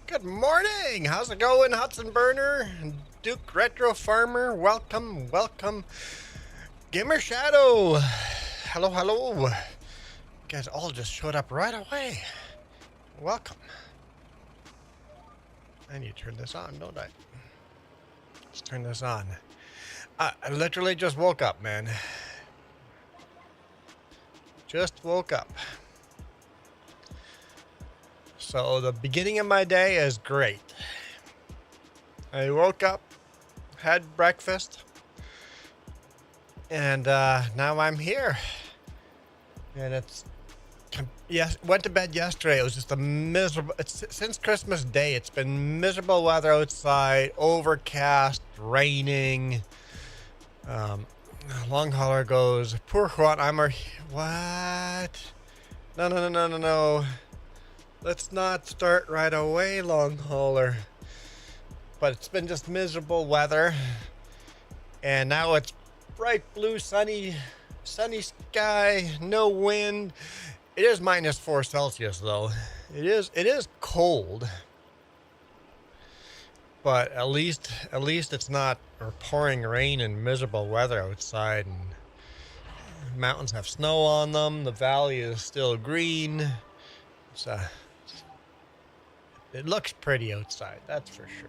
Good morning. How's it going, Hudson Burner, Duke Retro Farmer? Welcome, welcome. Gamer Shadow. Hello, hello. You guys all just showed up right away. Welcome. I need to turn this on, don't I? Let's turn this on. I literally just woke up, man. Just woke up. So the beginning of my day is great. I woke up, had breakfast, and now I'm here. And went to bed yesterday. It was just a miserable. Since Christmas Day, it's been miserable weather outside, overcast, raining. Long hauler goes, poor Juan. What? No. Let's not start right away, long hauler. But it's been just miserable weather, and now it's bright blue, sunny sky, no wind. It is -4 Celsius though. It is cold, but at least it's not pouring rain and miserable weather outside. And mountains have snow on them. The valley is still green. It looks pretty outside, that's for sure.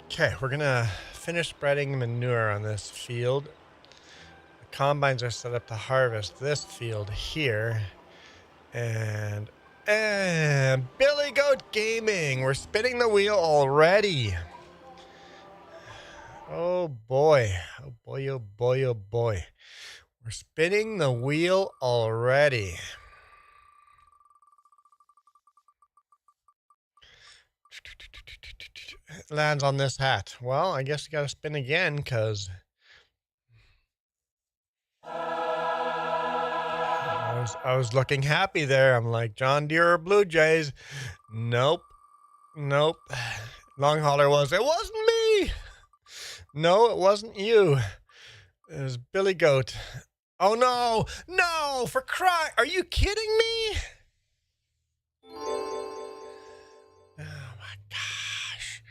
Okay, we're gonna finish spreading manure on this field. The combines are set up to harvest this field here. And Billy Goat Gaming, we're spinning the wheel already. Oh boy, oh boy, oh boy, oh boy. We're spinning the wheel already. It lands on this hat. Well, I guess you gotta spin again, because I was looking happy there. I'm like, John Deere or Blue Jays? Nope. Long hauler it wasn't me. No, it wasn't you. It was Billy Goat. Oh no, for crying, are you kidding me? Oh my gosh.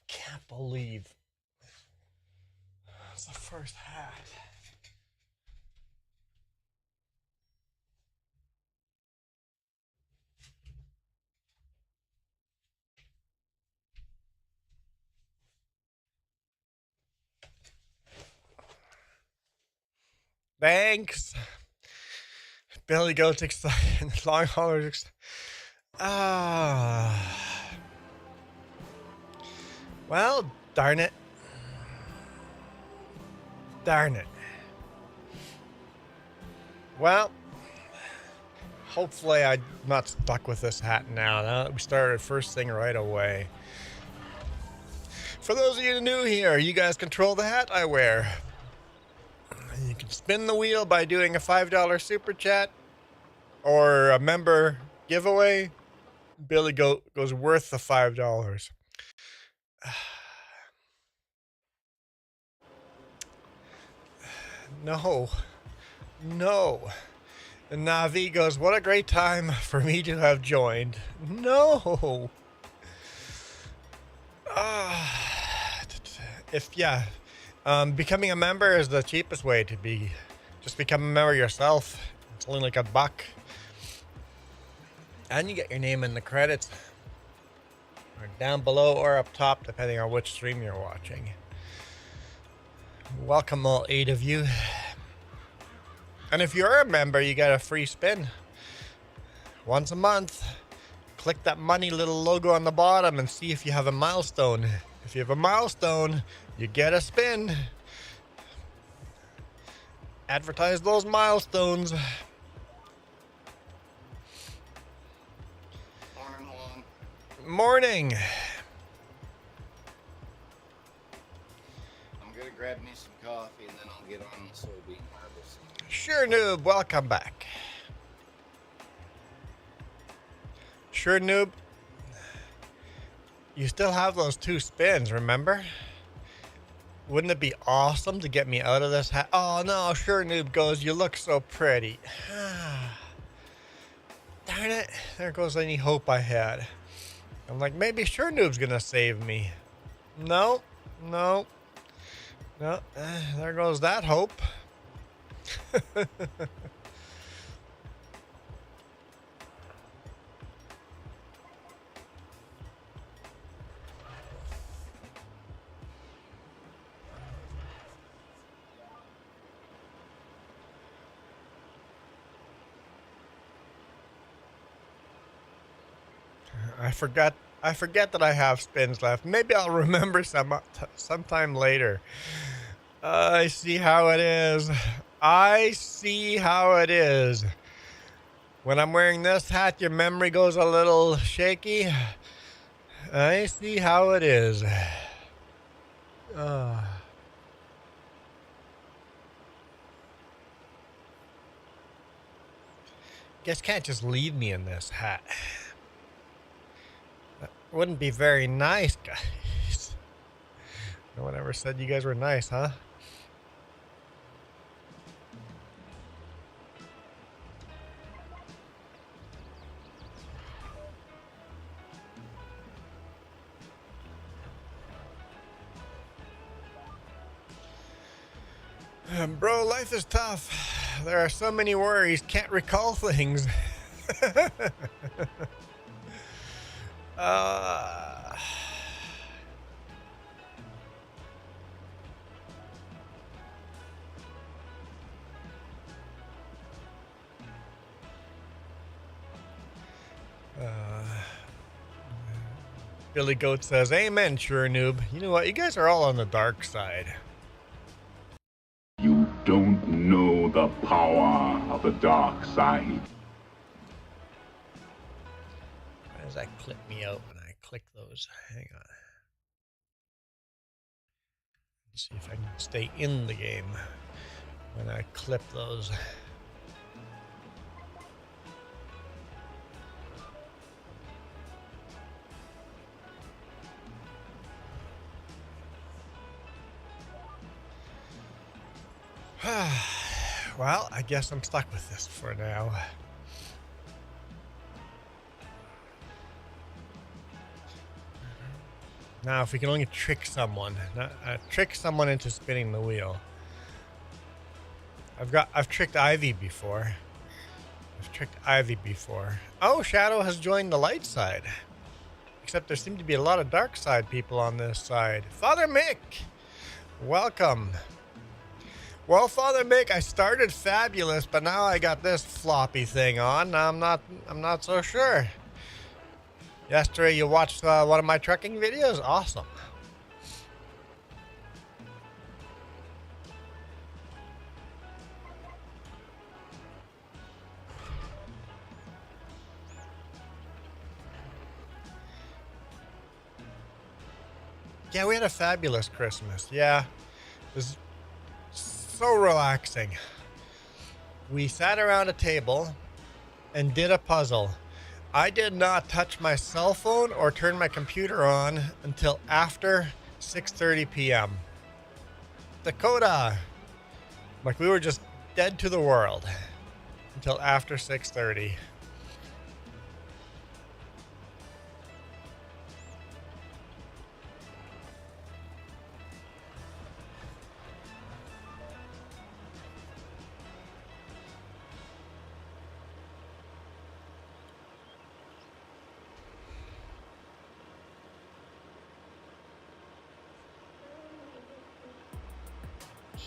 Can't believe it's the first hat. Thanks. Billy Goat's excited. Long hauler's excited. Well, darn it. Well, hopefully I'm not stuck with this hat now that we started first thing right away. For those of you new here, you guys control the hat I wear. You can spin the wheel by doing a $5 super chat or a member giveaway. Billy Goat goes worth the $5. No. And Navi goes, what a great time for me to have joined. No. Becoming a member is the cheapest way to be. Just become a member yourself. It's only like $1. And you get your name in the credits. Or down below or up top, depending on which stream you're watching. Welcome all 8 of you. And if you're a member, you get a free spin. Once a month. Click that money little logo on the bottom and see if you have a milestone. If you have a milestone, you get a spin. Advertise those milestones. Morning. I'm gonna grab me some coffee and then I'll get on the soybean harvest. Sure Noob, welcome back. Sure Noob, you still have those 2 spins, remember? Wouldn't it be awesome to get me out of this hat? Oh no, sure, Noob goes, you look so pretty. Darn it, there goes any hope I had. I'm like, maybe sure Noob's gonna save me. No, no, no, there goes that hope. I forget that I have spins left. Maybe I'll remember sometime later. I see how it is. I see how it is. When I'm wearing this hat, your memory goes a little shaky. I see how it is. Guess can't just leave me in this hat. That wouldn't be very nice, guys. No one ever said you guys were nice, huh? Bro, life is tough. There are so many worries, can't recall things. Billy Goat says, amen, sure noob. You know what? You guys are all on the dark side. You don't know the power of the dark side. Why does that clip me out when I click those? Hang on. Let's see if I can stay in the game when I clip those. Well, I guess I'm stuck with this for now. Now, if we can only trick someone into spinning the wheel. I've tricked Ivy before. Oh, Shadow has joined the light side. Except there seem to be a lot of dark side people on this side. Father Mick, welcome. Well, Father Mick, I started fabulous, but now I got this floppy thing on. I'm not so sure. Yesterday you watched one of my trucking videos? Awesome. Yeah, we had a fabulous Christmas. Yeah, it was so relaxing. We sat around a table and did a puzzle. I did not touch my cell phone or turn my computer on until after 6:30 p.m. Dakota! Like we were just dead to the world until after 6:30.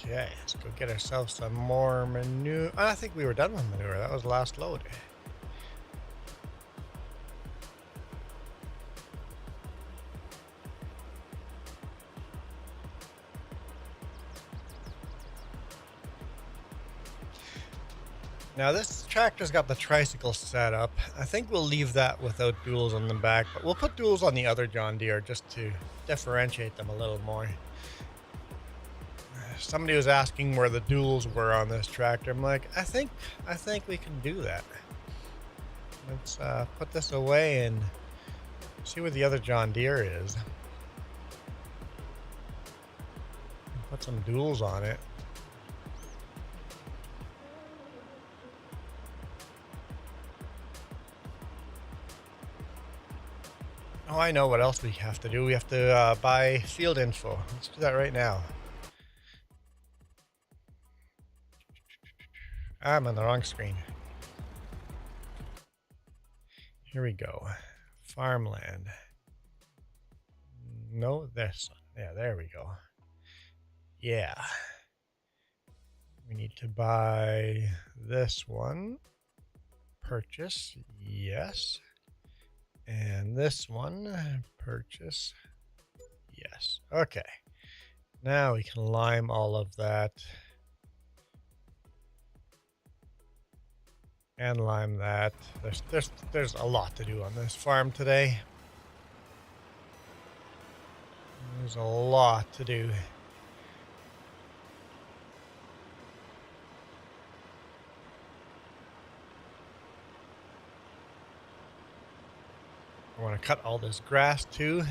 Okay, let's go get ourselves some more manure. I think we were done with manure. That was the last load. Now this tractor's got the tricycle set up. I think we'll leave that without duals on the back, but we'll put duals on the other John Deere just to differentiate them a little more. Somebody was asking where the duals were on this tractor. I'm like, I think we can do that. Let's put this away and see where the other John Deere is. Put some duals on it. Oh, I know what else we have to do. We have to buy field info. Let's do that right now. I'm on the wrong screen. Here we go. Farmland. No, this one. Yeah, there we go. Yeah. We need to buy this one. Purchase. Yes. And this one. Purchase. Yes. Okay. Now we can lime all of that. And lime that. There's a lot to do on this farm today. There's a lot to do. I want to cut all this grass too.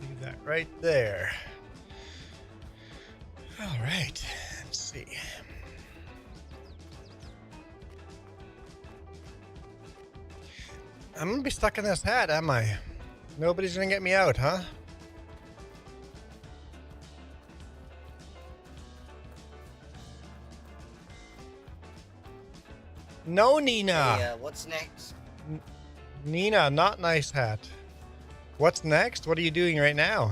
Leave that right there. All right, let's see. I'm gonna be stuck in this hat, am I? Nobody's gonna get me out, huh? No, Nina. Hey, what's next? Nina, not nice hat. What's next? What are you doing right now?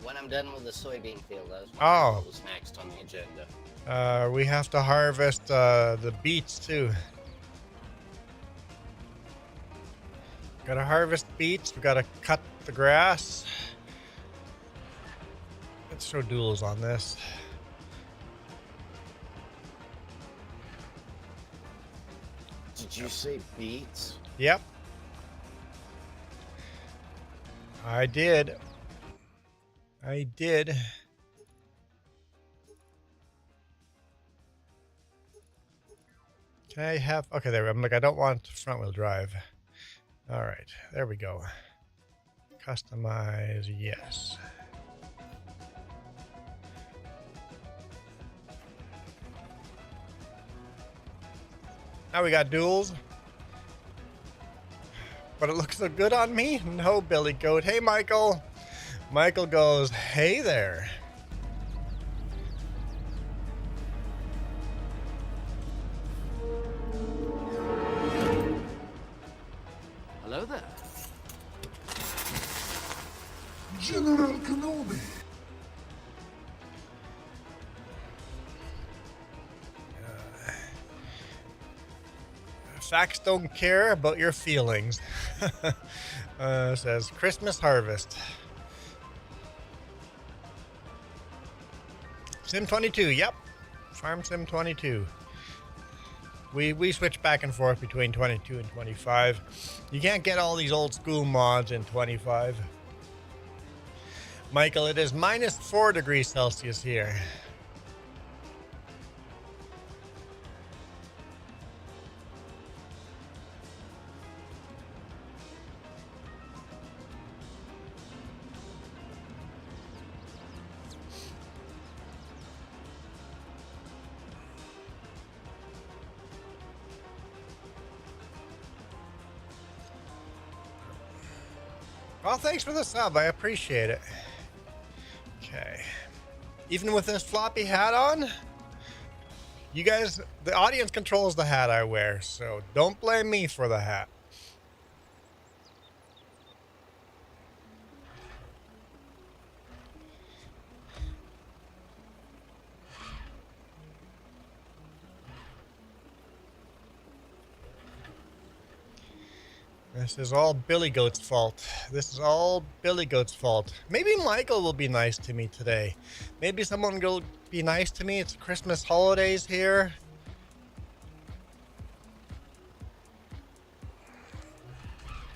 When I'm done with the soybean field, I was wondering Oh. what was next on the agenda. We have to harvest the beets too. Gotta harvest beets. We gotta cut the grass. Let's throw duels on this. Did you say beets? Yep. I did. I did. Can I have... Okay, there. I'm like, I don't want front wheel drive. All right, there we go. Customize, yes. Now we got duels. But it looks so good on me? No, Billy Goat. Hey, Michael. Michael goes, hey there. Hello there. General Kenobi. Facts don't care about your feelings. Says Christmas harvest. Sim 22, yep. Farm Sim 22. We switch back and forth between 22 and 25. You can't get all these old school mods in 25. Michael, it is minus 4 degrees Celsius here. Well, thanks for the sub. I appreciate it. Okay. Even with this floppy hat on, you guys, the audience controls the hat I wear, so don't blame me for the hat. This is all Billy Goat's fault. This is all Billy Goat's fault. Maybe Michael will be nice to me today. Maybe someone will be nice to me. It's Christmas holidays here.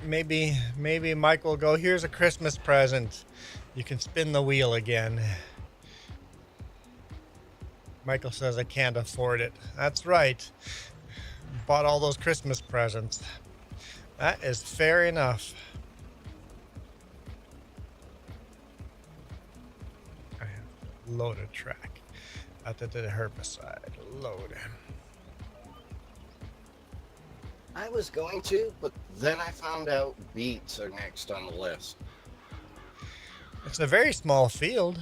maybe Mike will go, here's a Christmas present. You can spin the wheel again. Michael says I can't afford it. That's right. Bought all those Christmas presents. That is fair enough. I have to load a track. Out to the herbicide. Load. I was going to, but then I found out beets are next on the list. It's a very small field.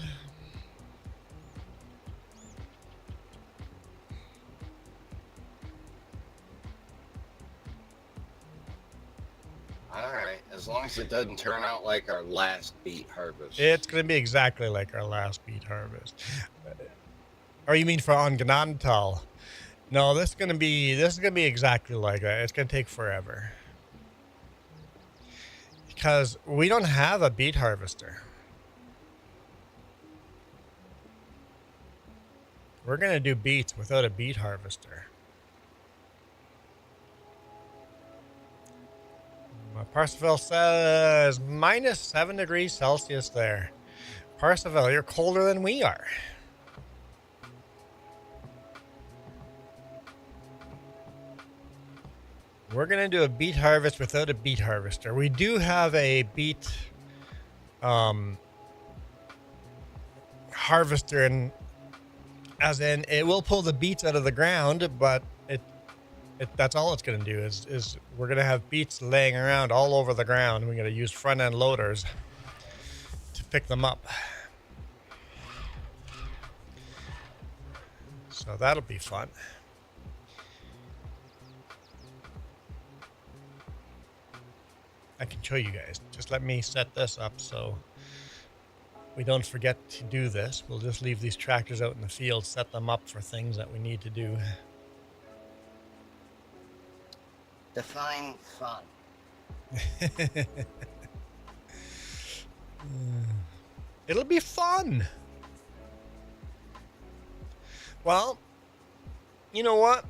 Alright, as long as it doesn't turn out like our last beet harvest. It's going to be exactly like our last beet harvest. Or you mean for Okanagan? No, this is gonna be exactly like that. It's gonna take forever because we don't have a beet harvester. We're gonna do beets without a beet harvester. Parsifal says -7 degrees Celsius there. Parsifal, you're colder than we are. We're going to do a beet harvest without a beet harvester. We do have a beet harvester, and as in it will pull the beets out of the ground, but that's all it's going to do is we're going to have beets laying around all over the ground. We're going to use front end loaders to pick them up. So that'll be fun. I can show you guys. Just let me set this up so we don't forget to do this. We'll just leave these tractors out in the field, set them up for things that we need to do. Define fun. It'll be fun. Well, you know what?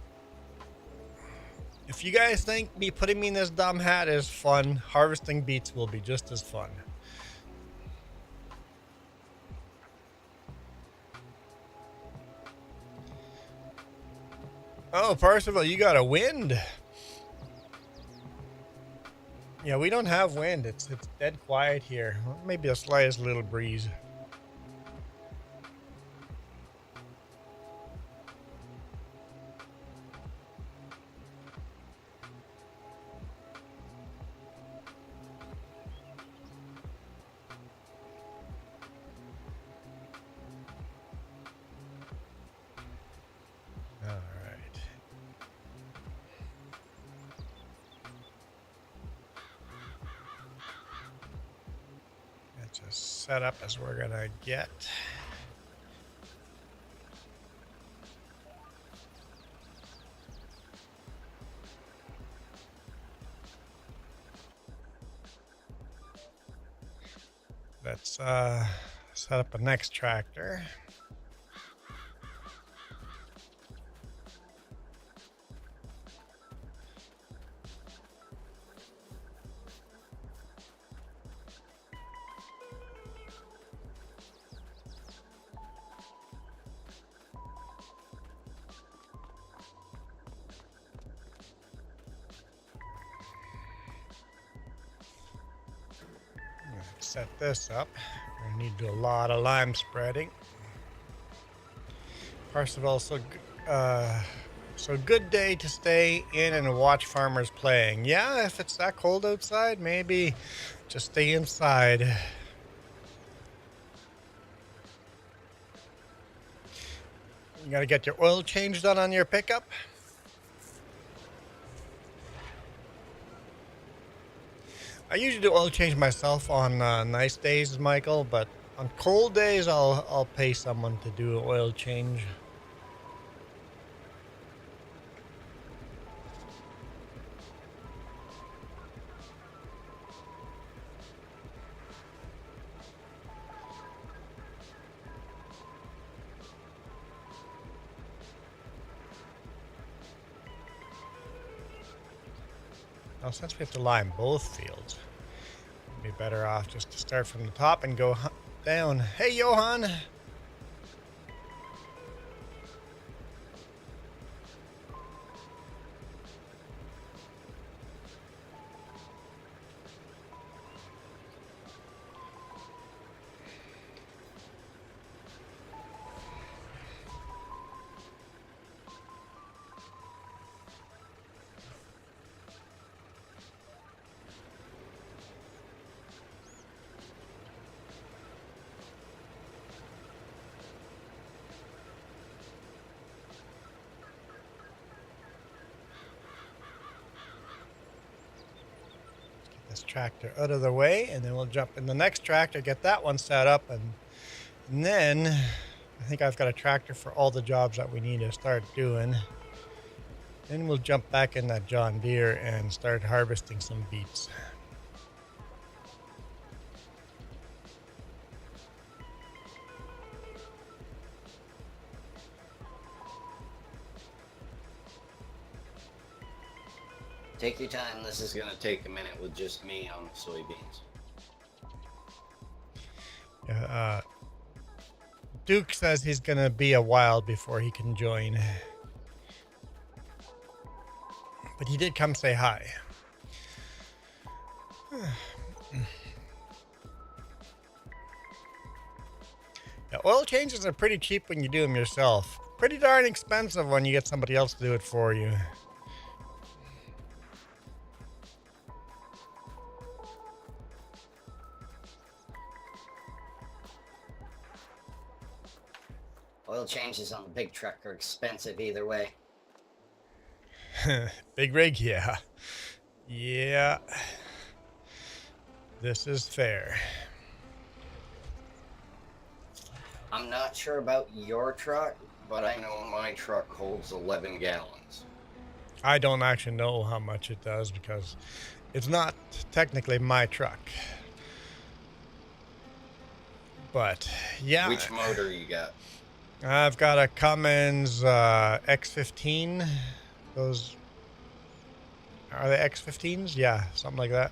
If you guys think me putting me in this dumb hat is fun, harvesting beets will be just as fun. Oh, Parsifal, you got a wind. Yeah, we don't have wind. It's dead quiet here. Well, maybe the slightest little breeze. Set up as we're gonna get. Let's set up a next tractor. Set this up. We need to do a lot of lime spreading. Parsifal, so good day to stay in and watch farmers playing. Yeah, if it's that cold outside, maybe just stay inside. You gotta get your oil change done on your pickup. I usually do oil change myself on nice days, Michael, but on cold days, I'll pay someone to do an oil change. Well, since we have to line both fields, it'd be better off just to start from the top and go down. Hey, Johan! This tractor out of the way, and then we'll jump in the next tractor, get that one set up, and then I think I've got a tractor for all the jobs that we need to start doing. Then we'll jump back in that John Deere and start harvesting some beets. Take your time. This is going to take a minute with just me on the soybeans. Duke says he's going to be a while before he can join. But he did come say hi. Yeah, oil changes are pretty cheap when you do them yourself. Pretty darn expensive when you get somebody else to do it for you. Oil changes on the big truck are expensive either way. Big rig, yeah. Yeah. This is fair. I'm not sure about your truck, but I know my truck holds 11 gallons. I don't actually know how much it does because it's not technically my truck. But, yeah. Which motor you got? I've got a Cummins X15. Those are they X15s? Yeah, something like that.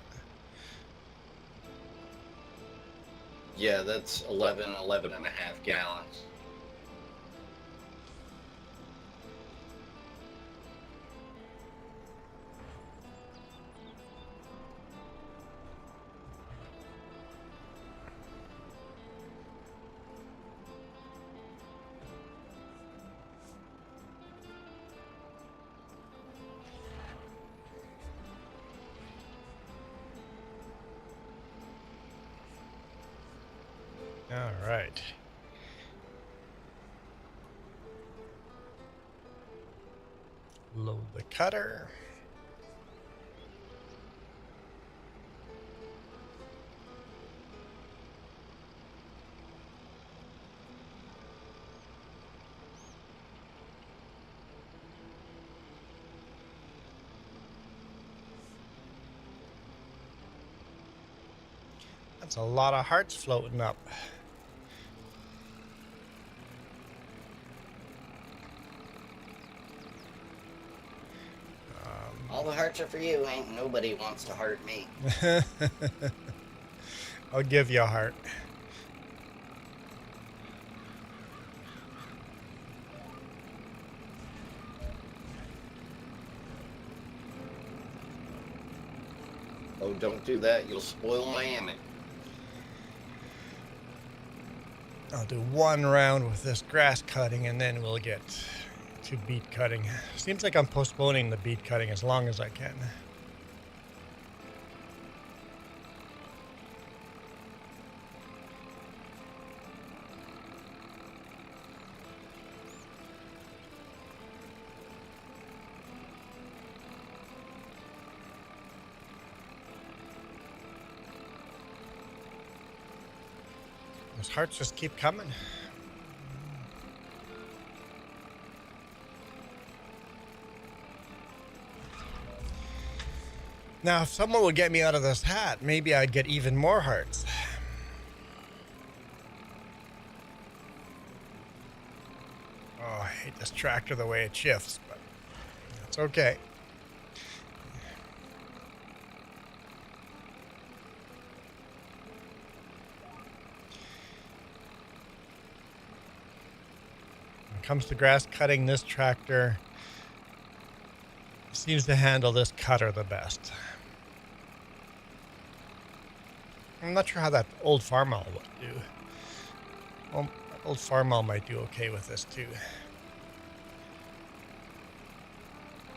Yeah, that's 11 and a half gallons. All right. Load the cutter. That's a lot of hearts floating up. All the hearts are for you. Ain't nobody wants to hurt me. I'll give you a heart. Oh, don't do that. You'll spoil my image. I'll do one round with this grass cutting and then we'll get to beet cutting. Seems like I'm postponing the beet cutting as long as I can. Those hearts just keep coming. Now, if someone would get me out of this hat, maybe I'd get even more hearts. Oh, I hate this tractor the way it shifts, but that's okay. comes to grass cutting, this tractor seems to handle this cutter the best. I'm not sure how that old farmall would do. Well, old farmall might do okay with this too.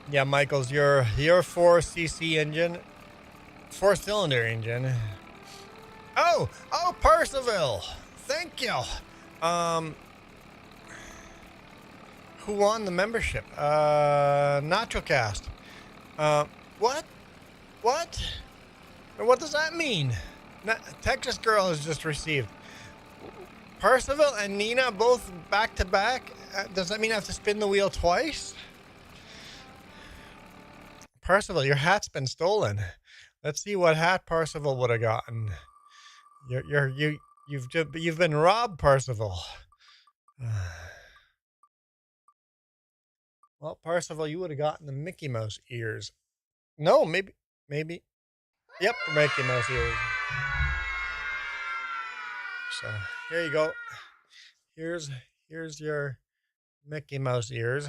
Yeah, Michaels, your 4cc engine, 4-cylinder engine. Oh, Percival, thank you. Who won the membership? NachoCast. What? What does that mean? Texas Girl has just received. Percival and Nina both back to back. Does that mean I have to spin the wheel twice? Percival, your hat's been stolen. Let's see what hat Percival would have gotten. You've been robbed, Percival. Well, Percival, you would have gotten the Mickey Mouse ears. No, maybe. Yep, Mickey Mouse ears. So here you go. Here's your Mickey Mouse ears.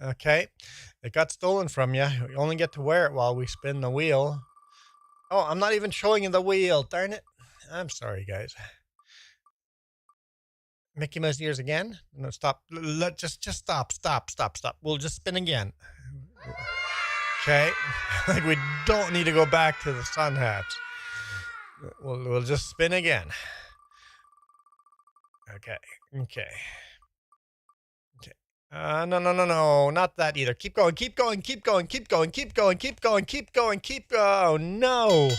Okay, it got stolen from you. You only get to wear it while we spin the wheel. Oh, I'm not even showing you the wheel. Darn it. I'm sorry, guys. Mickey Mouse ears again? No, stop. Just stop. We'll just spin again. Okay. Like we don't need to go back to the sun hats. We'll just spin again. Okay. No, not that either. Keep going. Oh, no.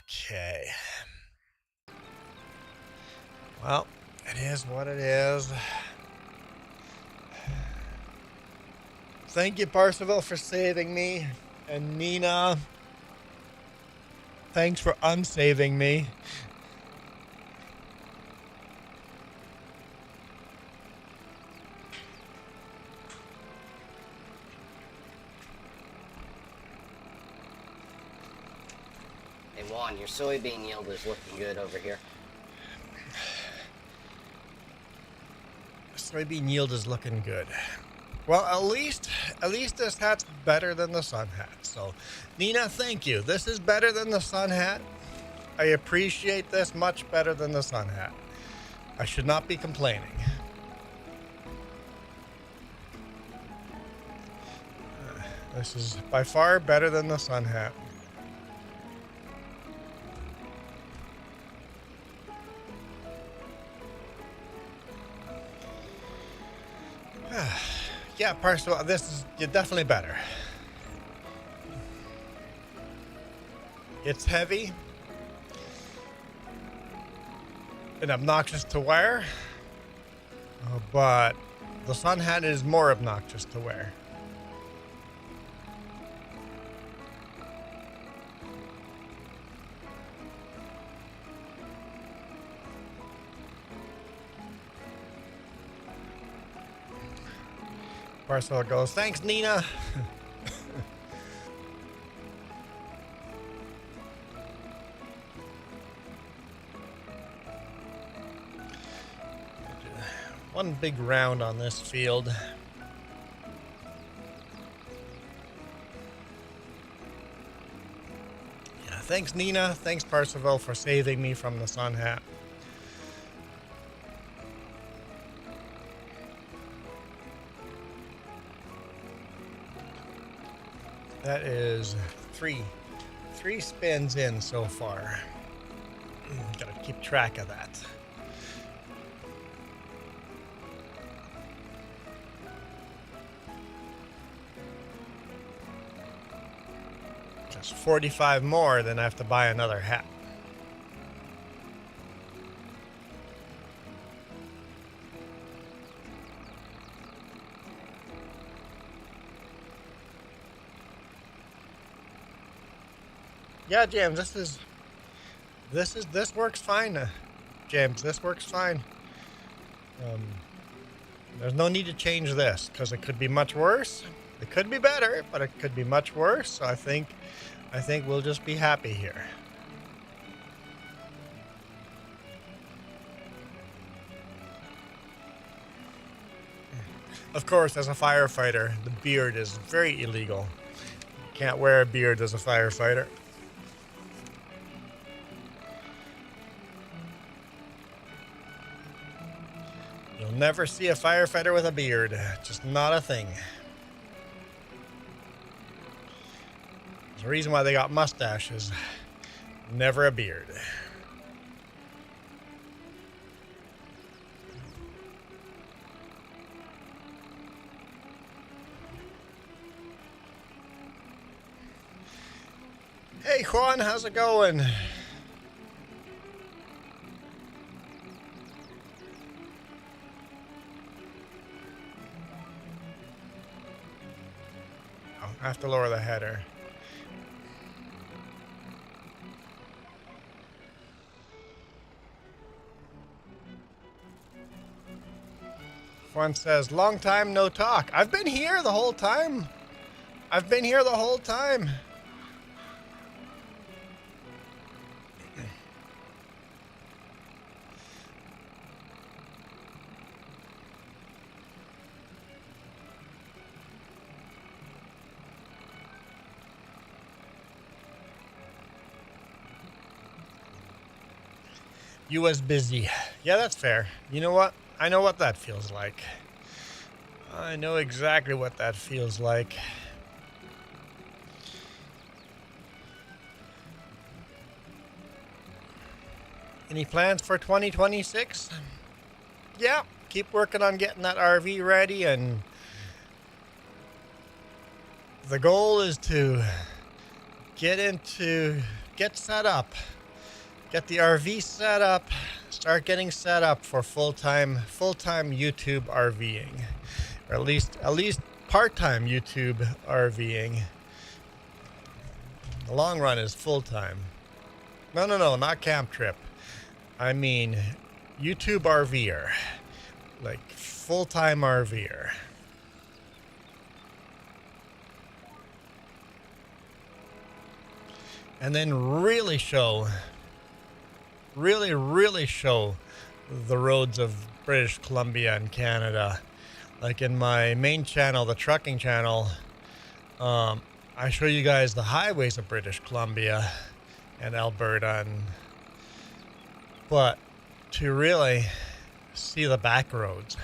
Okay. Well, it is what it is. Thank you, Percival, for saving me. And Nina, thanks for unsaving me. Hey Juan, your soybean yield is looking good over here. Soybean yield is looking good. Well, at least this hat's better than the sun hat. So, Nina, thank you. This is better than the sun hat. I appreciate this much better than the sun hat. I should not be complaining. This is by far better than the sun hat. Yeah, Percival, you're definitely better. It's heavy and obnoxious to wear, but the sun hat is more obnoxious to wear. Percival goes, thanks, Nina. One big round on this field. Yeah, thanks, Nina. Thanks, Percival, for saving me from the sun hat. That is three spins in so far. Gotta keep track of that. Just 45 more, then I have to buy another hat. Yeah, James, this works fine. James, this works fine. There's no need to change this because it could be much worse. It could be better, but it could be much worse. So I think we'll just be happy here. Of course, as a firefighter, the beard is very illegal. Can't wear a beard as a firefighter. You'll never see a firefighter with a beard. Just not a thing. There's a reason why they got mustaches. Never a beard. Hey Juan, how's it going? Oh, I have to lower the header. Juan says, long time no talk. I've been here the whole time. I've been here the whole time. You was busy. Yeah, that's fair. You know what? I know what that feels like. I know exactly what that feels like. Any plans for 2026? Yeah, keep working on getting that RV ready, and the goal is to get set up. Get the RV set up, start getting set up for full-time YouTube RVing, or at least part-time YouTube RVing. The long run is full-time. No, not camp trip. I mean YouTube RVer, like full-time RVer. And then really show the roads of British Columbia and Canada. Like in my main channel, the trucking channel, I show you guys the highways of British Columbia and Alberta, but to really see the back roads,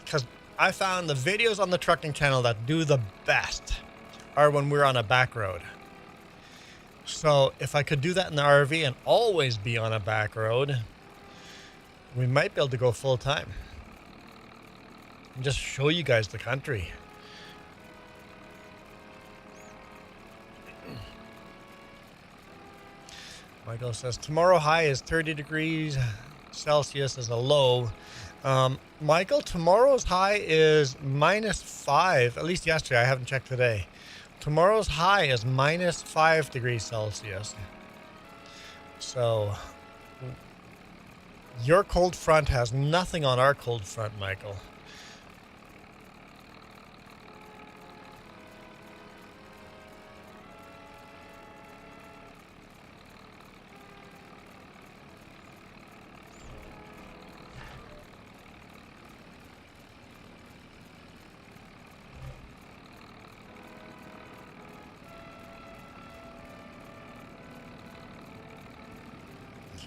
because I found the videos on the trucking channel that do the best are when we're on a back road. So if I could do that in the RV and always be on a back road, we might be able to go full time and just show you guys the country. Michael says tomorrow high is 30 degrees Celsius as a low. Michael, tomorrow's high is -5, at least yesterday. I haven't checked today. Tomorrow's high is -5 degrees Celsius. So your cold front has nothing on our cold front, Michael.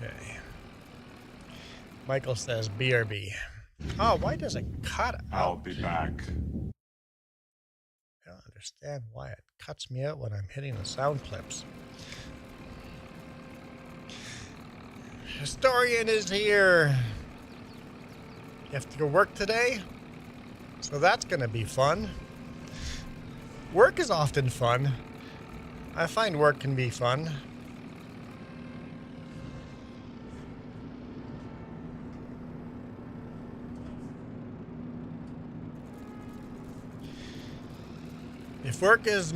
Okay. Michael says BRB. Oh, why does it cut out? I'll be back. I don't understand why it cuts me out when I'm hitting the sound clips. Historian is here. You have to go work today? So that's going to be fun. Work is often fun. I find work can be fun. If work is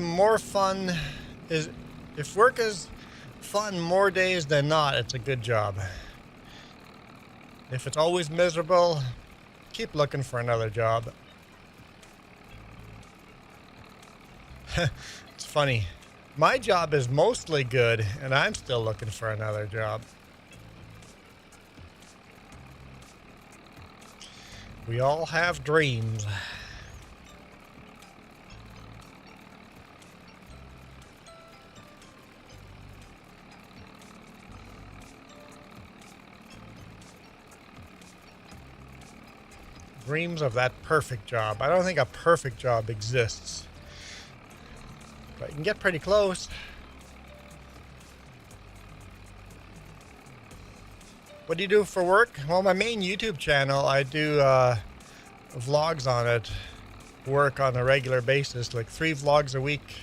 fun more days than not, it's a good job. If it's always miserable, keep looking for another job. It's funny. My job is mostly good, and I'm still looking for another job. We all have dreams. Dreams of that perfect job. I don't think a perfect job exists, but you can get pretty close. What do you do for work? Well, my main YouTube channel, I do vlogs on it, work on a regular basis, like 3 vlogs a week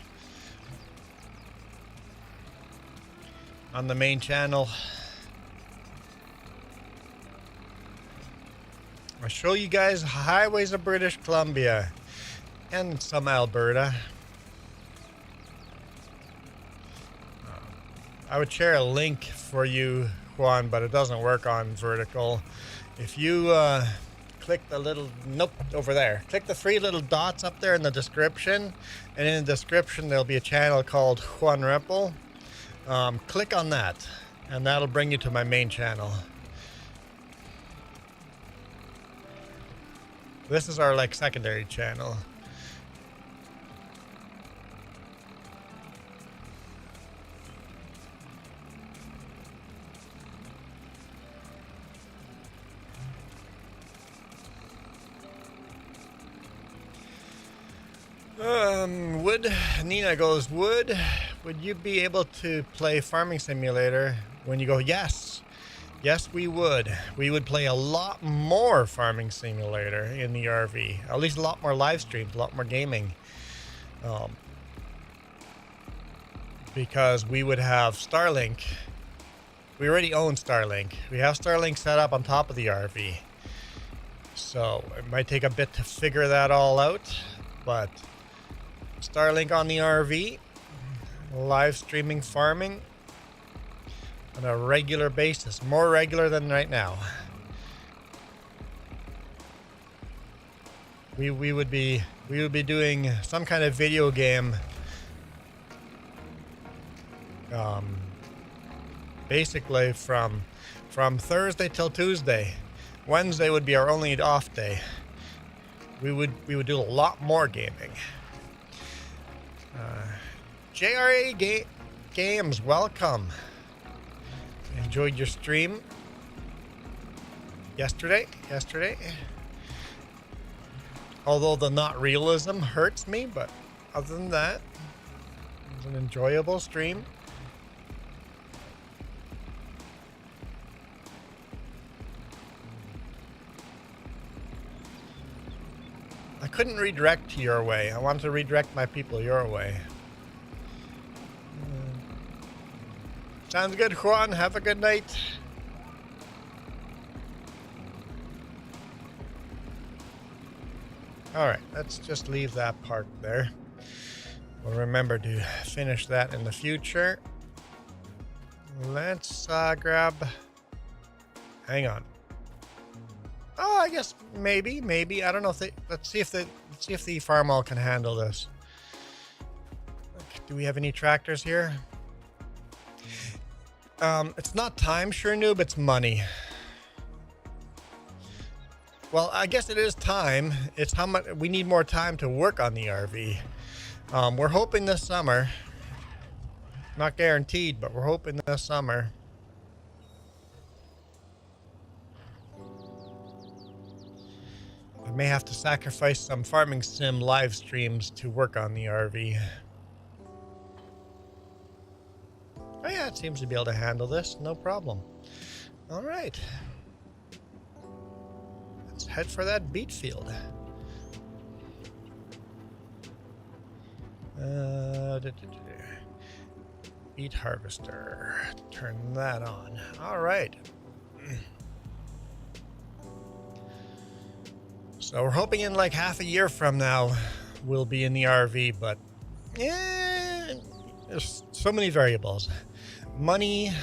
on the main channel. I show you guys highways of British Columbia and some Alberta. I would share a link for you, Juan, but it doesn't work on vertical. If you click the little, nope, over there. Click the 3 little dots up there in the description, and in the description there'll be a channel called Juan Rempel. Click on that, and that'll bring you to my main channel. This is our like secondary channel. Would Nina goes, would you be able to play Farming Simulator when you go? Yes, we would. We would play a lot more Farming Simulator in the RV. At least a lot more live streams, a lot more gaming. Because we would have Starlink. We already own Starlink. We have Starlink set up on top of the RV. So it might take a bit to figure that all out, but Starlink on the RV, live streaming farming on a regular basis, more regular than right now. We would be doing some kind of video game, basically from Thursday till Tuesday. Wednesday would be our only off day. We would do a lot more gaming. JRA Games, welcome. Enjoyed your stream yesterday. Although the not realism hurts me, but other than that, it was an enjoyable stream. I couldn't redirect your way. I wanted to redirect my people your way. Sounds good, Juan. Have a good night. Alright, let's just leave that part there. We'll remember to finish that in the future. Let's grab... Hang on. Oh, I guess maybe. I don't know if they... Let's see if the farm all can handle this. Do we have any tractors here? It's not time, sure noob, it's money. Well, I guess it is time. It's how much we need more time to work on the RV. We're hoping this summer. Not guaranteed, but we're hoping this summer. I may have to sacrifice some farming sim live streams to work on the RV. Oh yeah, it seems to be able to handle this, no problem. All right. Let's head for that beet field. Beet harvester. Turn that on. All right. So we're hoping in like half a year from now we'll be in the RV, but yeah, there's so many variables. Money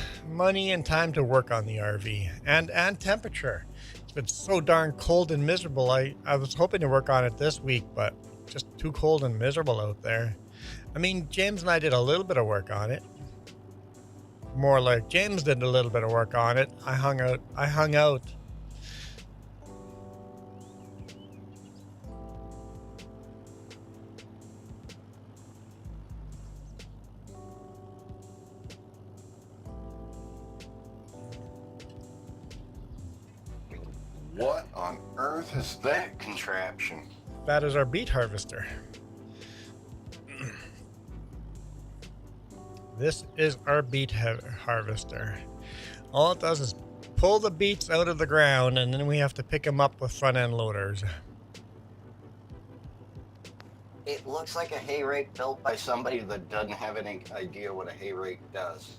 and time to work on the RV, and temperature. It's been so darn cold and miserable. I was hoping to work on it this week, but just too cold and miserable out there. I mean, James and I did a little bit of work on it. More like James did a little bit of work on it. I hung out. earth is that contraption? That is our beet harvester. This is our beet harvester. All it does is pull the beets out of the ground, and then we have to pick them up with front end loaders. It looks like a hay rake built by somebody that doesn't have any idea what a hay rake does.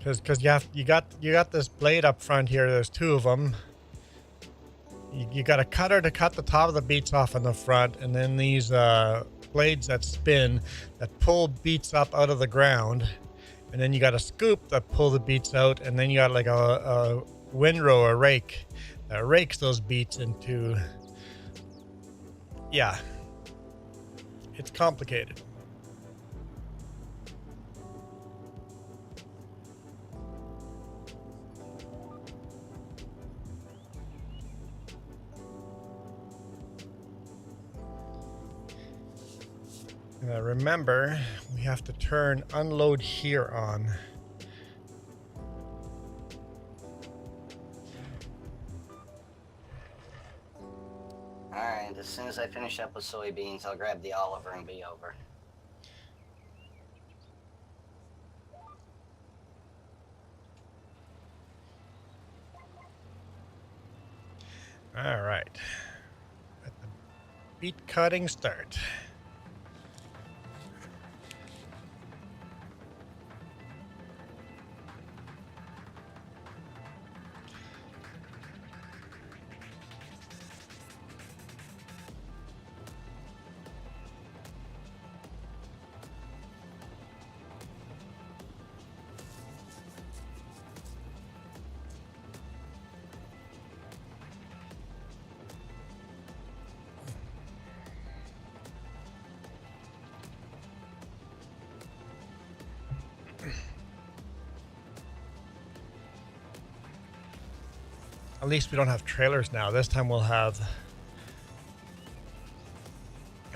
Because you got this blade up front here. There's two of them. You got a cutter to cut the top of the beets off on the front, and then these blades that spin that pull beets up out of the ground, and then you got a scoop that pull the beets out, and then you got like a windrow, a rake that rakes those beets into. Yeah, it's complicated. Remember, we have to turn unload here on. Alright, as soon as I finish up with soybeans, I'll grab the Oliver and be over. All right. Let the beet cutting start. At least we don't have trailers now. This time we'll have...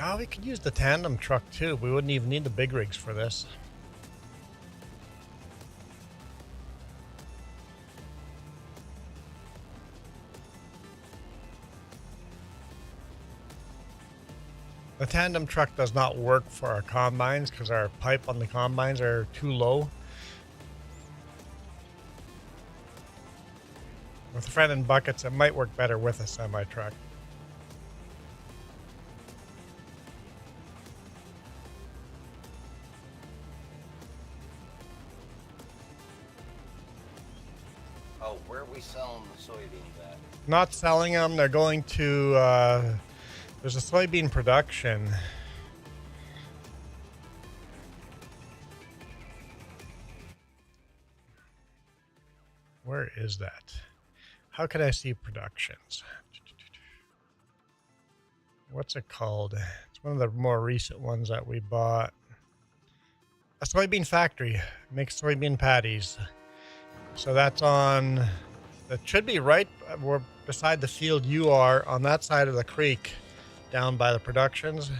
Oh, we could use the tandem truck too. We wouldn't even need the big rigs for this. The tandem truck does not work for our combines because our pipe on the combines are too low. With front end buckets, it might work better with a semi-truck. Oh, where are we selling the soybeans at? Not selling them. They're going to... there's a soybean production. Where is that? How can I see productions? What's it called? It's one of the more recent ones that we bought. A soybean factory makes soybean patties. So that's on, that should be right beside the field you are, on that side of the creek down by the productions.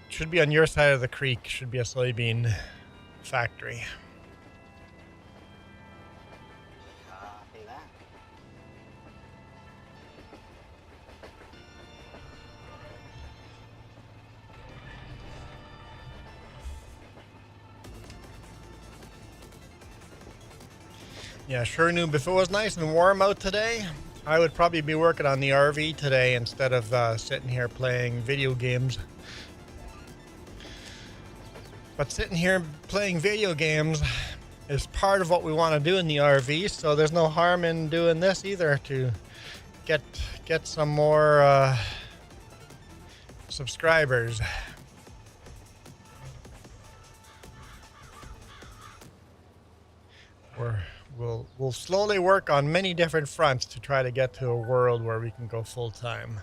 Should be on your side of the creek, should be a soybean factory. Yeah, sure, Noob. If it was nice and warm out today, I would probably be working on the RV today instead of sitting here playing video games. But sitting here playing video games is part of what we want to do in the RV, so there's no harm in doing this either to get some more subscribers. We'll slowly work on many different fronts to try to get to a world where we can go full time.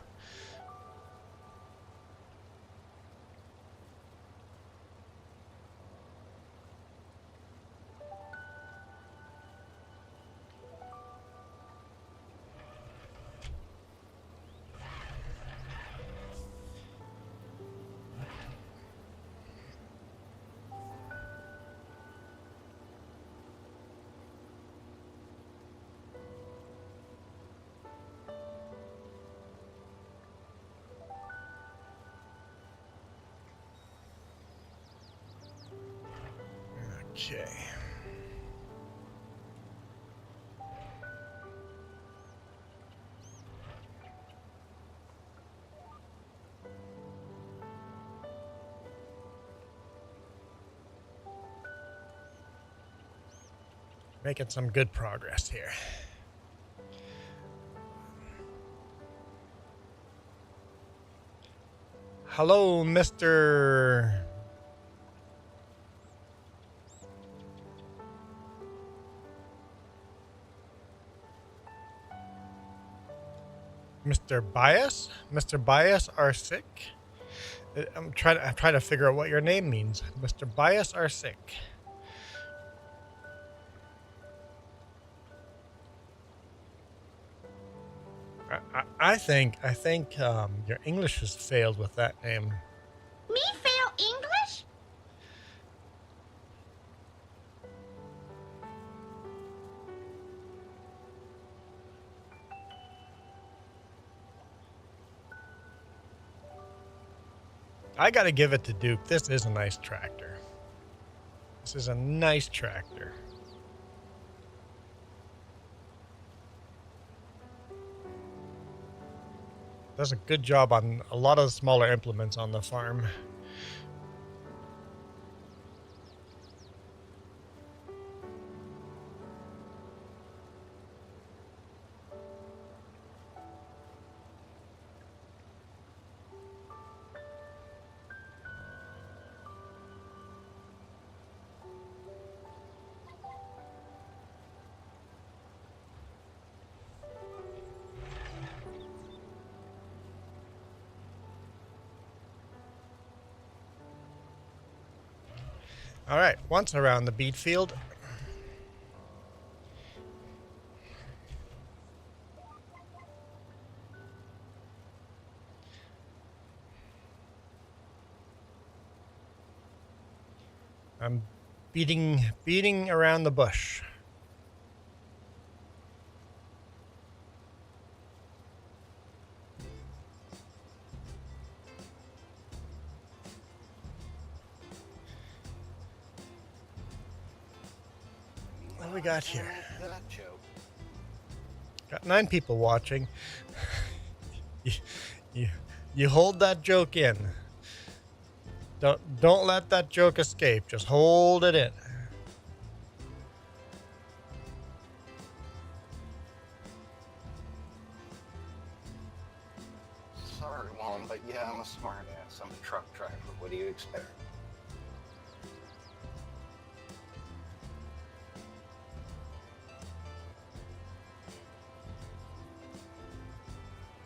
Okay. Making some good progress here. Hello, Mr. Mr. Bias? Mr. Bias are sick? I'm trying to figure out what your name means. Mr. Bias are sick. I think your English has failed with that name. Me fail English? I gotta give it to Duke. This is a nice tractor. This is a nice tractor. Does a good job on a lot of the smaller implements on the farm. All right, once around the beet field. I'm beating around the bush. What do we got here? Got 9 people watching. You hold that joke in. Don't let that joke escape. Just hold it in. Sorry, Juan, but yeah, I'm a smart ass. I'm a truck driver. What do you expect?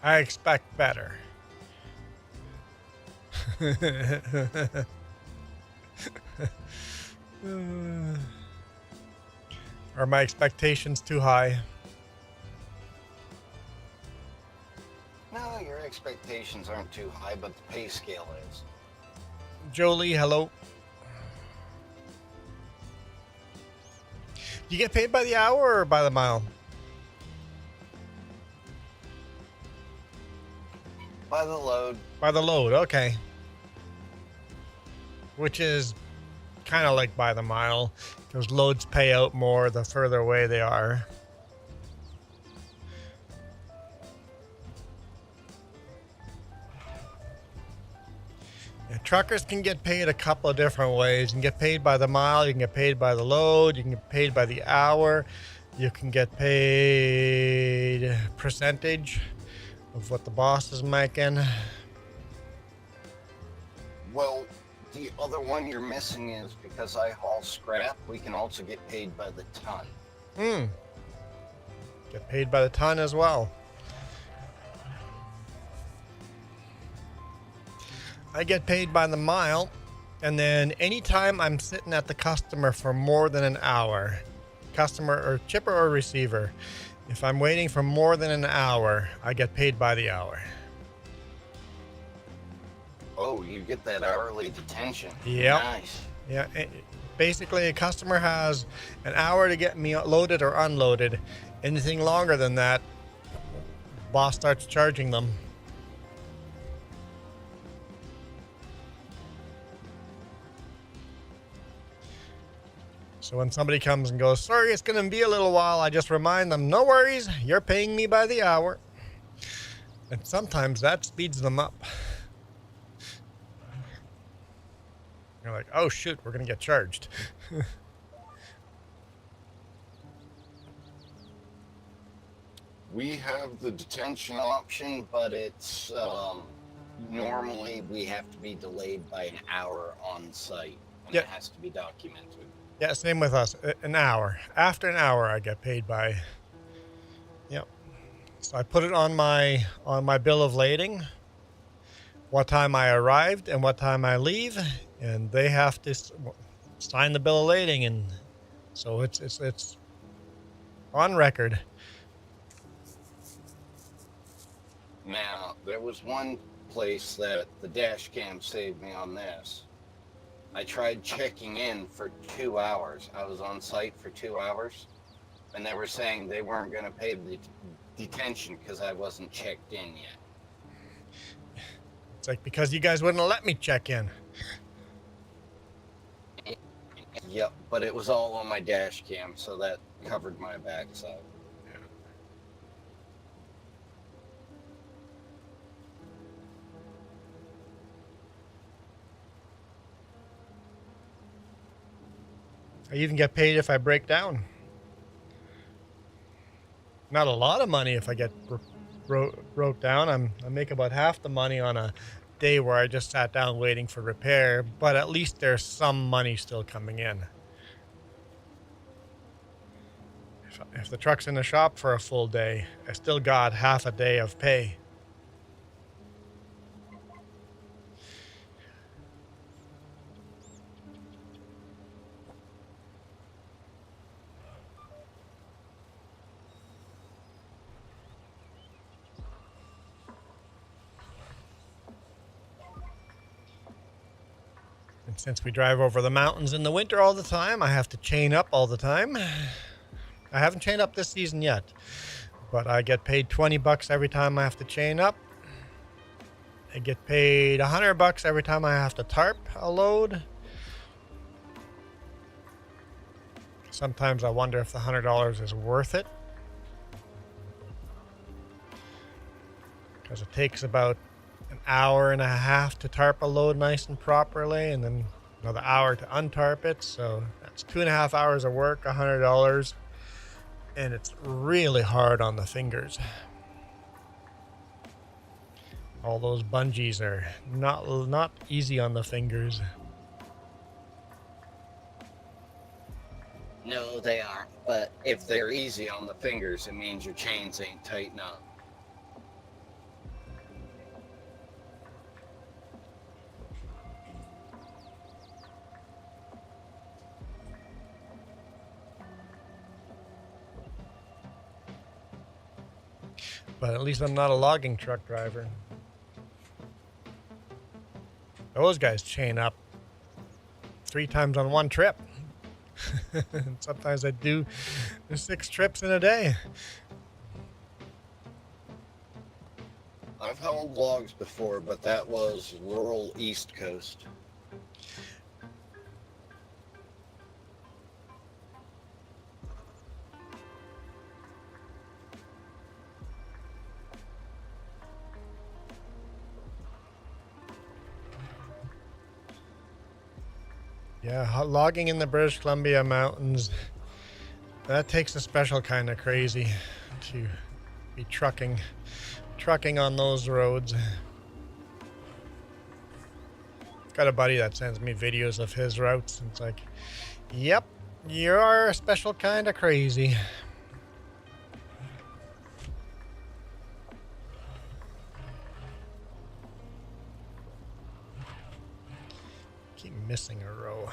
I expect better. Are my expectations too high? No, your expectations aren't too high, but the pay scale is. Jolie, hello. You get paid by the hour or by the mile? By the load. By the load, okay. Which is kind of like by the mile, because loads pay out more the further away they are. Yeah, truckers can get paid a couple of different ways. You can get paid by the mile, you can get paid by the load, you can get paid by the hour, you can get paid percentage of what the boss is making. Well, the other one you're missing is because I haul scrap, we can also get paid by the ton. Get paid by the ton as well. I get paid by the mile, and then anytime I'm sitting at the customer for more than an hour, customer or chipper or receiver, if I'm waiting for more than an hour, I get paid by the hour. Oh, you get that hourly detention. Yep. Nice. Yeah, basically a customer has an hour to get me loaded or unloaded. Anything longer than that, boss starts charging them. So when somebody comes and goes, sorry, it's going to be a little while, I just remind them, no worries, you're paying me by the hour. And sometimes that speeds them up. You're like, oh shoot, we're going to get charged. We have the detention option, but it's normally we have to be delayed by an hour on site, and it has to be documented. Yeah, same with us. An hour. After an hour, I get paid by. Yep. So I put it on my bill of lading, what time I arrived and what time I leave, and they have to sign the bill of lading, and so it's on record. Now, there was one place that the dash cam saved me on this. I tried checking in for 2 hours. I was on site for 2 hours, and they were saying they weren't going to pay the detention because I wasn't checked in yet. It's like, because you guys wouldn't let me check in. Yep, but it was all on my dash cam, so that covered my backside. I even get paid if I break down. Not a lot of money if I get broke down. I make about half the money on a day where I just sat down waiting for repair, but at least there's some money still coming in. If the truck's in the shop for a full day, I still got half a day of pay. And since we drive over the mountains in the winter all the time, I have to chain up all the time. I haven't chained up this season yet, but I get paid $20 every time I have to chain up. I get paid $100 every time I have to tarp a load. Sometimes I wonder if the $100 is worth it, because it takes about an hour and a half to tarp a load nice and properly, and then another hour to untarp it. So that's 2.5 hours of work, $100, and it's really hard on the fingers. All those bungees are not easy on the fingers. No, they aren't. But if they're easy on the fingers, it means your chains ain't tight enough. But at least I'm not a logging truck driver. Those guys chain up 3 times on one trip. And sometimes I do 6 trips in a day. I've hauled logs before, but that was rural East Coast. Yeah, logging in the British Columbia mountains, that takes a special kind of crazy to be trucking on those roads. Got a buddy that sends me videos of his routes, and it's like, yep, you're a special kind of crazy. Keep missing a row.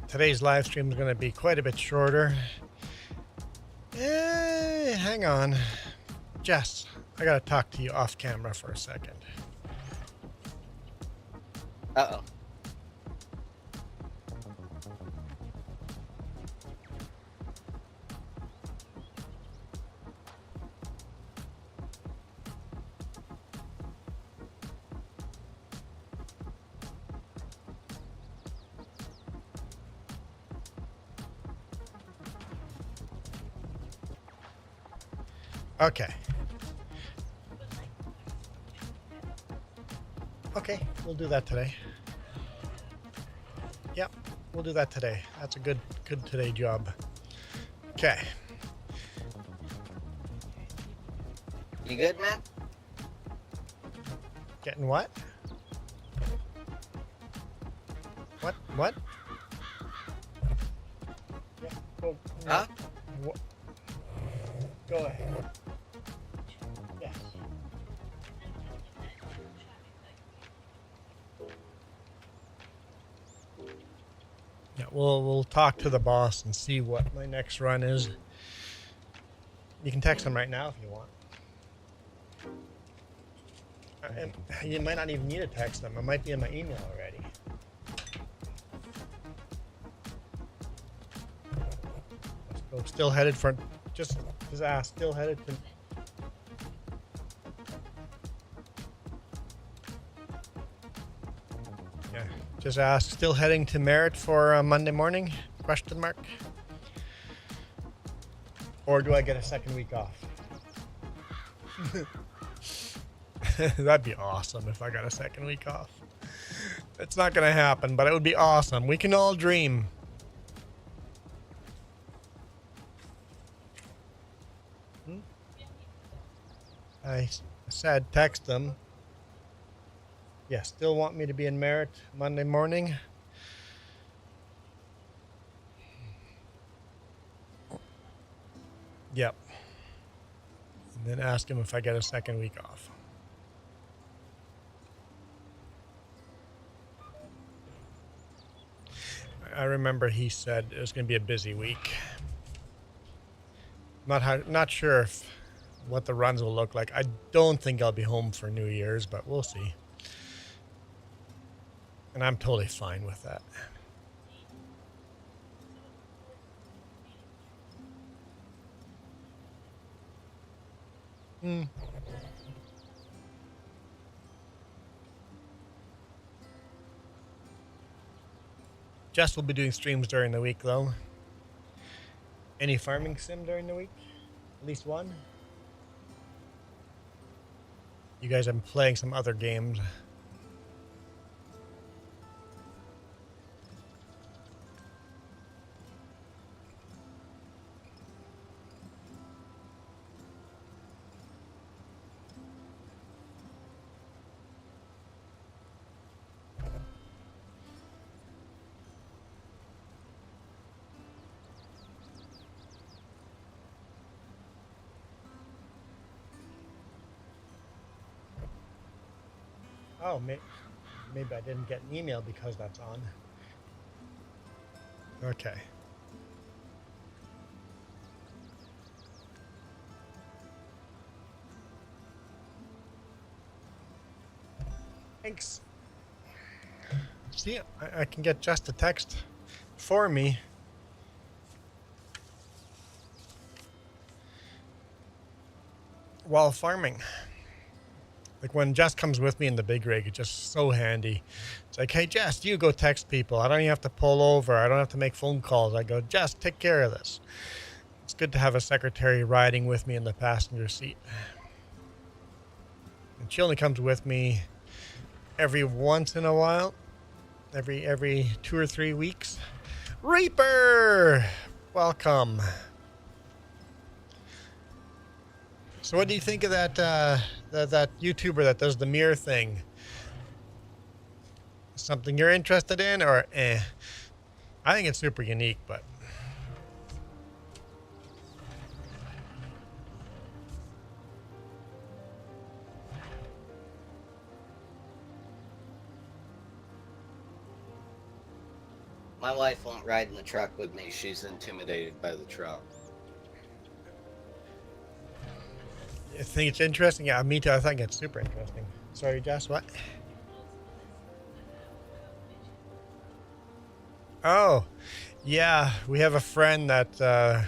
Today's live stream is going to be quite a bit shorter. Hang on. Jess, I got to talk to you off camera for a second. Uh-oh. Okay. Okay, we'll do that today. Yep, we'll do that today. That's a good today job. Okay. You good, man? Getting what? What? Yeah, go, Huh? What? Go ahead. Yes. Yeah, we'll talk to the boss and see what my next run is. You can text him right now if you want. And you might not even need to text them. It might be in my email already. Let's go. Still headed for. Just ask. Still headed to. Yeah. Just ask. Still heading to Merritt for Monday morning? Question mark. Or do I get a second week off? That'd be awesome if I got a second week off. It's not going to happen, but it would be awesome. We can all dream. I said text them. Yeah, still want me to be in Merritt Monday morning. Yep. And then ask him if I get a second week off. I remember he said it was going to be a busy week. Not sure what the runs will look like. I don't think I'll be home for New Year's, but we'll see. And I'm totally fine with that. Jess will be doing streams during the week, though. Any farming sim during the week? At least one? You guys have been playing some other games. Oh, maybe I didn't get an email because that's on. Okay. Thanks. See, I can get just a text for me. While farming. Like when Jess comes with me in the big rig, it's just so handy. It's like, hey, Jess, you go text people. I don't even have to pull over. I don't have to make phone calls. I go, Jess, take care of this. It's good to have a secretary riding with me in the passenger seat. And she only comes with me every once in a while, every 2 or 3 weeks. Reaper, welcome. So what do you think of that that YouTuber that does the mirror thing? Something you're interested in, or eh? I think it's super unique, but My wife won't ride in the truck with me. She's intimidated by the truck. I think it's interesting. Yeah, me too. I think it's super interesting. Sorry, Jess, what? Oh, yeah. We have a friend that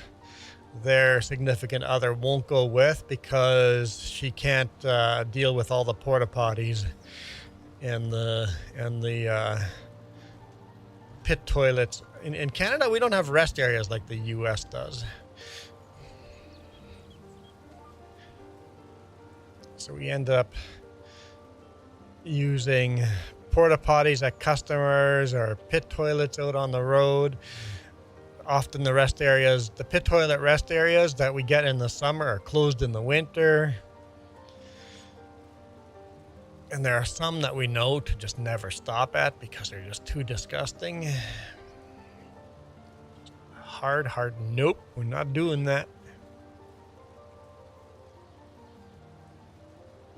their significant other won't go with because she can't deal with all the porta potties and the pit toilets. In Canada, we don't have rest areas like the U.S. does. So we end up using porta potties at customers or pit toilets out on the road. Often the rest areas, the pit toilet rest areas that we get in the summer are closed in the winter. And there are some that we know to just never stop at because they're just too disgusting. Hard, nope, we're not doing that.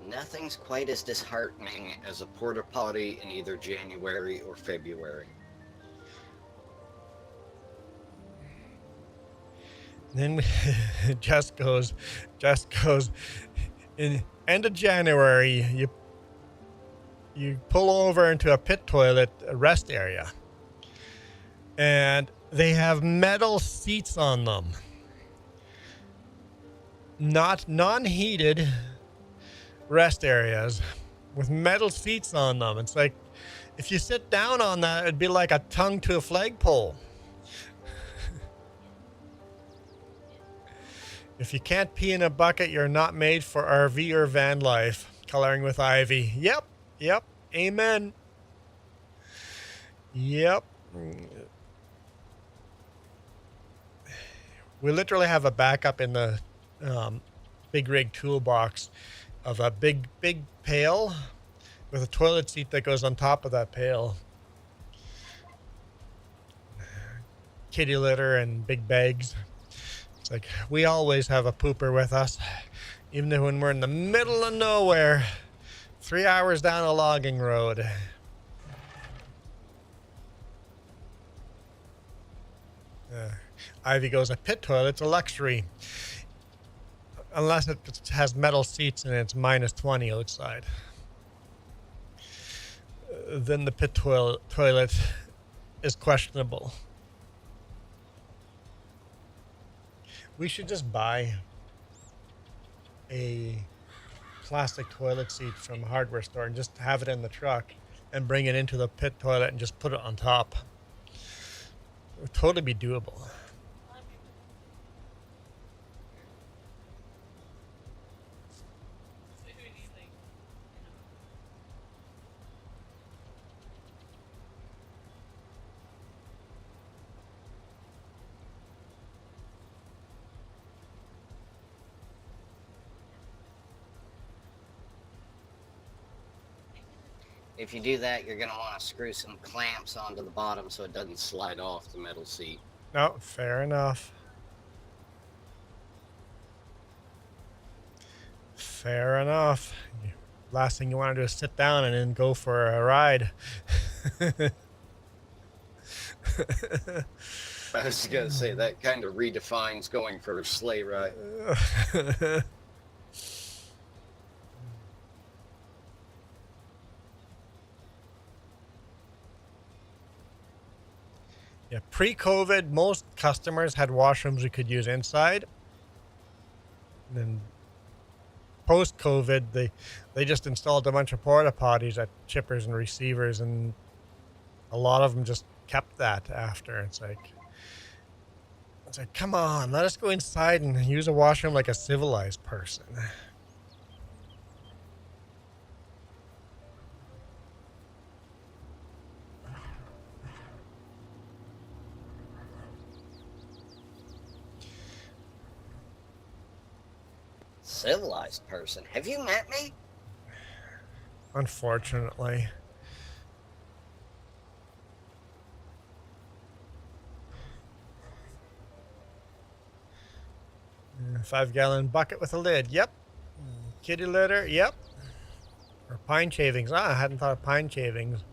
Nothing's quite as disheartening as a porta potty in either January or February. Then just goes in end of January, you pull over into a pit toilet rest area, and they have metal seats on them, not non-heated rest areas with metal seats on them. It's like if you sit down on that, it'd be like a tongue to a flagpole. If you can't pee in a bucket, you're not made for RV or van life. Coloring with Ivy. Yep. Amen. Yep. We literally have a backup in the big rig toolbox of a big pail with a toilet seat that goes on top of that pail. Kitty litter and big bags. It's like we always have a pooper with us, even when we're in the middle of nowhere, 3 hours down a logging road. Ivy goes, a pit toilet's a luxury. Unless it has metal seats and it's minus 20 outside. Then the pit toilet is questionable. We should just buy a plastic toilet seat from a hardware store and just have it in the truck and bring it into the pit toilet and just put it on top. It would totally be doable. If you do that, you're going to want to screw some clamps onto the bottom so it doesn't slide off the metal seat. No, fair enough. Fair enough. Last thing you want to do is sit down and then go for a ride. I was going to say, that kind of redefines going for a sleigh ride. Yeah, pre-COVID, most customers had washrooms we could use inside. And then post-COVID, they just installed a bunch of porta potties at chippers and receivers, and a lot of them just kept that after. It's like, come on, let us go inside and use a washroom like a civilized person. Civilized person? Have you met me? Unfortunately. 5-gallon bucket with a lid. Yep. Kitty litter. Yep. Or pine shavings. I hadn't thought of pine shavings.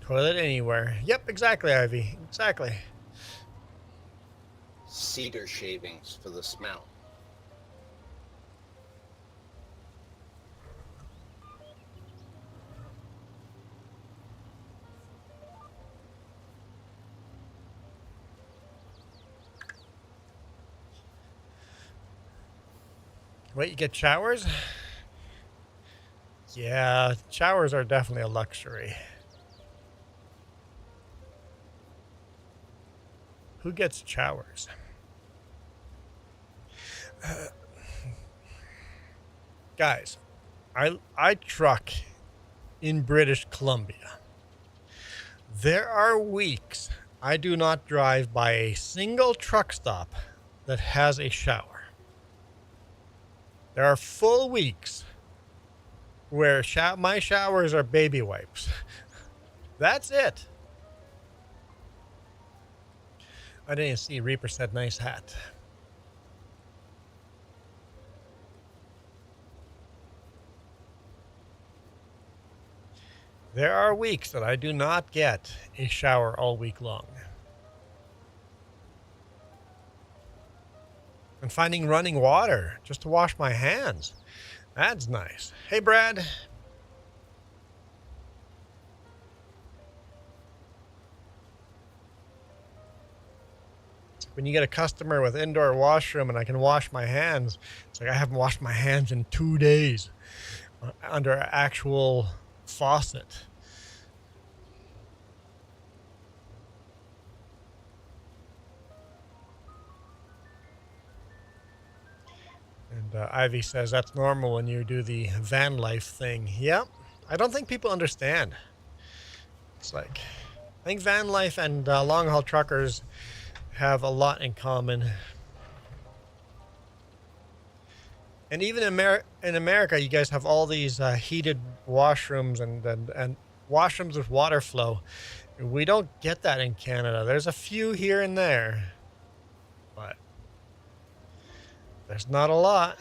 Toilet anywhere. Yep, exactly, Ivy. Exactly. Cedar shavings for the smell. Wait, you get showers? Yeah, showers are definitely a luxury. Who gets showers? Guys, I truck in British Columbia. There are weeks I do not drive by a single truck stop that has a shower. There are full weeks where my showers are baby wipes. That's it. I didn't see Reaper said nice hat. There are weeks that I do not get a shower all week long. And finding running water just to wash my hands. That's nice. Hey, Brad. When you get a customer with indoor washroom and I can wash my hands, it's like I haven't washed my hands in 2 days under an actual faucet. And Ivy says that's normal when you do the van life thing. Yep. I don't think people understand. It's like, I think van life and long haul truckers have a lot in common. And even in America, you guys have all these heated washrooms and washrooms with water flow. We don't get that in Canada. There's a few here and there, but there's not a lot.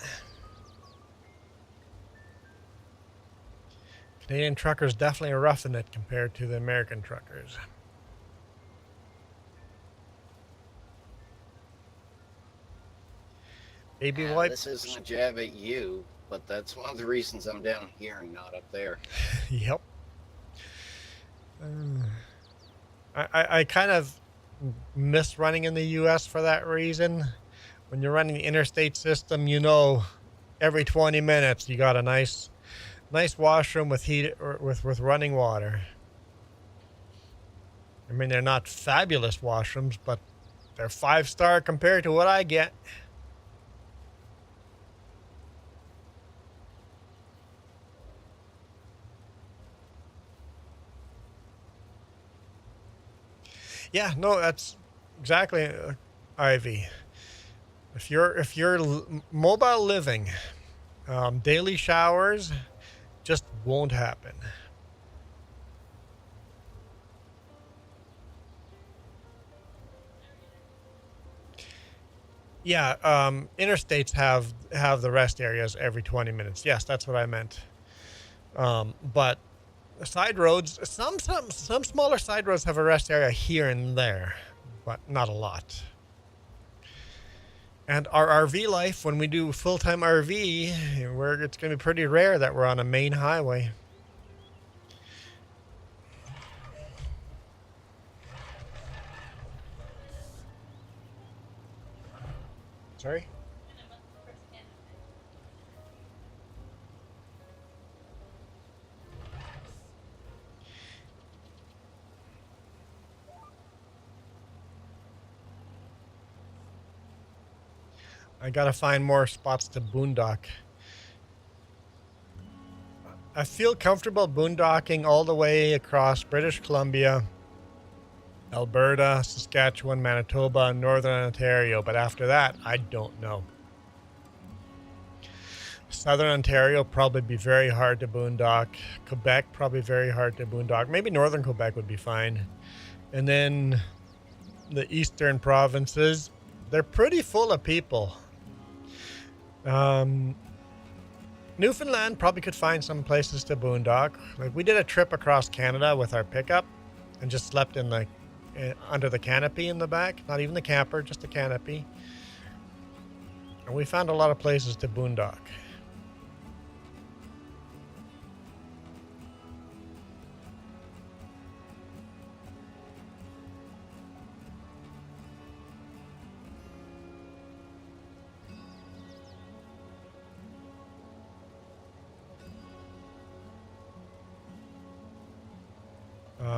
Canadian truckers definitely are roughing it compared to the American truckers. Baby wipes. This isn't a jab at you, but that's one of the reasons I'm down here and not up there. Yep. I kind of miss running in the U.S. for that reason. When you're running the interstate system, you know, every 20 minutes you got a nice washroom with heat or with running water. I mean, they're not fabulous washrooms, but they're 5-star compared to what I get. Yeah, no, that's exactly, Ivy. If you're mobile living, daily showers just won't happen. Yeah, interstates have the rest areas every 20 minutes. Yes, that's what I meant. But side roads, some smaller side roads have a rest area here and there, but not a lot. And our RV life, when we do full-time RV, it's going to be pretty rare that we're on a main highway. Sorry? I gotta find more spots to boondock. I feel comfortable boondocking all the way across British Columbia, Alberta, Saskatchewan, Manitoba, and Northern Ontario, but after that, I don't know. Southern Ontario probably be very hard to boondock. Quebec probably very hard to boondock. Maybe Northern Quebec would be fine. And then the eastern provinces, they're pretty full of people. Newfoundland probably could find some places to boondock. Like we did a trip across Canada with our pickup and just slept in the under the canopy in the back. Not even the camper, just the canopy. And we found a lot of places to boondock.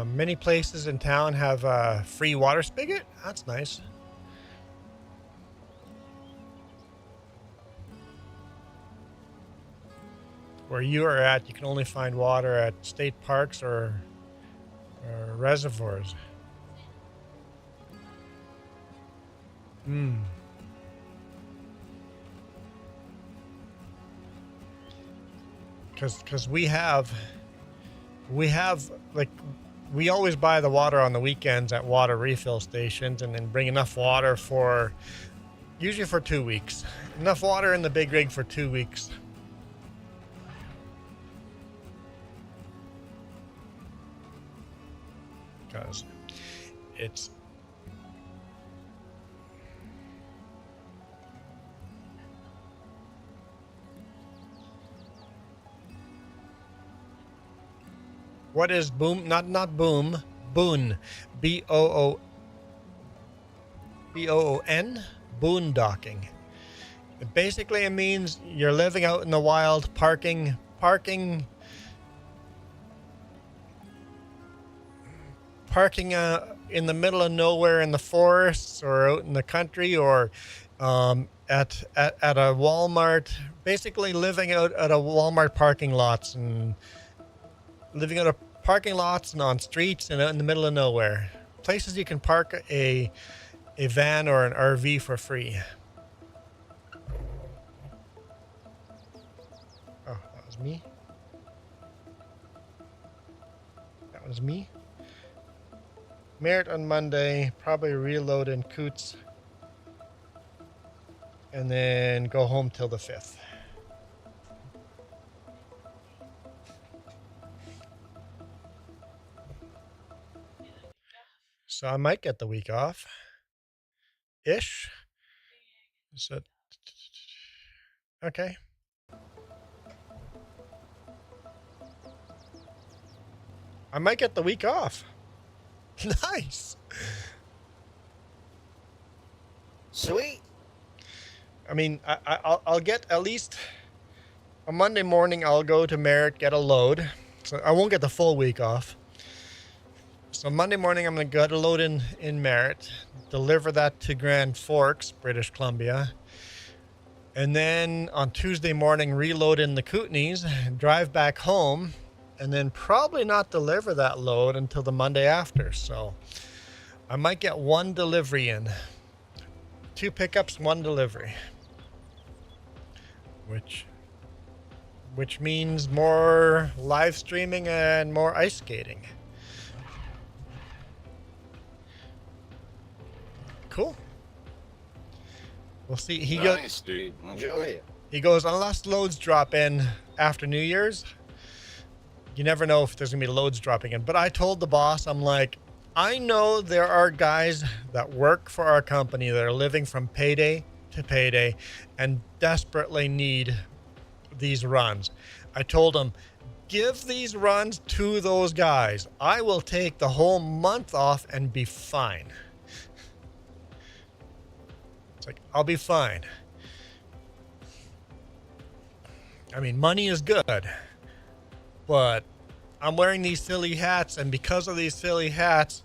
Many places in town have a free water spigot. That's nice. where you are at, you can only find water at state parks or reservoirs. Because we have like, we always buy the water on the weekends at water refill stations and then bring enough water for, usually for 2 weeks. Enough water in the big rig for 2 weeks. Because it's, what is boom? Not boom. Boon. B-O-O-N. Boondocking. Basically, it means you're living out in the wild, parking in the middle of nowhere in the forests or out in the country, or at a Walmart. Basically, living out at a Walmart parking lots and living out of parking lots and on streets and out in the middle of nowhere. Places you can park a van or an RV for free. Oh, that was me. That was me. Merit on Monday, probably reload in Coots, and then go home till the 5th. So I might get the week off. Ish. So, okay. I might get the week off. Nice. Sweet. I mean, I'll get at least a Monday morning. I'll go to Merritt, get a load. So I won't get the full week off. So Monday morning, I'm going to get a load in Merritt, deliver that to Grand Forks, British Columbia. And then on Tuesday morning, reload in the Kootenays, drive back home, and then probably not deliver that load until the Monday after. So I might get one delivery in. 2 pickups, 1 delivery. Which means more live streaming and more ice skating. Cool. We'll see. Nice, dude. Enjoy it. He goes, unless loads drop in after New Year's, you never know if there's going to be loads dropping in. But I told the boss, I'm like, I know there are guys that work for our company that are living from payday to payday and desperately need these runs. I told him, give these runs to those guys. I will take the whole month off and be fine. It's like, I'll be fine. I mean, money is good, but I'm wearing these silly hats, and because of these silly hats,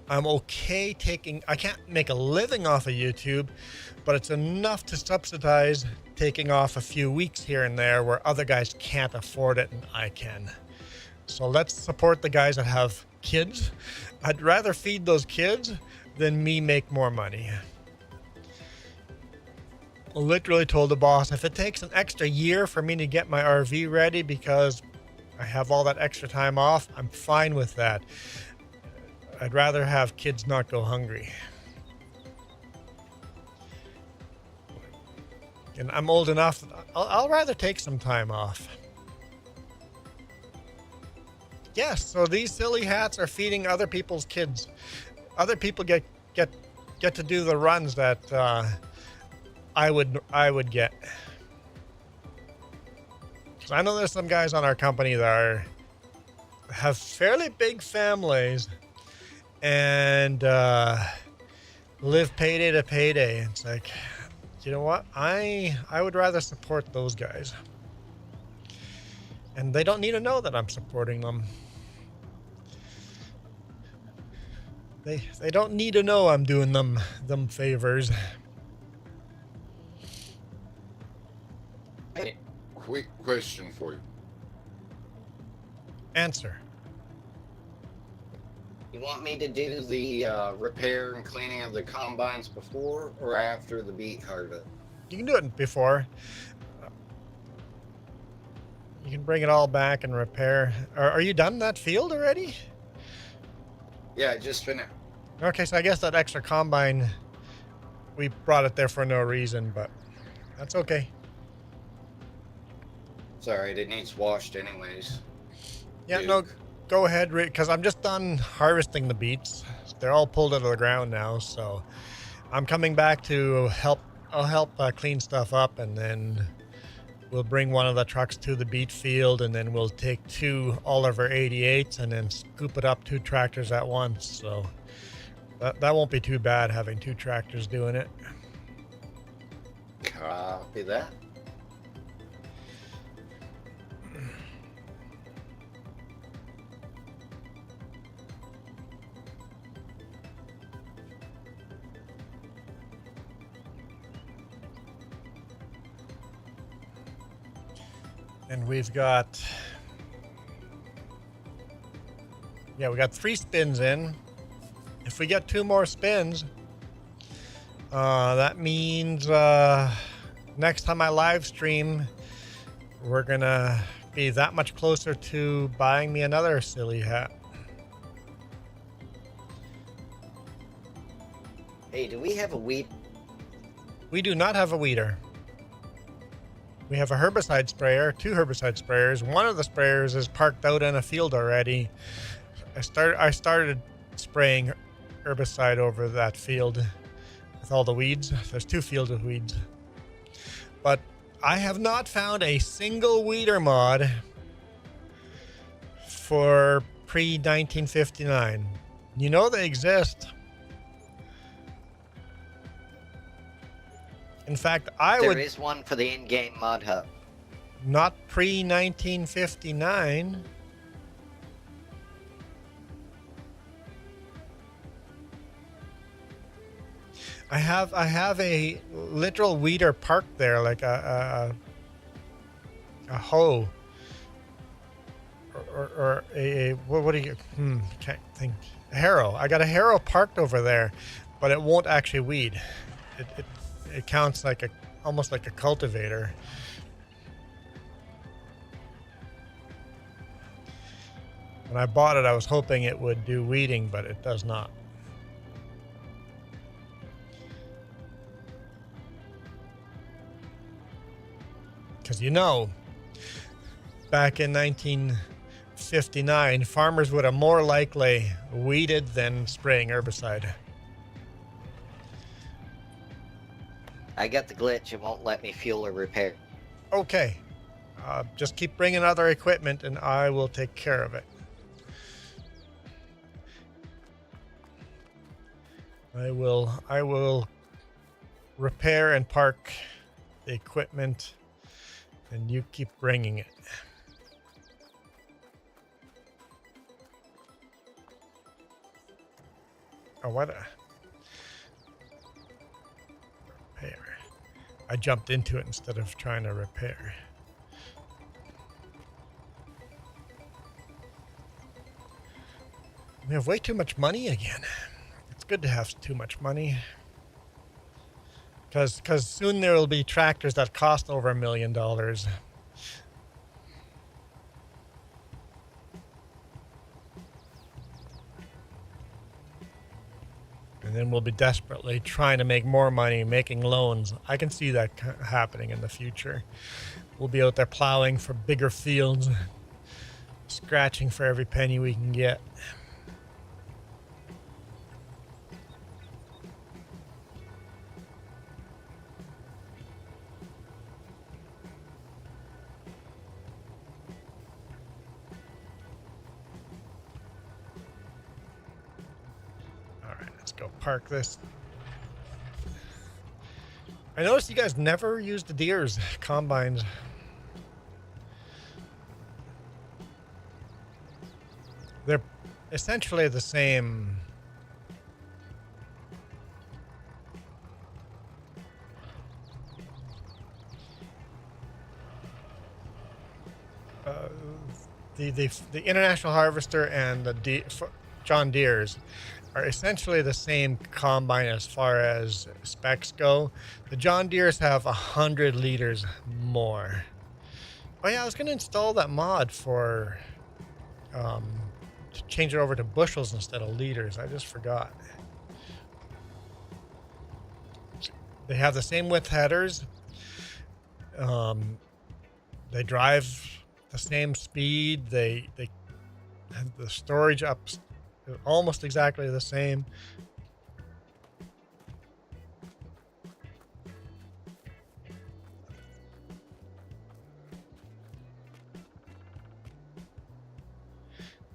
I'm okay taking, I can't make a living off of YouTube, but it's enough to subsidize taking off a few weeks here and there where other guys can't afford it and I can. So let's support the guys that have kids. I'd rather feed those kids than me make more money. I literally told the boss, if it takes an extra year for me to get my RV ready because I have all that extra time off, I'm fine with that. I'd rather have kids not go hungry. And I'm old enough, I'll rather take some time off. Yes, so these silly hats are feeding other people's kids. Other people get to do the runs that I would get. So I know there's some guys on our company that have fairly big families and live payday to payday. It's like, you know what? I would rather support those guys. And they don't need to know that I'm supporting them. They don't need to know I'm doing them favors. Quick question for you. Answer. You want me to do the repair and cleaning of the combines before or after the beet harvest? You can do it before. You can bring it all back and repair. Are you done that field already? Yeah, I just finished. Okay, so I guess that extra combine, we brought it there for no reason, but that's okay. Sorry, it needs washed anyways. Yeah, Duke. no, go ahead, because I'm just done harvesting the beets. They're all pulled out of the ground now, so I'm coming back to help. I'll help clean stuff up, and then we'll bring one of the trucks to the beet field, and then we'll take all of our 88s and then scoop it up 2 tractors at once. So that won't be too bad having 2 tractors doing it. Copy that. And we've got, we got 3 spins in. If we get 2 more spins, that means next time I live stream, we're gonna be that much closer to buying me another silly hat. Hey, do we have a weed? We do not have a weeder. We have a herbicide sprayer, 2 herbicide sprayers. One of the sprayers is parked out in a field already. I started spraying herbicide over that field with all the weeds. There's 2 fields with weeds. But I have not found a single weeder mod for pre-1959. You know they exist. In fact, There is one for the in-game mod hub. Not pre-1959. I have a literal weeder parked there, like a hoe, or a what do you? Can't think. A harrow. I got a harrow parked over there, but it won't actually weed. It counts like almost like a cultivator. When I bought it, I was hoping it would do weeding, but it does not. Because back in 1959, farmers would have more likely weeded than spraying herbicide. I got the glitch. It won't let me fuel or repair. Okay. Just keep bringing other equipment and I will take care of it. I will repair and park the equipment and you keep bringing it. Oh, what a... Repair. I jumped into it instead of trying to repair. We have way too much money again. It's good to have too much money. Because soon there will be tractors that cost over $1 million. And then we'll be desperately trying to make more money, making loans. I can see that happening in the future. We'll be out there plowing for bigger fields, scratching for every penny we can get. Go park this. I noticed you guys never used the Deere's combines. They're essentially the same. the International Harvester and the John Deere's are essentially the same combine as far as specs go. The John Deere's have 100 liters more. Oh yeah, I was going to install that mod for to change it over to bushels instead of liters. I just forgot. They have the same width headers. They drive the same speed. They have the storage up almost exactly the same.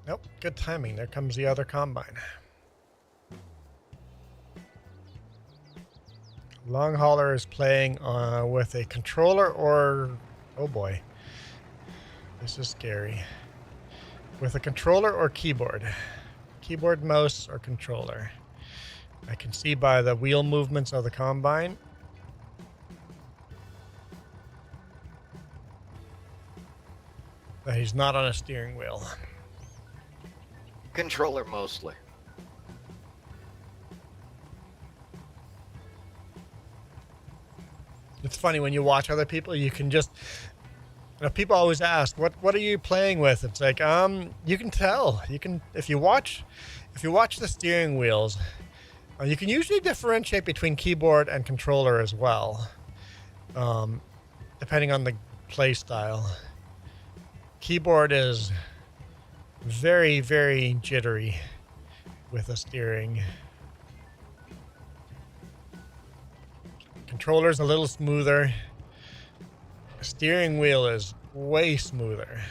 Nope, good timing. There comes the other combine. Long hauler is playing with a controller or, oh boy, this is scary. With a controller or keyboard. Keyboard, mouse, or controller. I can see by the wheel movements of the combine. That he's not on a steering wheel. Controller mostly. It's funny when you watch other people, you can just, you know, people always ask, what are you playing with? It's like, you can tell. You can, if you watch the steering wheels, you can usually differentiate between keyboard and controller as well, depending on the play style. Keyboard is very, very jittery with the steering. Controller's a little smoother. Steering wheel is way smoother.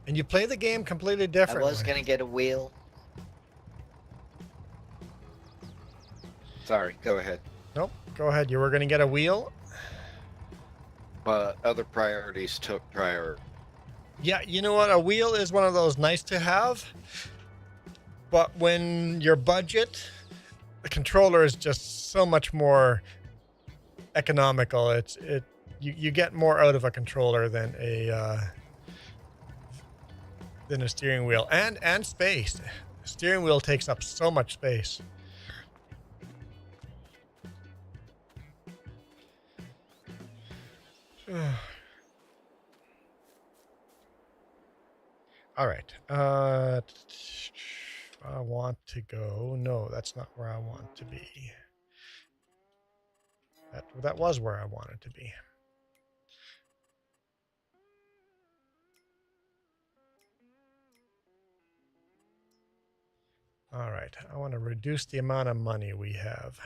And you play the game completely I differently. was gonna get a wheel. Sorry, go ahead. Nope, go ahead. You were going to get a wheel? But other priorities took priority. Yeah, you know what? A wheel is one of those nice to have. But when your budget, the controller is just so much more economical. You get more out of a controller than a steering wheel, and space. The steering wheel takes up so much space. All right. I want to go. No, that's not where I want to be. That was where I wanted to be. All right. I want to reduce the amount of money we have.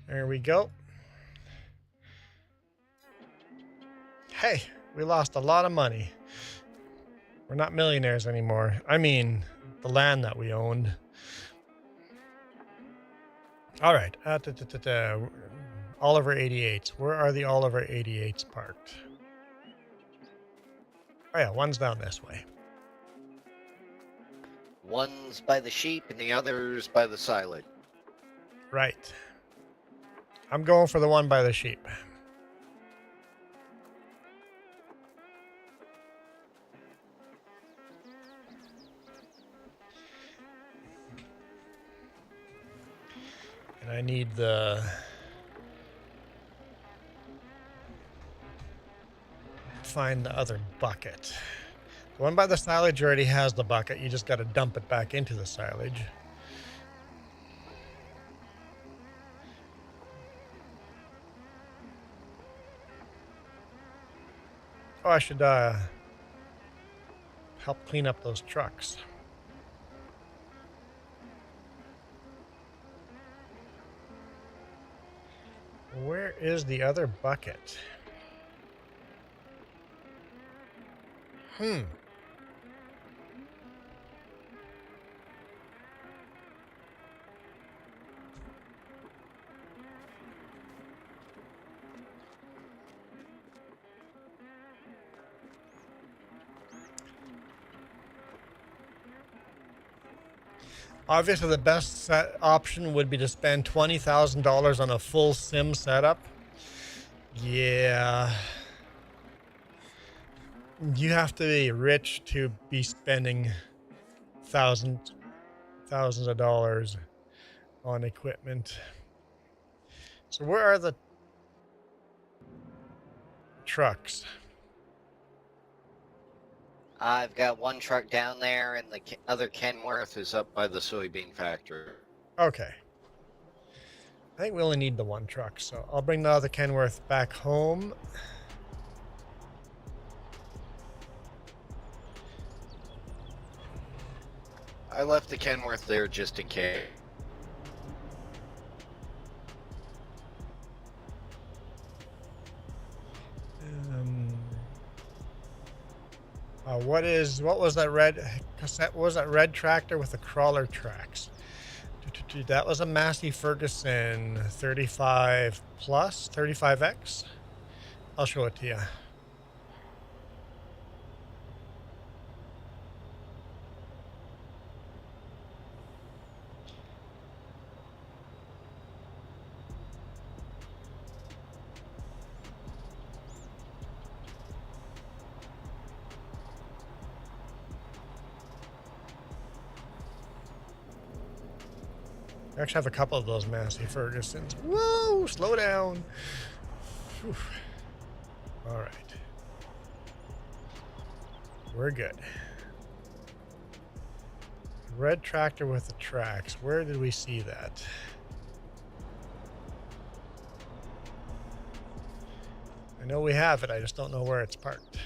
There we go. Hey, we lost a lot of money. We're not millionaires anymore. I mean, the land that we owned. All right. Oliver 88s. Where are the Oliver 88s parked? Oh yeah, one's down this way. One's by the sheep and the other's by the silage. Right. I'm going for the one by the sheep. And I need find the other bucket. The one by the silage already has the bucket. You just got to dump it back into the silage. Oh, I should help clean up those trucks. Where is the other bucket? Obviously, the best option would be to spend $20,000 on a full sim setup. Yeah. You have to be rich to be spending thousands of dollars on equipment. So where are the trucks? I've got one truck down there, and the other Kenworth is up by the soybean factory. Okay. I think we only need the one truck, so I'll bring the other Kenworth back home. I left the Kenworth there just in case. What was that red cassette? What was that red tractor with the crawler tracks? That was a Massey Ferguson 35 plus 35X. I'll show it to you. I actually have a couple of those Massey Fergusons. Whoa, slow down. Whew. All right. We're good. Red tractor with the tracks. Where did we see that? I know we have it. I just don't know where it's parked.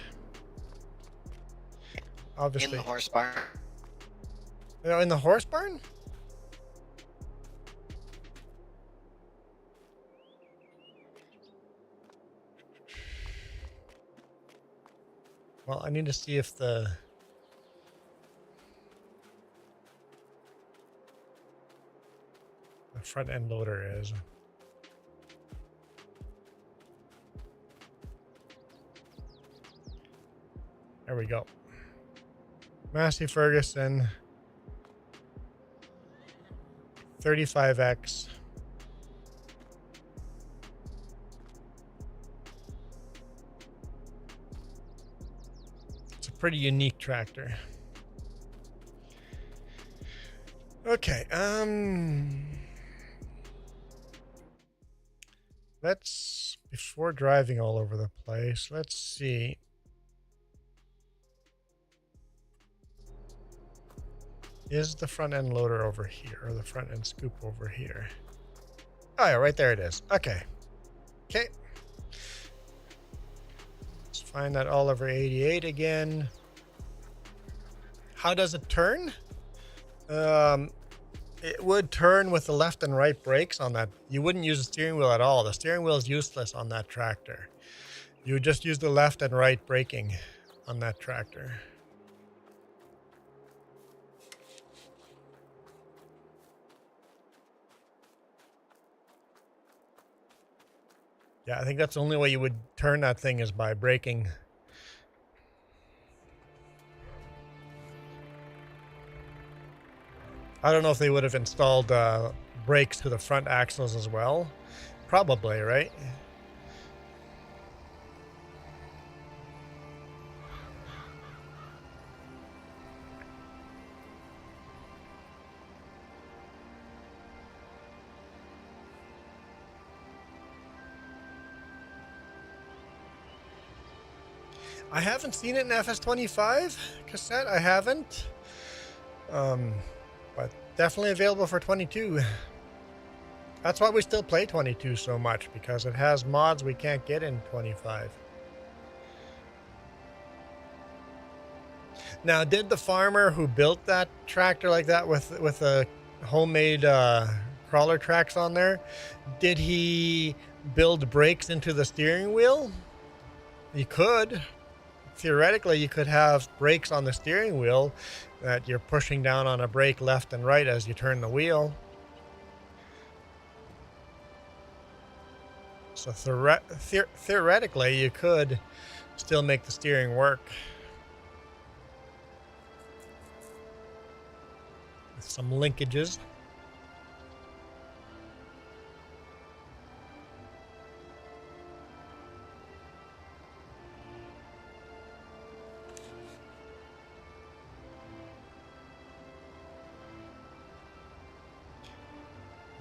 Obviously. In the horse barn. You know, in the horse barn? Well, I need to see if the front end loader is. There we go. Massey Ferguson 35X. It's a pretty unique tractor. Okay, let's, before driving all over the place, let's see. Is the front end loader over here, or the front end scoop over here? Oh yeah, right there it is. Okay. Okay. Let's find that Oliver 88 again. How does it turn? It would turn with the left and right brakes on that. You wouldn't use the steering wheel at all. The steering wheel is useless on that tractor. You would just use the left and right braking on that tractor. Yeah, I think that's the only way you would turn that thing is by braking. I don't know if they would have installed brakes to the front axles as well. Probably, right? I haven't seen it in FS25 cassette. I haven't. But definitely available for 22. That's why we still play 22 so much, because it has mods we can't get in 25. Now, did the farmer who built that tractor like that with a homemade crawler tracks on there, did he build brakes into the steering wheel? You could. Theoretically, you could have brakes on the steering wheel that you're pushing down on a brake left and right as you turn the wheel. So theoretically, you could still make the steering work. some linkages.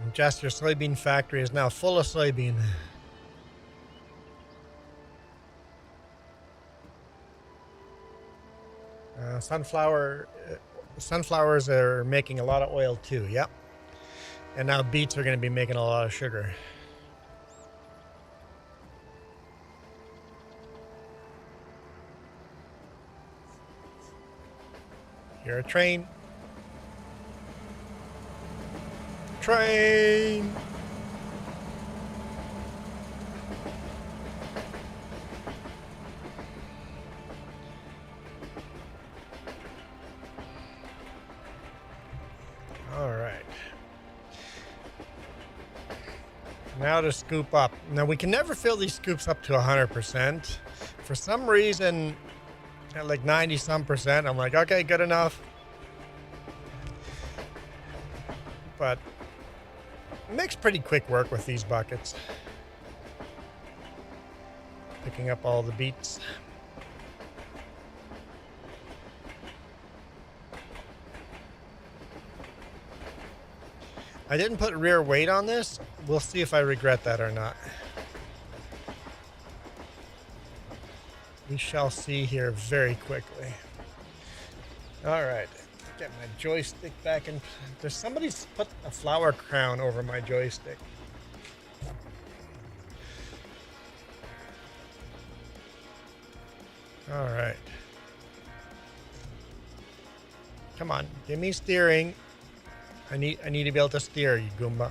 And Jess, your soybean factory is now full of soybean. Sunflowers are making a lot of oil too. Yep. And now beets are going to be making a lot of sugar. You're a train. Train. All right. Now to scoop up. Now we can never fill these scoops up to 100%. For some reason, at like 90 some percent, I'm like, okay, good enough. But it makes pretty quick work with these buckets. Picking up all the beets. I didn't put rear weight on this. We'll see if I regret that or not. We shall see here very quickly. All right, get my joystick back in. There's somebody's put a flower crown over my joystick. All right. Come on, give me steering. I need to be able to steer, you Goomba.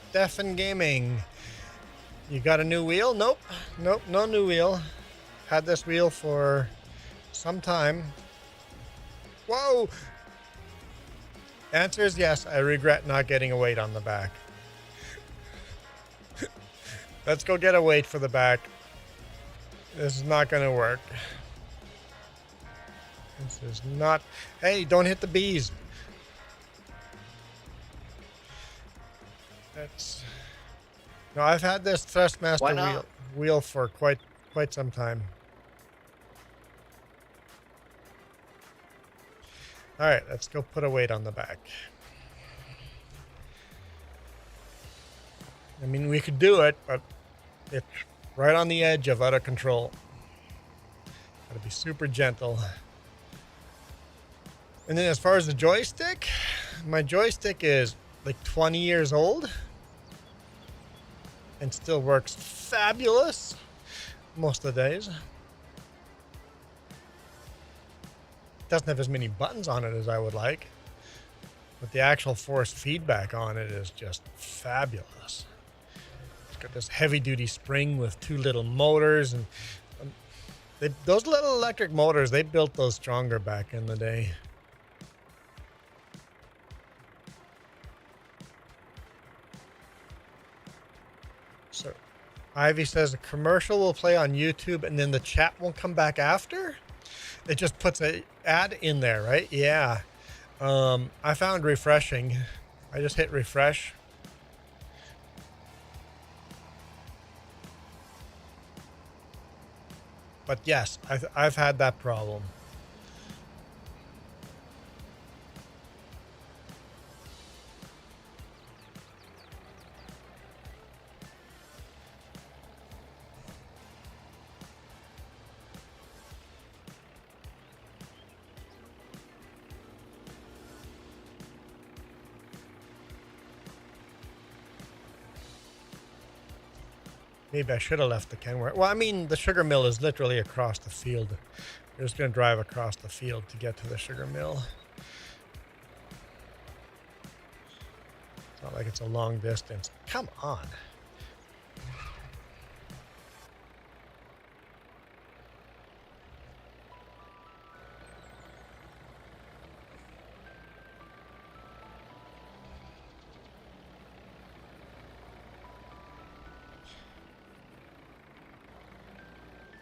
Stefan Gaming, you got a new wheel? Nope, no new wheel. Had this wheel for some time. Whoa! Answer is yes, I regret not getting a weight on the back. Let's go get a weight for the back. This is not going to work. This is not... Hey, don't hit the bees. That's... No, I've had this Thrustmaster wheel for quite some time. All right, let's go put a weight on the back. I mean, we could do it, but it's right on the edge of out of control. Gotta be super gentle. And then as far as the joystick, my joystick is like 20 years old and still works fabulous most of the days. Doesn't have as many buttons on it as I would like, but the actual force feedback on it is just fabulous. It's got this heavy duty spring with two little motors, and those little electric motors, they built those stronger back in the day. So Ivy says a commercial will play on YouTube and then the chat won't come back after. It just puts an ad in there, right? Yeah. I found refreshing. I just hit refresh. But yes, I've had that problem. Maybe I should have left the Kenworth. Well, I mean, the sugar mill is literally across the field. You're just going to drive across the field to get to the sugar mill. It's not like it's a long distance. Come on.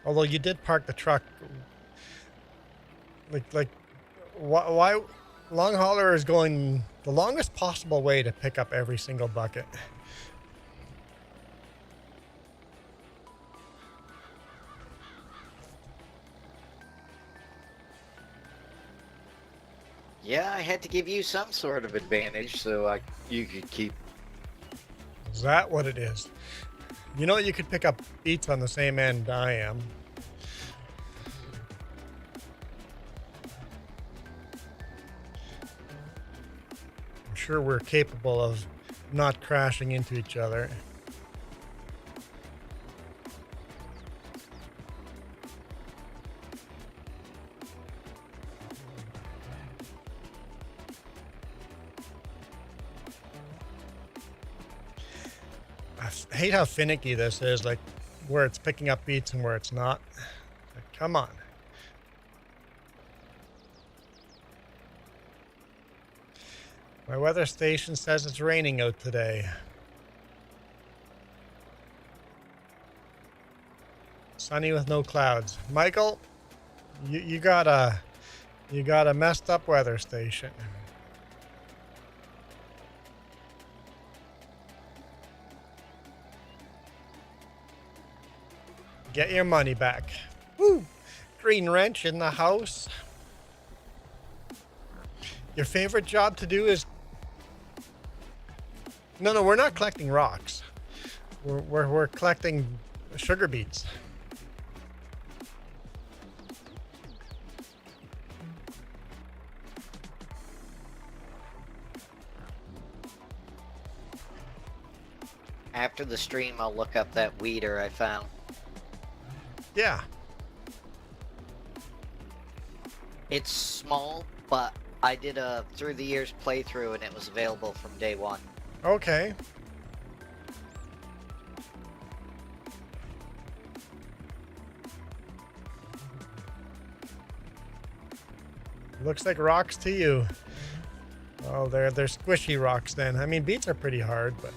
Although you did park the truck, like, why long hauler is going the longest possible way to pick up every single bucket. Yeah, I had to give you some sort of advantage so you could keep. Is that what it is? You know, you could pick up beats on the same end I am. I'm sure we're capable of not crashing into each other. I hate how finicky this is, like where it's picking up beats and where it's not. Like, come on. My weather station says it's raining out today. Sunny with no clouds. Michael, you got a messed up weather station. Get your money back. Woo! Green wrench in the house. Your favorite job to do is... No, we're not collecting rocks. We're collecting sugar beets. After the stream, I'll look up that weeder I found. Yeah. It's small, but I did a through the years playthrough and it was available from day one. Okay. Looks like rocks to you. Oh, they're squishy rocks then. I mean, beets are pretty hard, but...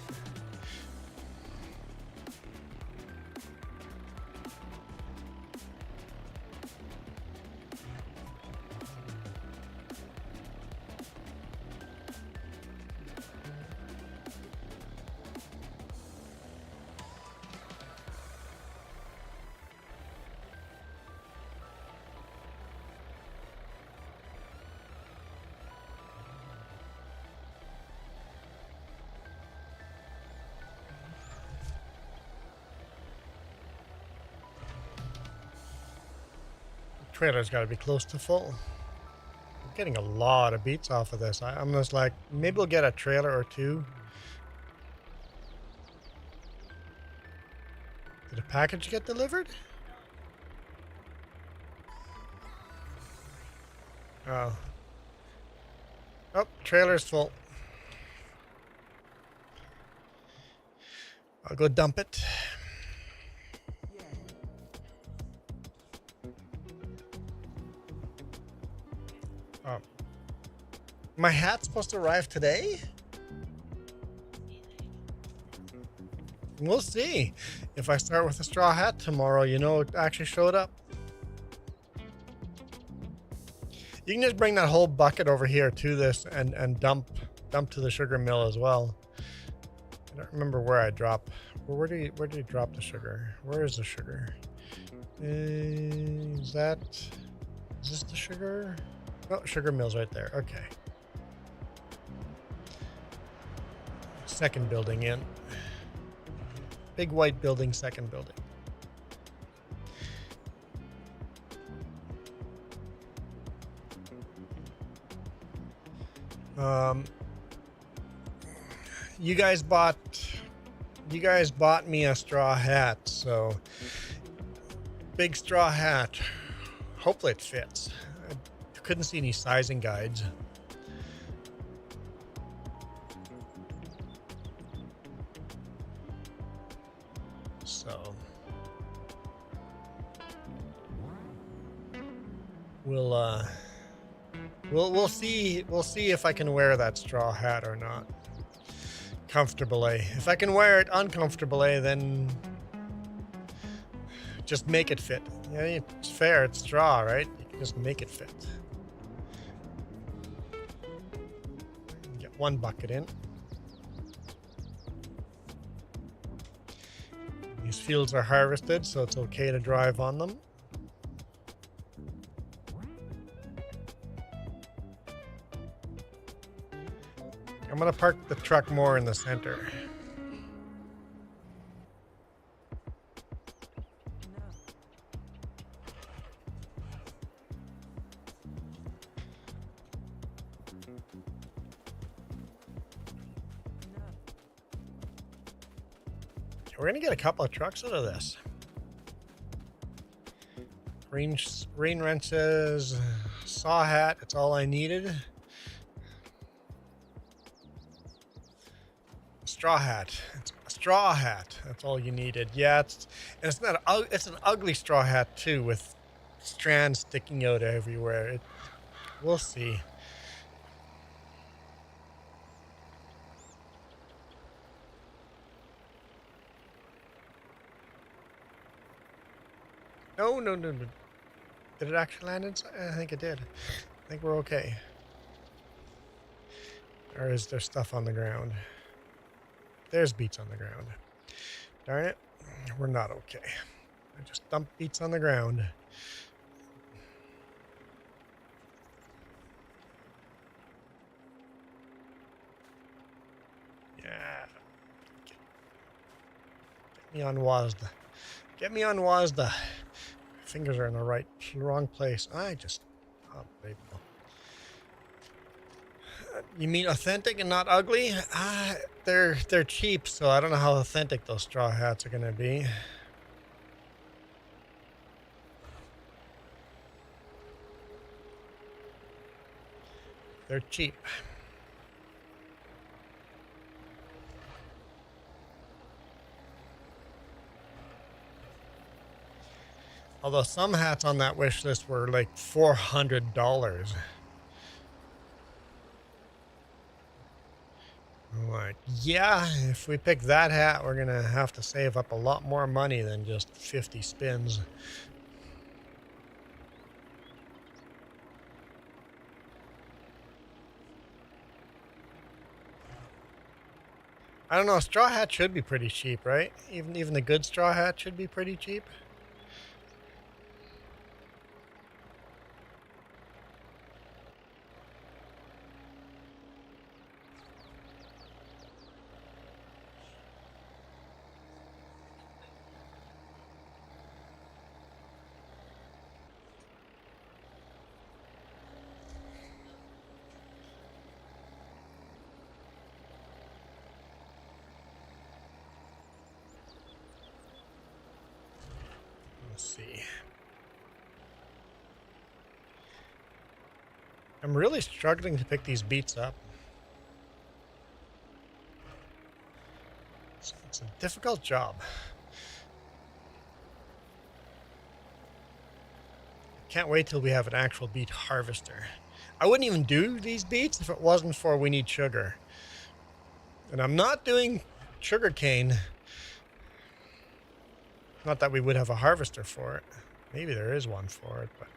Trailer's got to be close to full. I'm getting a lot of beats off of this. I'm just like, maybe we'll get a trailer or two. Did a package get delivered? Oh. Oh, trailer's full. I'll go dump it. My hat's supposed to arrive today? We'll see. If I start with a straw hat tomorrow, you know, it actually showed up. You can just bring that whole bucket over here to this and dump to the sugar mill as well. I don't remember where I drop. Where do you drop the sugar? Where is the sugar? Is this the sugar? Oh, sugar mill's right there. Okay. Second building in. Big white building, second building. You guys bought You guys bought me a straw hat, so big straw hat. Hopefully it fits. I couldn't see any sizing guides. So we'll see if I can wear that straw hat or not comfortably. If I can wear it uncomfortably, then just make it fit. Yeah, it's fair. It's straw, right? You can just make it fit. Get one bucket in. These fields are harvested, so it's okay to drive on them. I'm gonna park the truck more in the center. We're gonna get a couple of trucks out of this. Rain wrenches, saw hat, it's all I needed. Straw hat. It's a straw hat. That's all you needed. Yeah, it's an ugly straw hat too, with strands sticking out everywhere. We'll see. No. Did it actually land inside? I think it did. I think we're okay. Or is there stuff on the ground? There's beets on the ground. Darn it. We're not okay. I just dumped beets on the ground. Yeah. Get me on WASD. Get me on WASD. Fingers are in the wrong place. Unbelievable. You mean authentic and not ugly? They're cheap, so I don't know how authentic those straw hats are gonna be. They're cheap. Although some hats on that wish list were like $400. I'm like, yeah, if we pick that hat, we're gonna have to save up a lot more money than just 50 spins. I don't know, a straw hat should be pretty cheap, right? Even the good straw hat should be pretty cheap. See. I'm really struggling to pick these beets up. It's a difficult job. Can't wait till we have an actual beet harvester. I wouldn't even do these beets if it wasn't for we need sugar. And I'm not doing sugar cane. Not that we would have a harvester for it. Maybe there is one for it, but...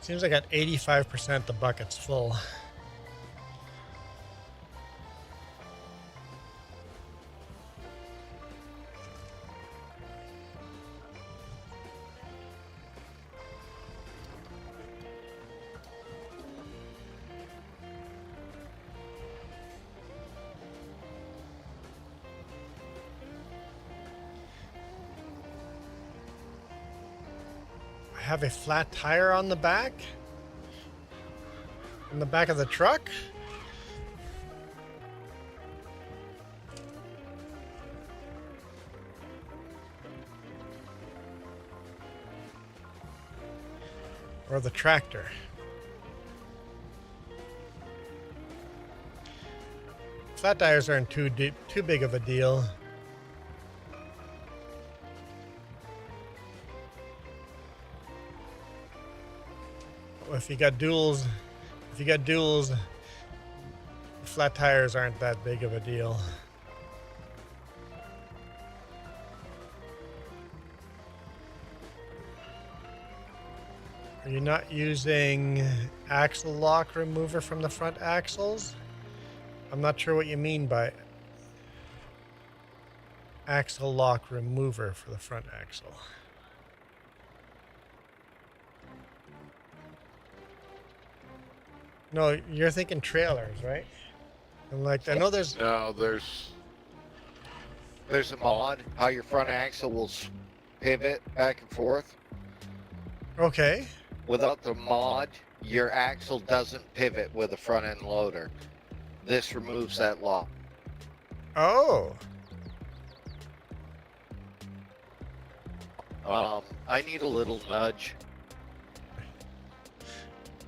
Seems like at 85% the bucket's full. have a flat tire on the back? On the back of the truck? Or the tractor? Flat tires aren't too big of a deal. If you got duals, flat tires aren't that big of a deal. Are you not using axle lock remover from the front axles? I'm not sure what you mean by axle lock remover for the front axle. No, you're thinking trailers, right? And like, I know there's... No, there's a mod, how your front axle will pivot back and forth. Okay. Without the mod, your axle doesn't pivot with a front end loader. This removes that lock. Oh. I need a little nudge.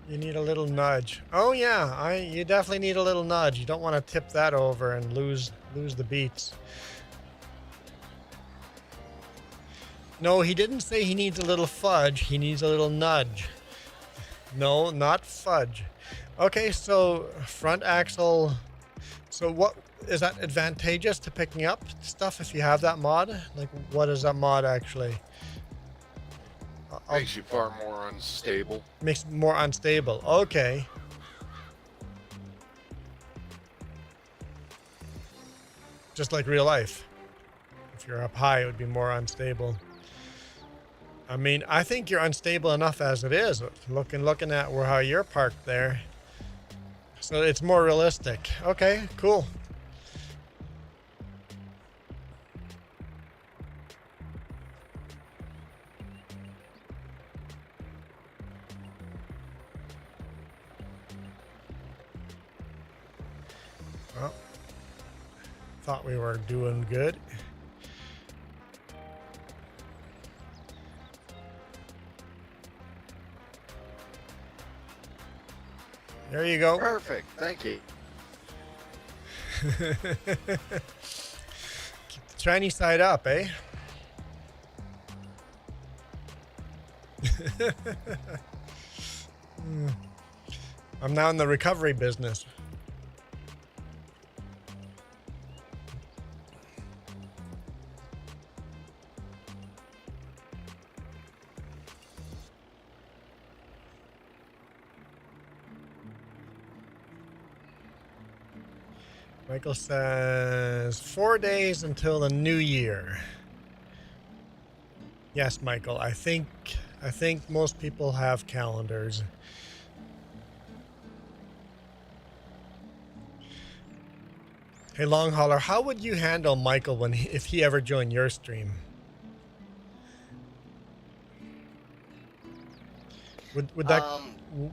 You need a little nudge. Oh yeah, you definitely need a little nudge. You don't want to tip that over and lose the beats. No, he didn't say he needs a little fudge. He needs a little nudge. No, not fudge. Okay, so front axle. So what is that advantageous to picking up stuff if you have that mod? Like, what is that mod actually? Makes you far more unstable. Makes it more unstable. Okay. Just like real life. If you're up high, it would be more unstable. I mean, I think you're unstable enough as it is. Looking at how you're parked there. So it's more realistic. Okay, cool. Well, thought we were doing good. There you go. Perfect. Thank you. Keep the shiny side up, eh? I'm now in the recovery business. Michael says 4 days until the new year. Yes, Michael. I think most people have calendars. Hey, Long Hauler, how would you handle Michael if he ever joined your stream? Would that?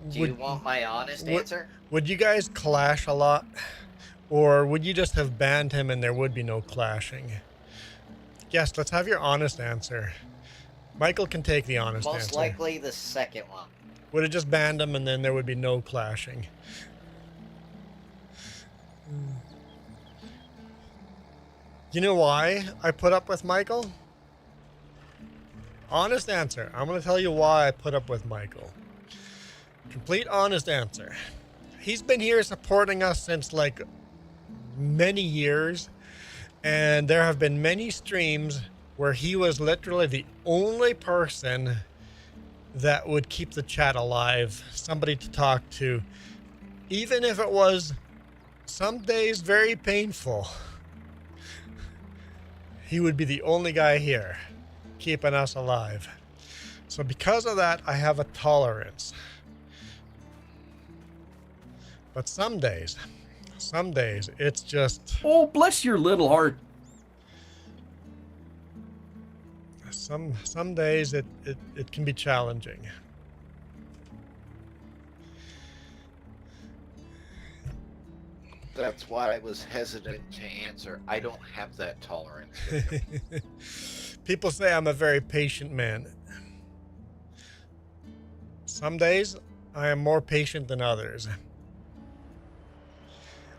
Do you want my honest answer? Would you guys clash a lot? Or would you just have banned him and there would be no clashing? Yes, let's have your honest answer. Michael can take the honest answer. Most likely the second one. Would have just banned him and then there would be no clashing. You know why I put up with Michael? Honest answer. I'm going to tell you why I put up with Michael. Complete honest answer. He's been here supporting us since like many years, and there have been many streams where he was literally the only person that would keep the chat alive, somebody to talk to, even if it was some days very painful. He would be the only guy here keeping us alive. So because of that, I have a tolerance. But some days it's just... Oh, bless your little heart. Some days it can be challenging. That's why I was hesitant to answer. I don't have that tolerance. People say I'm a very patient man. Some days I am more patient than others.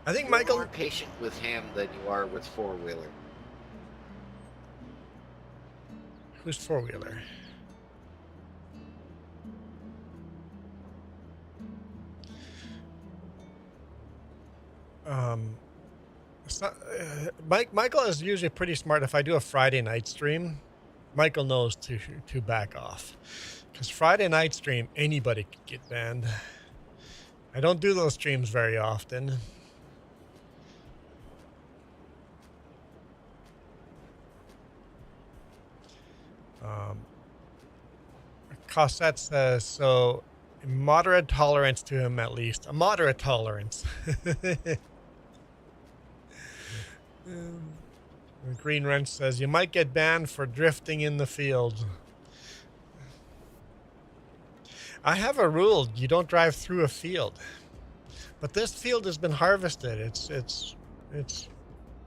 I think You're Michael. more patient with him than you are with four-wheeler. Who's four-wheeler? It's not, Michael is usually pretty smart. If I do a Friday night stream, Michael knows to back off. Because Friday night stream, anybody could get banned. I don't do those streams very often. Cossette says, so moderate tolerance to him at least. A moderate tolerance. Green Wrench says, you might get banned for drifting in the field. I have a rule, you don't drive through a field. But this field has been harvested. It's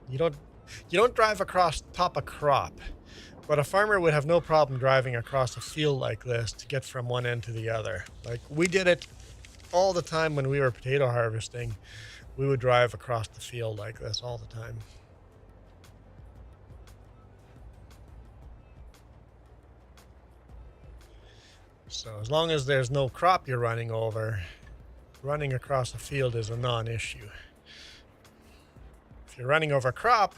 you don't drive across top of crop. But a farmer would have no problem driving across a field like this to get from one end to the other. Like, we did it all the time when we were potato harvesting. We would drive across the field like this all the time. So as long as there's no crop you're running over, running across a field is a non-issue. If you're running over crop,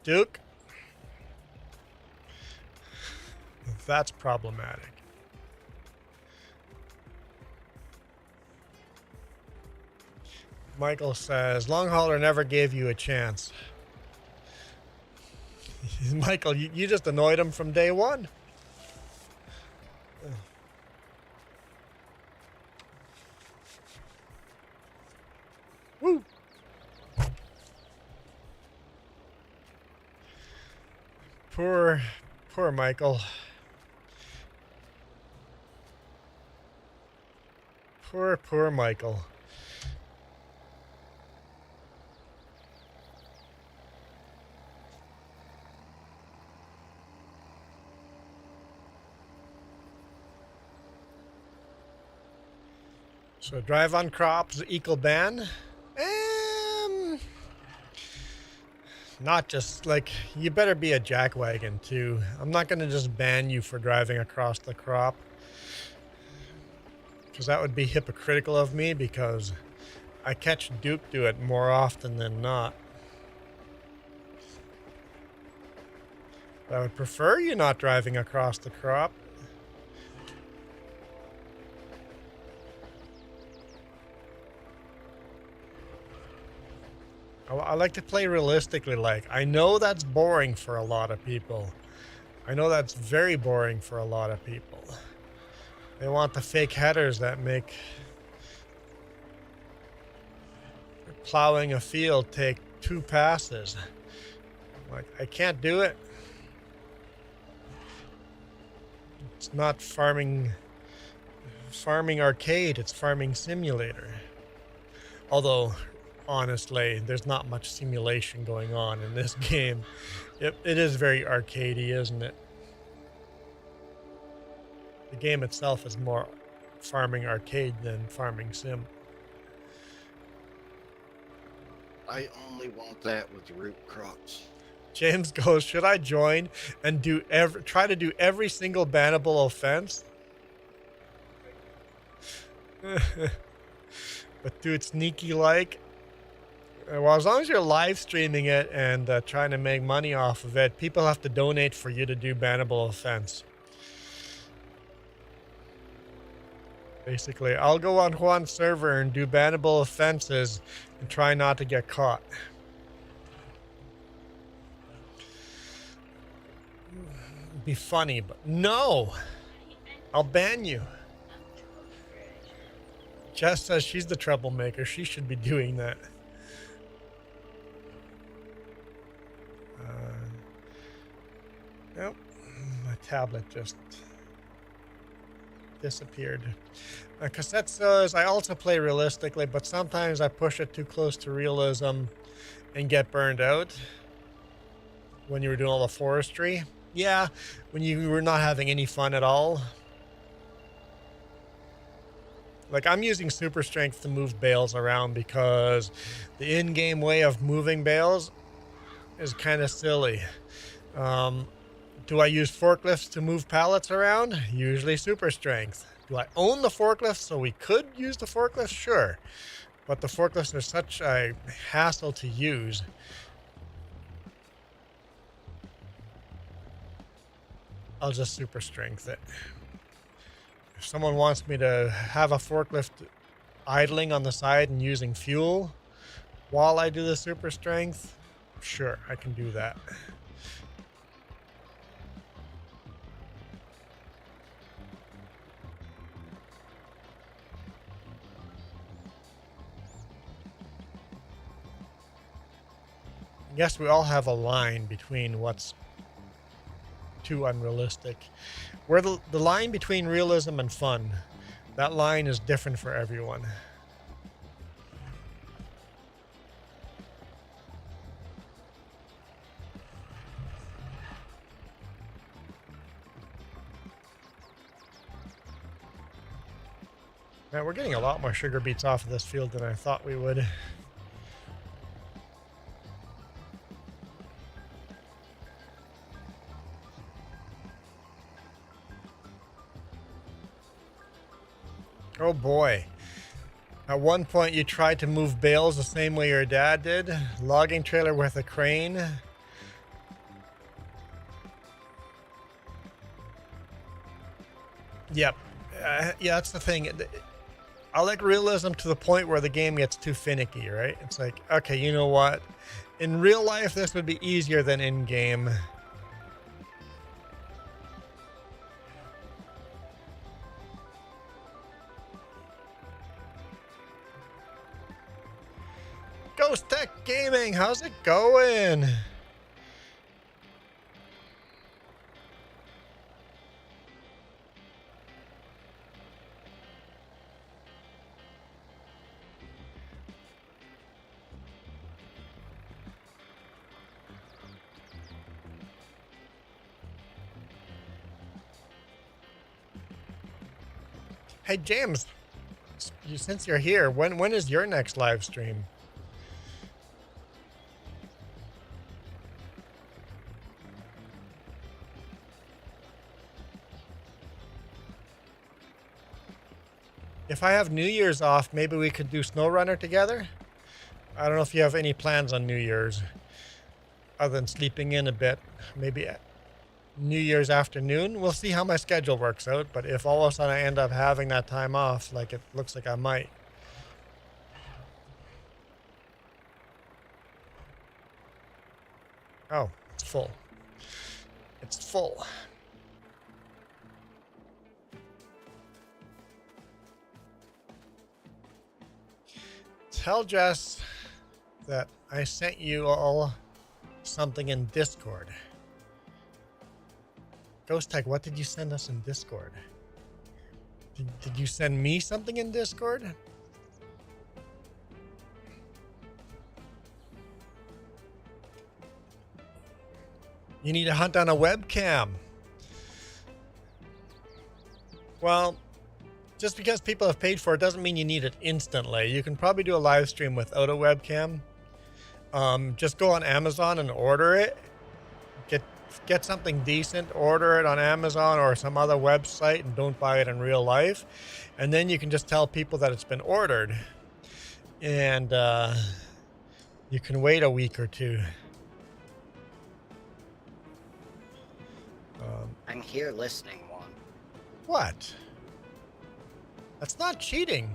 Duke, that's problematic. Michael says, long hauler never gave you a chance. Michael, you just annoyed him from day one. Woo! Poor Michael. Poor Michael. So drive on crops equal ban? Not just like, you better be a jackwagon too. I'm not going to just ban you for driving across the crop. Because that would be hypocritical of me, because I catch Duke do it more often than not. I would prefer you not driving across the crop. I like to play realistically. Like, I know that's boring for a lot of people. I know that's very boring for a lot of people. They want the fake headers that make plowing a field take 2 passes. Like, I can't do it. It's not farming arcade, it's farming simulator. Although, honestly, there's not much simulation going on in this game. It is very arcadey, isn't it? The game itself is more farming arcade than farming sim. I only want that with root crops. James goes, should I join and try to do every single bannable offense? But do it sneaky like? Well, as long as you're live streaming it and trying to make money off of it, people have to donate for you to do bannable offense. Basically, I'll go on Juan's server and do bannable offenses and try not to get caught. It'd be funny, but no! I'll ban you. Jess says she's the troublemaker. She should be doing that. Yep. my tablet just disappeared. Cassette says I also play realistically, but sometimes I push it too close to realism and get burned out. When you were doing all the forestry, yeah, when you were not having any fun at all. Like, I'm using super strength to move bales around because the in-game way of moving bales is kind of silly. Do I use forklifts to move pallets around? Usually super strength. Do I own the forklift so we could use the forklift? Sure. But the forklifts are such a hassle to use. I'll just super strength it. If someone wants me to have a forklift idling on the side and using fuel while I do the super strength, sure, I can do that. I guess we all have a line between what's too unrealistic. Where the line between realism and fun, that line is different for everyone. Man, we're getting a lot more sugar beets off of this field than I thought we would. Oh boy. At one point you tried to move bales the same way your dad did. Logging trailer with a crane. Yep. Yeah, that's the thing. I like realism to the point where the game gets too finicky, right? It's like, okay, you know what? In real life, this would be easier than in game. Ghost Tech Gaming, how's it going? Hey James, since you're here, when is your next live stream? If I have New Year's off, maybe we could do SnowRunner together? I don't know if you have any plans on New Year's, other than sleeping in a bit. Maybe New Year's afternoon. We'll see how my schedule works out, but if all of a sudden I end up having that time off, like it looks like I might. Oh, it's full. It's full. Tell Jess that I sent you all something in Discord. Ghost Tech, what did you send us in Discord? Did you send me something in Discord? You need to hunt down a webcam. Well, just because people have paid for it doesn't mean you need it instantly. You can probably do a live stream without a webcam. Just go on Amazon and order it. Get something decent, order it on Amazon or some other website, and don't buy it in real life. And then you can just tell people that it's been ordered. And you can wait a week or two. I'm here listening, Juan. What? That's not cheating.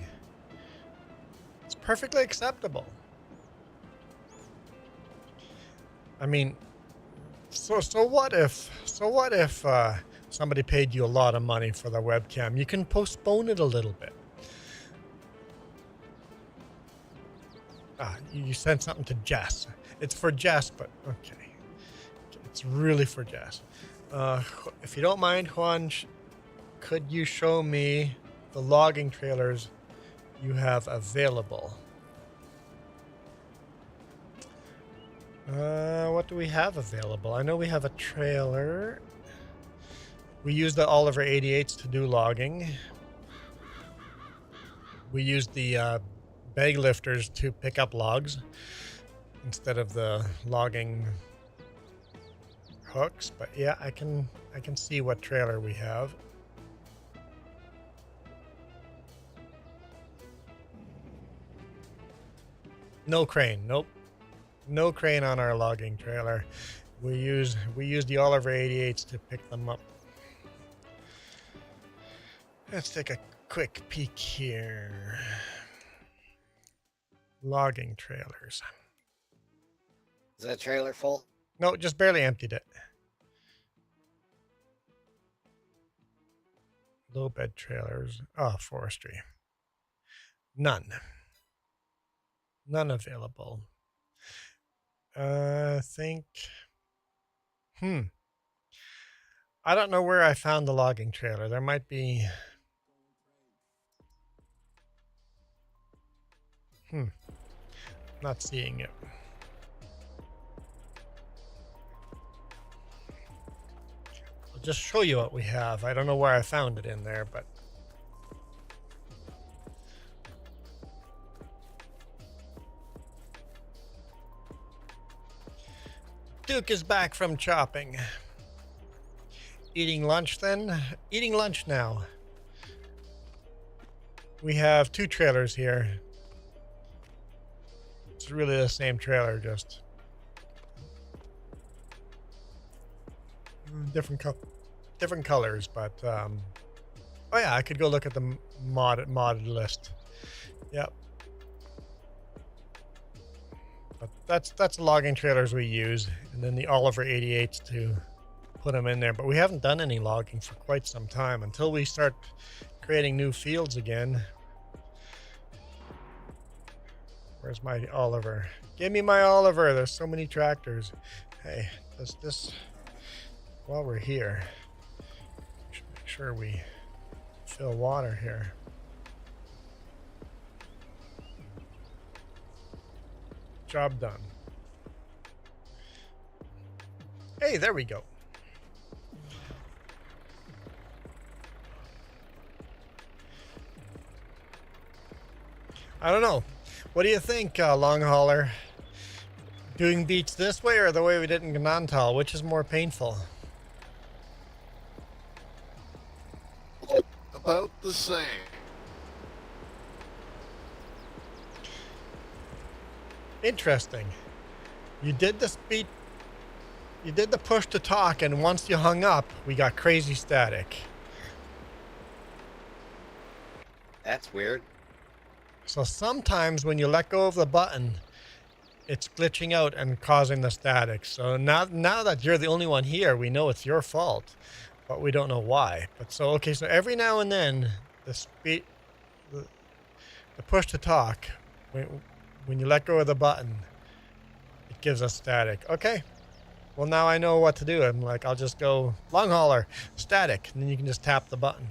It's perfectly acceptable. I mean, so what if somebody paid you a lot of money for the webcam? You can postpone it a little bit. You sent something to Jess. It's for Jess, but okay. It's really for Jess. If you don't mind, Juan, could you show me the logging trailers you have available? What do we have available? I know we have a trailer. We use the Oliver 88s to do logging. We use the bag lifters to pick up logs instead of the logging hooks. But yeah, I can see what trailer we have. No crane. Nope. No crane on our logging trailer. We use the Oliver 88s to pick them up. Let's take a quick peek here. Logging trailers. Is that trailer full? No, just barely emptied it. Low bed trailers. Oh, forestry. None. None available. Think. I don't know where I found the logging trailer. There might be. Not seeing it. I'll just show you what we have. I don't know where I found it in there, but. Duke is back from chopping. Eating lunch then? Eating lunch now. We have two trailers here. It's really the same trailer, just different colors, but oh yeah, I could go look at the modded list. Yep. But that's the logging trailers we use, and then the Oliver 88s to put them in there. But we haven't done any logging for quite some time until we start creating new fields again. Where's my Oliver? Give me my Oliver. There's so many tractors. Hey, does this, while we're here, we should make sure we fill water here. Job done. Hey, there we go. I don't know. What do you think, long hauler? Doing beats this way or the way we did in Gnantal? Which is more painful? About the same. Interesting. You did the speed. You did the push to talk, and once you hung up, we got crazy static. That's weird. So sometimes when you let go of the button, it's glitching out and causing the static. So now that you're the only one here, we know it's your fault, but we don't know why. But so every now and then, the push to talk, when you let go of the button, it gives us static. Okay. Well, now I know what to do. I'm like, I'll just go long hauler, static, and then you can just tap the button.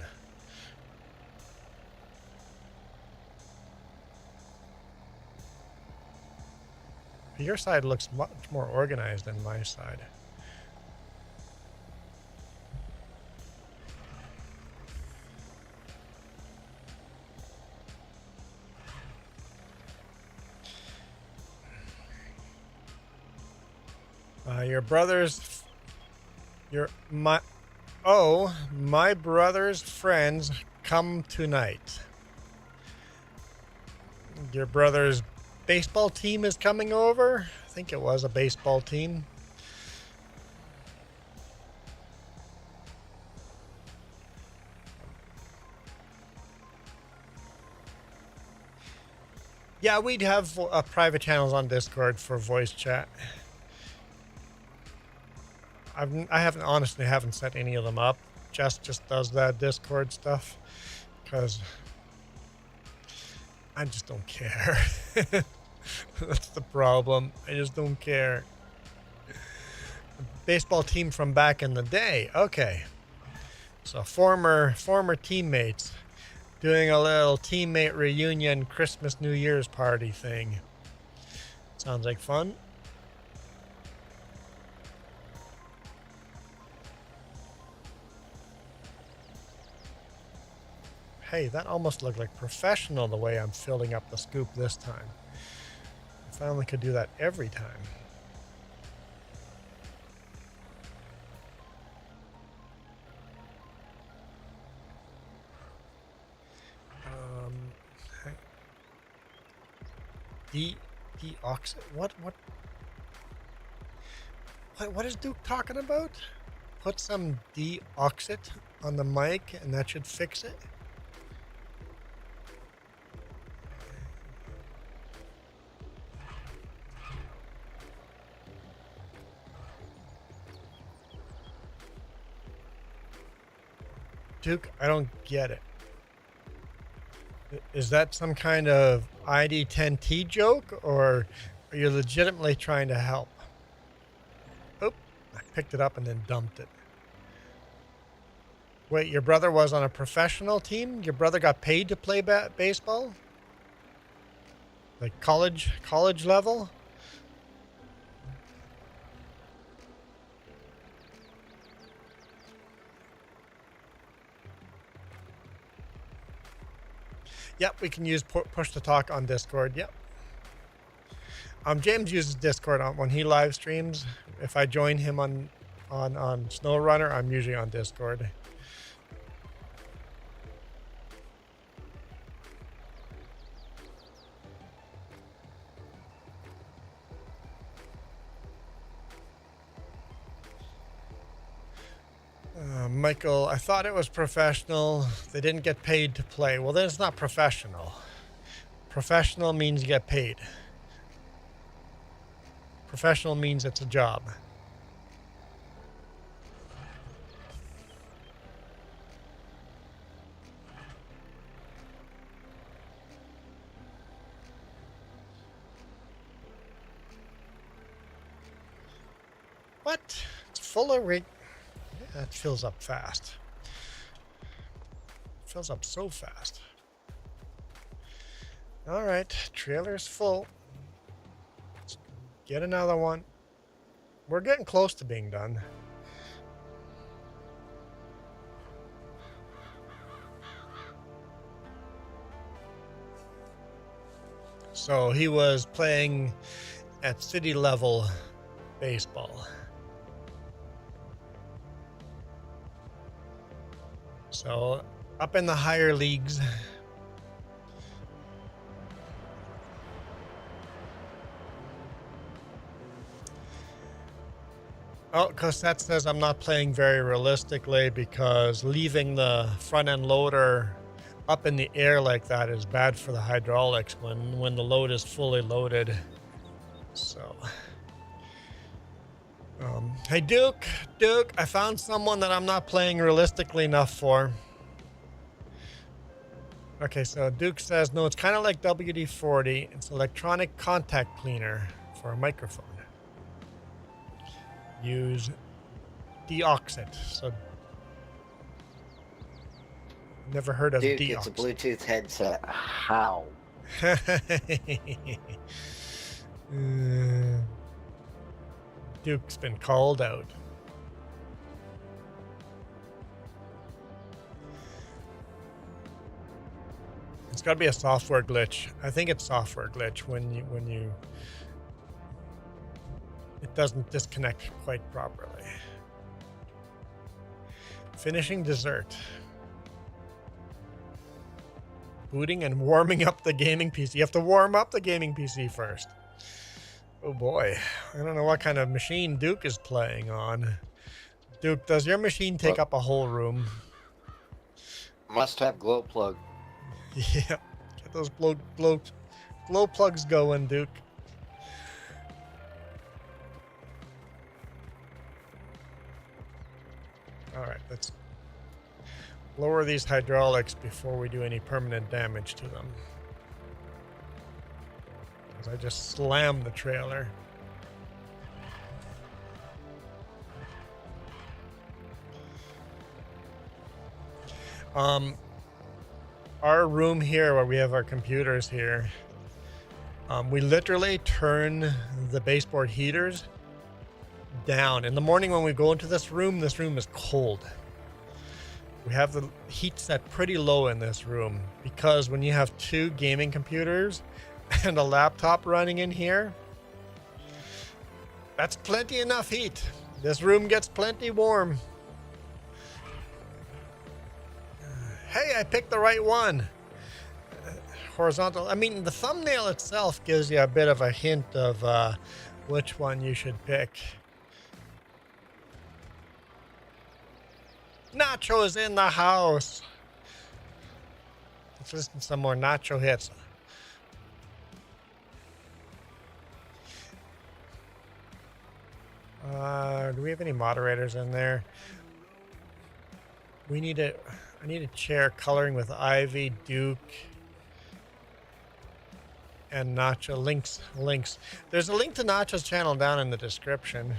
Your side looks much more organized than my side. Your brother's... my brother's friends come tonight. Your brother's baseball team is coming over. I think it was a baseball team. Yeah, we'd have private channels on Discord for voice chat. I honestly haven't set any of them up. Jess just does that Discord stuff because I just don't care. That's the problem. I just don't care. baseball team from back in the day. Okay. So former teammates doing a little teammate reunion Christmas New Year's party thing. Sounds like fun. Hey, that almost looked like professional the way I'm filling up the scoop this time. If I only could do that every time. Deoxit. What is Duke talking about? Put some deoxit on the mic and that should fix it. Duke, I don't get it. Is that some kind of ID10T joke, or are you legitimately trying to help? Oop, I picked it up and then dumped it. Wait, your brother was on a professional team? Your brother got paid to play baseball? Like college level? Yep, we can use push to talk on Discord. Yep. James uses Discord when he live streams. If I join him on SnowRunner, I'm usually on Discord. Michael, I thought it was professional. They didn't get paid to play. Well, then it's not professional. Professional means you get paid. Professional means it's a job. What? It's full of that fills up fast. Fills up so fast. All right, trailer's full. Let's get another one. We're getting close to being done. So he was playing at city level baseball. So up in the higher leagues. Oh, Cosette says I'm not playing very realistically because leaving the front end loader up in the air like that is bad for the hydraulics when the load is fully loaded. So hey Duke, I found someone that I'm not playing realistically enough for. Okay, so Duke says, no, it's kind of like WD-40. It's electronic contact cleaner for a microphone. Use deoxit. So, never heard of Duke, deoxit. it's a Bluetooth headset. How? Duke's been called out. It's got to be a software glitch. I think it's software glitch when you it doesn't disconnect quite properly. Finishing dessert. Booting and warming up the gaming PC. You have to warm up the gaming PC first. Oh boy, I don't know what kind of machine Duke is playing on. Duke, does your machine take up a whole room? Must have glow plug. Yeah, get those glow plugs going, Duke. All right, let's lower these hydraulics before we do any permanent damage to them. Because I just slammed the trailer. Our room here where we have our computers here, we literally turn the baseboard heaters down. In the morning when we go into this room is cold. We have the heat set pretty low in this room because when you have 2 gaming computers and a laptop running in here, that's plenty enough heat. This room gets plenty warm. Hey, I picked the right one. Horizontal. I mean, the thumbnail itself gives you a bit of a hint of which one you should pick. Nacho is in the house. Let's listen to some more Nacho hits. Do we have any moderators in there? I need a chair coloring with Ivy, Duke, and Nacho. Links. There's a link to Nacho's channel down in the description.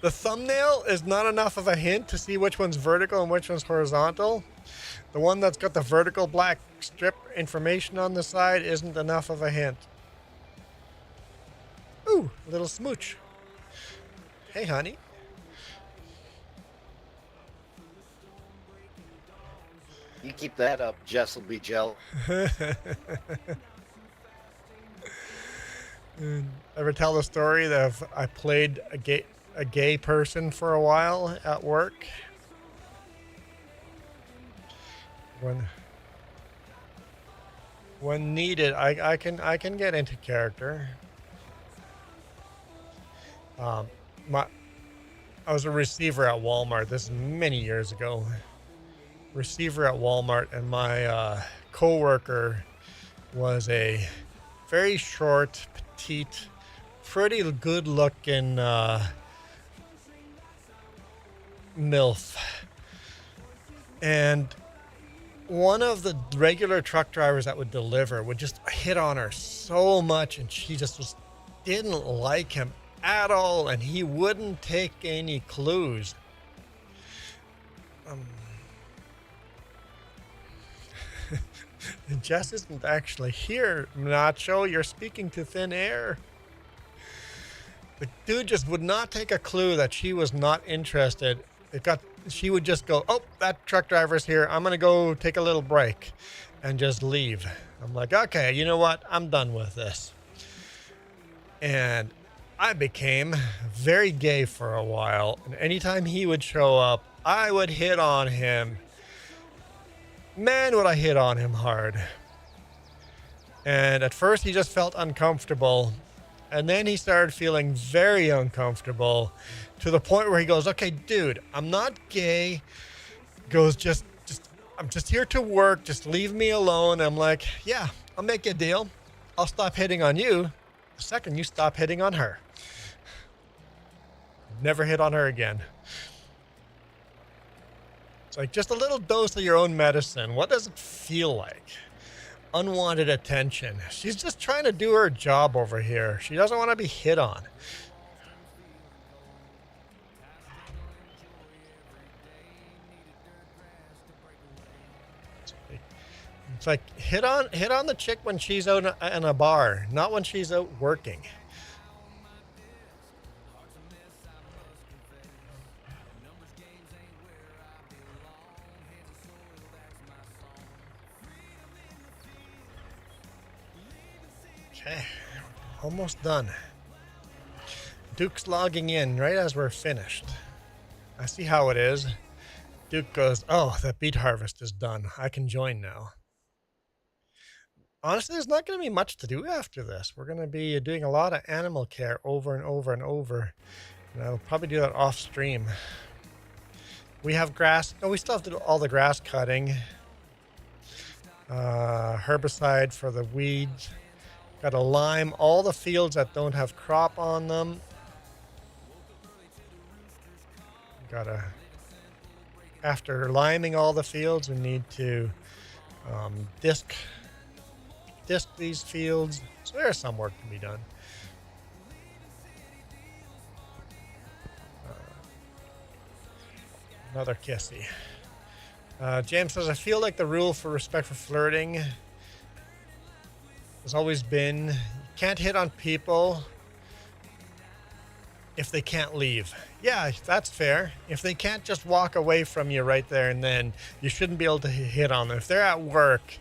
The thumbnail is not enough of a hint to see which one's vertical and which one's horizontal. The one that's got the vertical black strip information on the side isn't enough of a hint. Ooh, little smooch. Hey, honey. You keep that up, Jess will be jealous. Ever tell the story that I played a gay person for a while at work? When needed, I can get into character. I was a receiver at Walmart. This is many years ago. Receiver at Walmart, and my co-worker was a very short, petite, pretty good-looking MILF. And one of the regular truck drivers that would deliver would just hit on her so much, and she just didn't like him at all, and he wouldn't take any clues. Jess isn't actually here, Nacho. You're speaking to thin air. The dude just would not take a clue that she was not interested. She would just go, oh, that truck driver's here. I'm going to go take a little break and just leave. I'm like, okay, you know what? I'm done with this. And I became very gay for a while. And anytime he would show up, I would hit on him. Man, would I hit on him hard. And at first he just felt uncomfortable. And then he started feeling very uncomfortable to the point where he goes, okay, dude, I'm not gay. Goes, I'm just here to work. Just leave me alone. I'm like, yeah, I'll make you a deal. I'll stop hitting on you the second you stop hitting on her. Never hit on her again. It's like just a little dose of your own medicine. What does it feel like? Unwanted attention. She's just trying to do her job over here. She doesn't want to be hit on. It's like hit on the chick when she's out in a bar, not when she's out working. Okay, almost done. Duke's logging in right as we're finished. I see how it is. Duke goes, oh, that beet harvest is done. I can join now. Honestly, there's not going to be much to do after this. We're going to be doing a lot of animal care over and over and over. And I'll probably do that off stream. We have grass. Oh, we still have to do all the grass cutting. Herbicide for the weeds. Got to lime all the fields that don't have crop on them. After liming all the fields, we need to disc disc these fields. So there's some work to be done. Another kissy. James says, I feel like the rule for respect for flirting has always been you can't hit on people if they can't leave. Yeah, that's fair. If they can't just walk away from you right there and then, you shouldn't be able to hit on them. If they're at work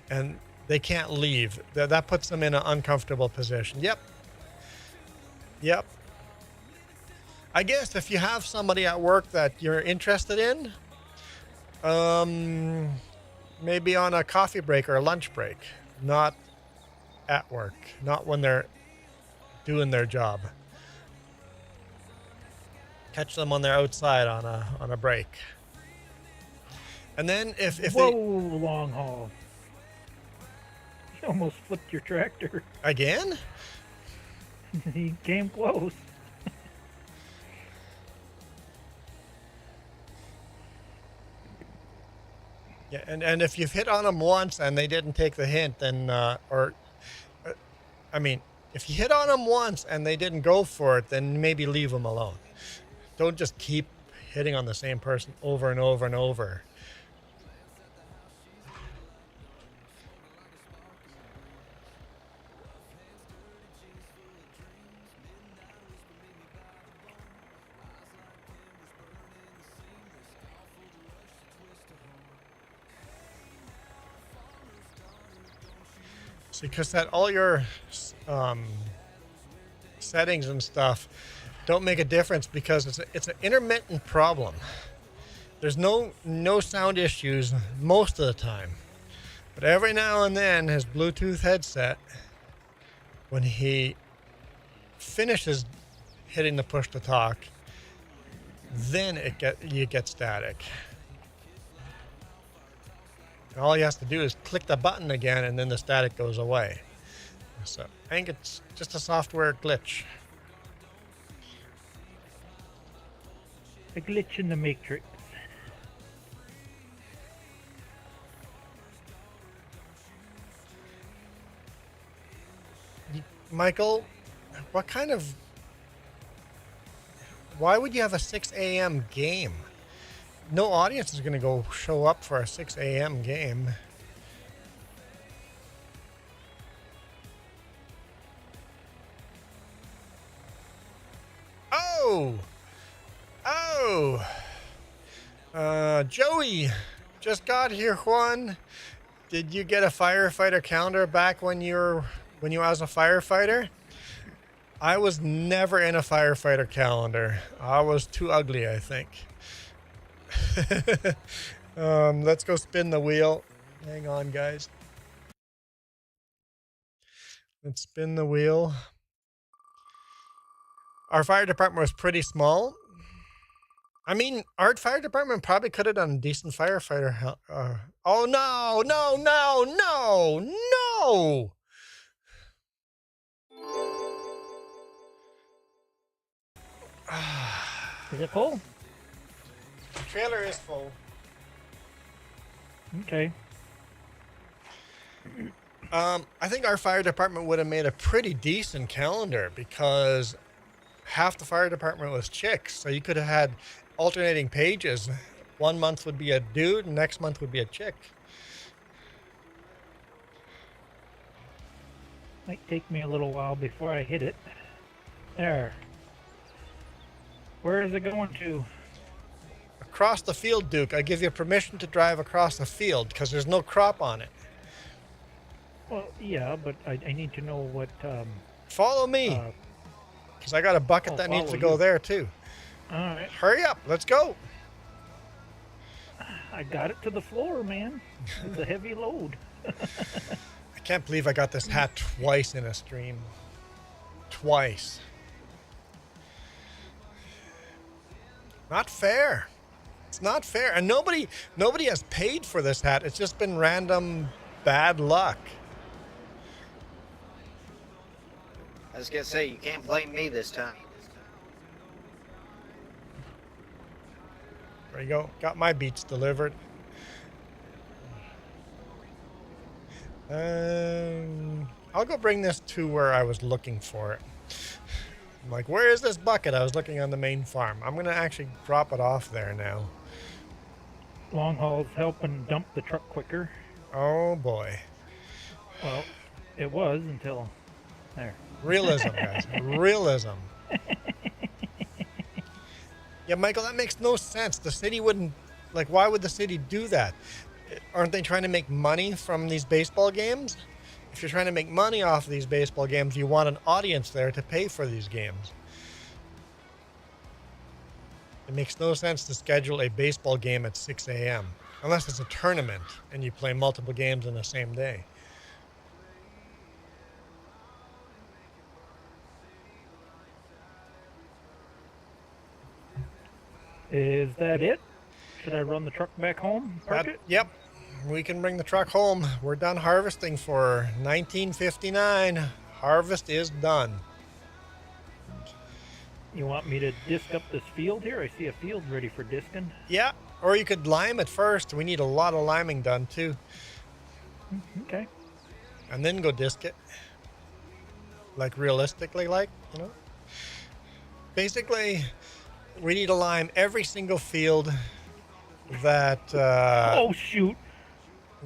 and they can't leave, that puts them in an uncomfortable position. Yep. I guess if you have somebody at work that you're interested in, maybe on a coffee break or a lunch break, not at work, not when they're doing their job. Catch them on their outside on a break. And then if Whoa, long haul. You almost flipped your tractor. Again? He came close. Yeah, and if you've hit on them once and they didn't take the hint, then if you hit on them once and they didn't go for it, then maybe leave them alone. Don't just keep hitting on the same person over and over and over. Because that all your settings and stuff don't make a difference because it's an intermittent problem. There's no sound issues most of the time, but every now and then his Bluetooth headset, when he finishes hitting the push to talk, then you get static. And all he has to do is click the button again and then the static goes away. So I think it's just a software glitch. A glitch in the matrix. Michael, why would you have a 6 a.m. game? No audience is going to go show up for a 6 a.m. game. Joey just got here. Juan, did you get a firefighter calendar back when you was a firefighter? I was never in a firefighter calendar. I was too ugly, I think. Let's go spin the wheel. Hang on, guys. Let's spin the wheel. Our fire department was pretty small. I mean, our fire department probably could have done a decent firefighter. Oh, no. Is it full? The trailer is full. Okay. I think our fire department would have made a pretty decent calendar because half the fire department was chicks. So you could have had alternating pages. 1 month would be a dude, and next month would be a chick. Might take me a little while before I hit it. There. Where is it going to? Across the field, Duke. I give you permission to drive across the field because there's no crop on it. Well, yeah, but I need to know what... Follow me. Because I got a bucket that needs to go there, too. All right. Hurry up. Let's go. I got it to the floor, man. It's a heavy load. I can't believe I got this hat twice in a stream. Twice. Not fair. It's not fair. And nobody has paid for this hat. It's just been random bad luck. I was gonna say, you can't blame me this time. There you go. Got my beats delivered. I'll go bring this to where I was looking for it. I'm like, where is this bucket? I was looking on the main farm. I'm going to actually drop it off there now. Long haul's helping dump the truck quicker. Oh, boy. Well, it was until there. Realism, guys. Realism. Yeah, Michael, that makes no sense. The city wouldn't... Like, why would the city do that? Aren't they trying to make money from these baseball games? If you're trying to make money off of these baseball games, you want an audience there to pay for these games. It makes no sense to schedule a baseball game at 6 a.m. unless it's a tournament and you play multiple games in the same day. Is that it? Should I run the truck back home? Park it? Yep. We can bring the truck home. We're done harvesting for 1959. Harvest is done. You want me to disc up this field here? I see a field ready for discing. Yeah, or you could lime it first. We need a lot of liming done too. Okay. And then go disc it. Like realistically, like, you know. Basically, we need to lime every single field that oh shoot,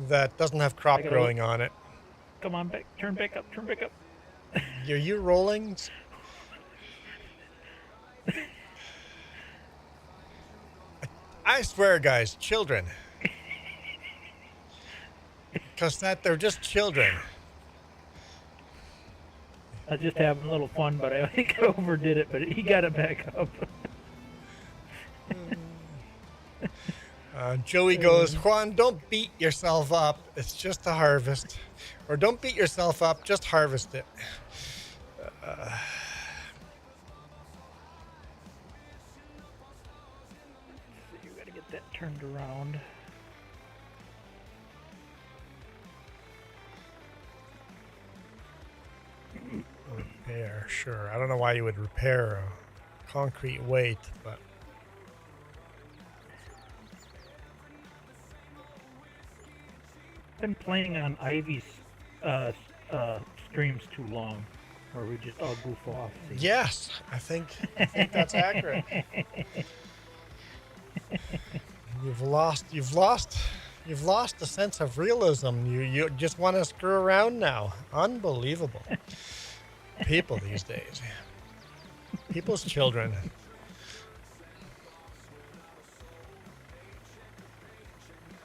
that doesn't have crop growing on it. Come on, back. Turn back up. Turn back up. Are you rolling? I swear, guys, children. Because they're just children. I was just having a little fun, but I think I overdid it, but he got it back up. Joey goes, Juan, don't beat yourself up. It's just a harvest. Or don't beat yourself up, just harvest it. You gotta get that turned around. Repair, sure. I don't know why you would repair a concrete weight, but... Been playing on Ivy's streams too long, where we just all goof off. See? Yes, I think that's accurate. You've lost the sense of realism. You just want to screw around now. Unbelievable. People these days. People's children.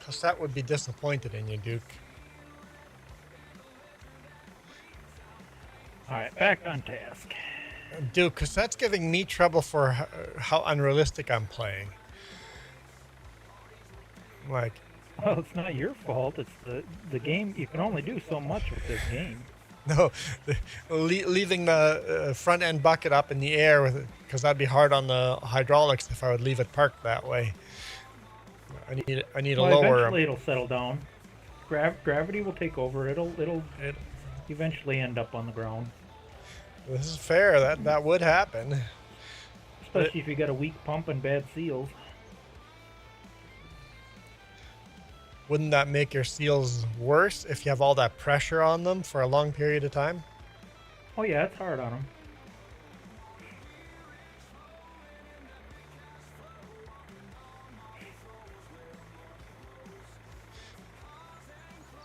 Cassette would be disappointed in you, Duke. Alright, back on task. Duke, Cassette's giving me trouble for how unrealistic I'm playing. Like... Well, it's not your fault. It's the game. You can only do so much with this game. No, leaving the front end bucket up in the air, because that'd be hard on the hydraulics if I would leave it parked that way. I need to lower. Eventually, it'll settle down. Gravity will take over. It'll eventually end up on the ground. This is fair. That would happen. Especially if you got a weak pump and bad seals. Wouldn't that make your seals worse if you have all that pressure on them for a long period of time? Oh yeah, it's hard on them.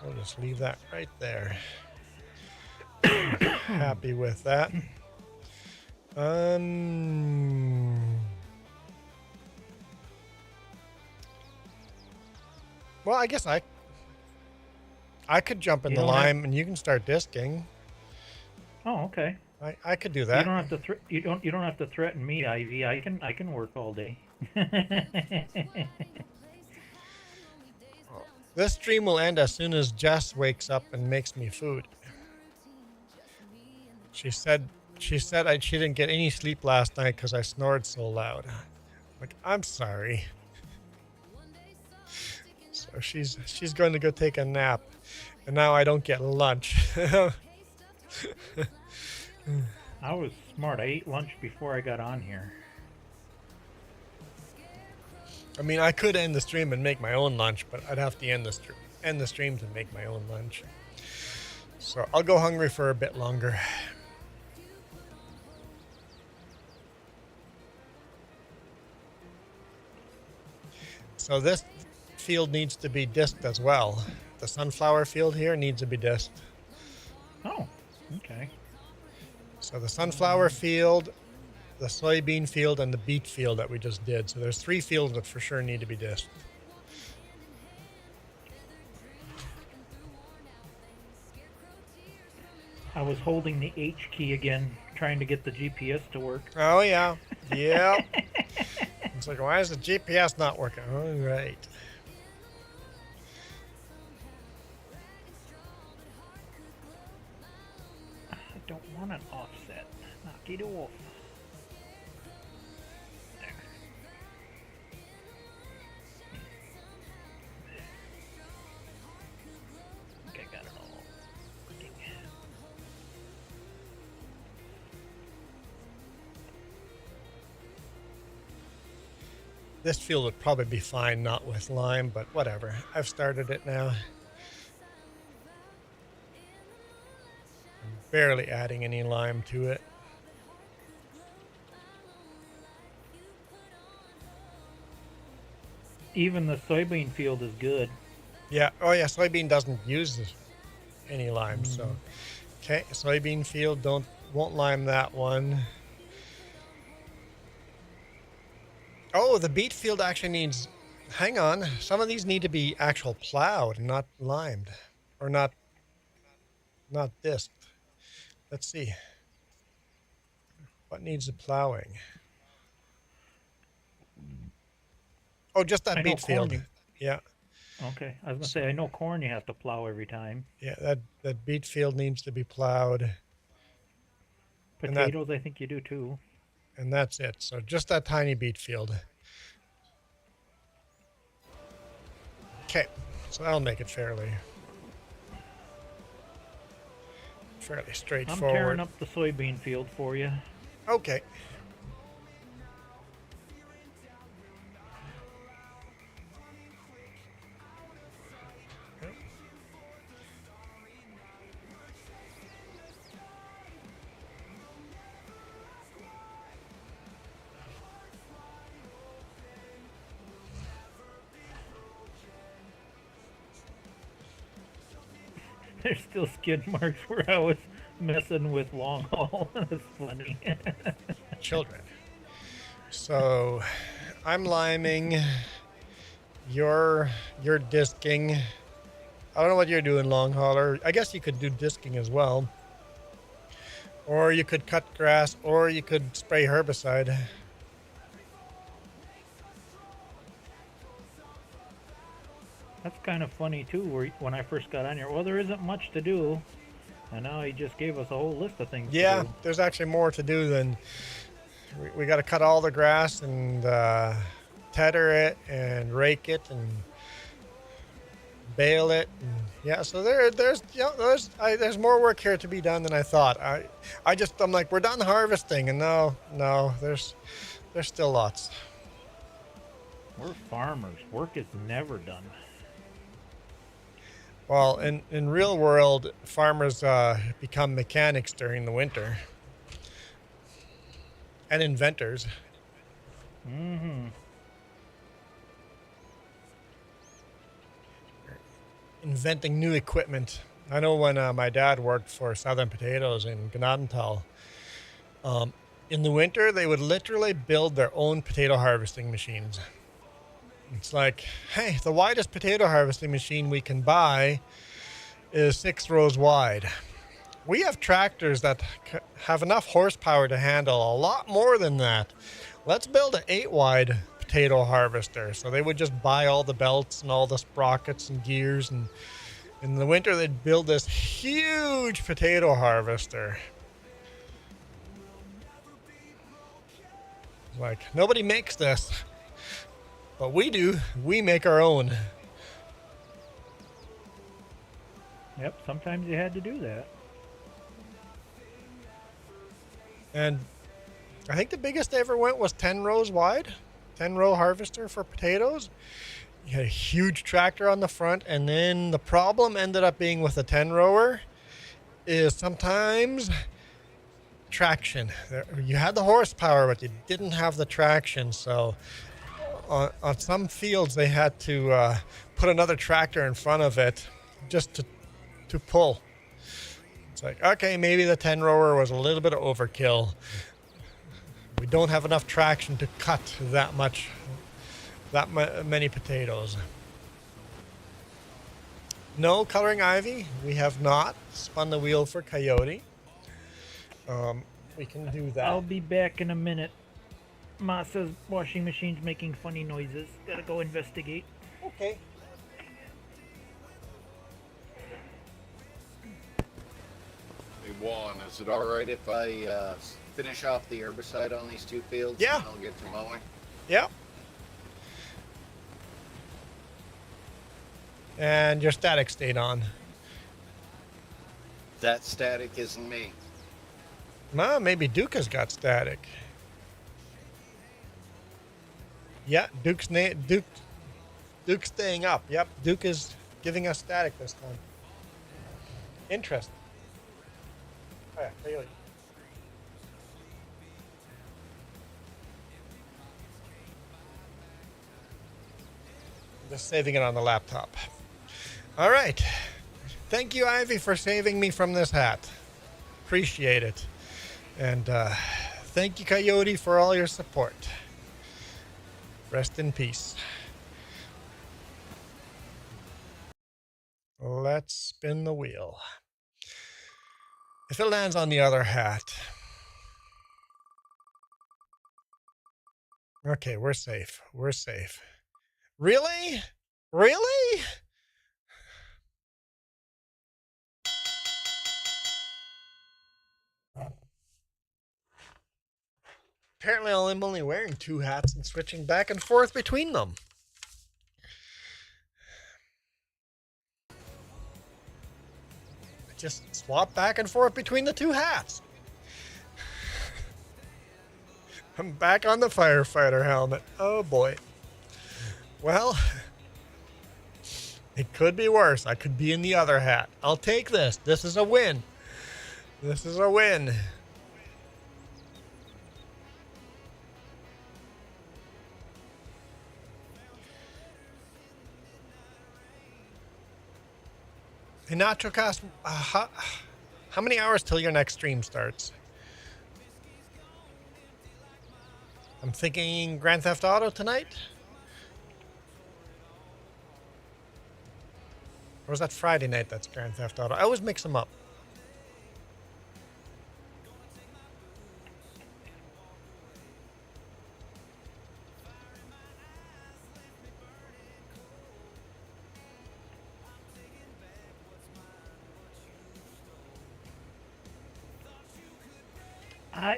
I'll just leave that right there. Happy with that. Well, I guess I could jump in the lime and you can start disking. Oh, okay. I could do that. You don't have to you don't have to threaten me, Ivy. I can work all day. This stream will end as soon as Jess wakes up and makes me food. She said she didn't get any sleep last night because I snored so loud. Like, I'm sorry. So she's going to go take a nap, and now I don't get lunch. I was smart. I ate lunch before I got on here. I mean, I could end the stream and make my own lunch, but I'd have to end the stream to make my own lunch. So I'll go hungry for a bit longer. So this field needs to be disked as well. The sunflower field here needs to be disked. Oh, okay. So the sunflower field, the soybean field, and the beet field that we just did. So there's 3 fields that for sure need to be disked. I was holding the H key again, trying to get the GPS to work. Oh yeah, yeah. It's like, why is the GPS not working? All right. I don't want an offset. Knock it off. There. Okay, got it all working. This field would probably be fine not with lime, but whatever. I've started it now. I'm barely adding any lime to it. Even the soybean field is good. Yeah. Oh yeah. Soybean doesn't use any lime, so okay. Soybean field won't lime that one. Oh, the beet field actually needs. Hang on. Some of these need to be actual plowed, not limed, or not disked. Let's see. What needs the plowing? Oh, just that beet field. Yeah. Okay, I was gonna say I know corn you have to plow every time. Yeah, that beet field needs to be plowed. Potatoes, I think you do too. And that's it. So just that tiny beet field. Okay, so that'll make it fairly straightforward. I'm tearing up the soybean field for you. Okay. There's still skid marks where I was messing with long haul. That's funny. Children. So I'm liming. You're disking. I don't know what you're doing, long hauler. I guess you could do disking as well. Or you could cut grass, or you could spray herbicide. That's kind of funny too, when I first got on here. Well, there isn't much to do. And now he just gave us a whole list of things to do. There's actually more to do than... We got to cut all the grass and tether it and rake it and bale it. And, yeah, so there's more work here to be done than I thought. I'm like, we're done harvesting, and no, there's still lots. We're farmers. Work is never done. Well, in real world, farmers become mechanics during the winter. And inventors. Mm-hmm. Inventing new equipment. I know when my dad worked for Southern Potatoes in Gnadental, in the winter, they would literally build their own potato harvesting machines. It's like, hey, the widest potato harvesting machine we can buy is 6 rows wide. We have tractors that have enough horsepower to handle a lot more than that. Let's build an 8-wide potato harvester. So they would just buy all the belts and all the sprockets and gears, and in the winter they'd build this huge potato harvester. Like, nobody makes this. But we do. We make our own. Yep, sometimes you had to do that. And I think the biggest they ever went was 10 rows wide. 10-row harvester for potatoes. You had a huge tractor on the front, and then the problem ended up being with a 10-rower is sometimes traction. You had the horsepower, but you didn't have the traction. So on some fields, they had to put another tractor in front of it just to pull. It's like, okay, maybe the 10 rower was a little bit of overkill. We don't have enough traction to cut that many potatoes. No coloring ivy. We have not spun the wheel for coyote. We can do that. I'll be back in a minute. Ma says washing machine's making funny noises. Gotta go investigate. Okay. Hey, Juan, is it alright if I finish off the herbicide on these two fields? Yeah. And I'll get to mowing? Yep. And your static stayed on. That static isn't me. Well, maybe Duke has got static. Yeah, Duke's staying up. Yep, Duke is giving us static this time. Interesting. Oh, yeah, really. Just saving it on the laptop. All right. Thank you, Ivy, for saving me from this hat. Appreciate it. And thank you, Coyote, for all your support. Rest in peace. Let's spin the wheel. If it lands on the other hat. Okay, we're safe. We're safe. Really? Really? Apparently I'm only wearing two hats and switching back and forth between them. I just swap back and forth between the two hats. I'm back on the firefighter helmet. Oh boy. Well, it could be worse. I could be in the other hat. I'll take this. This is a win. This is a win. Hey, NachoCast, how many hours till your next stream starts? I'm thinking Grand Theft Auto tonight? Or was that Friday night that's Grand Theft Auto? I always mix them up.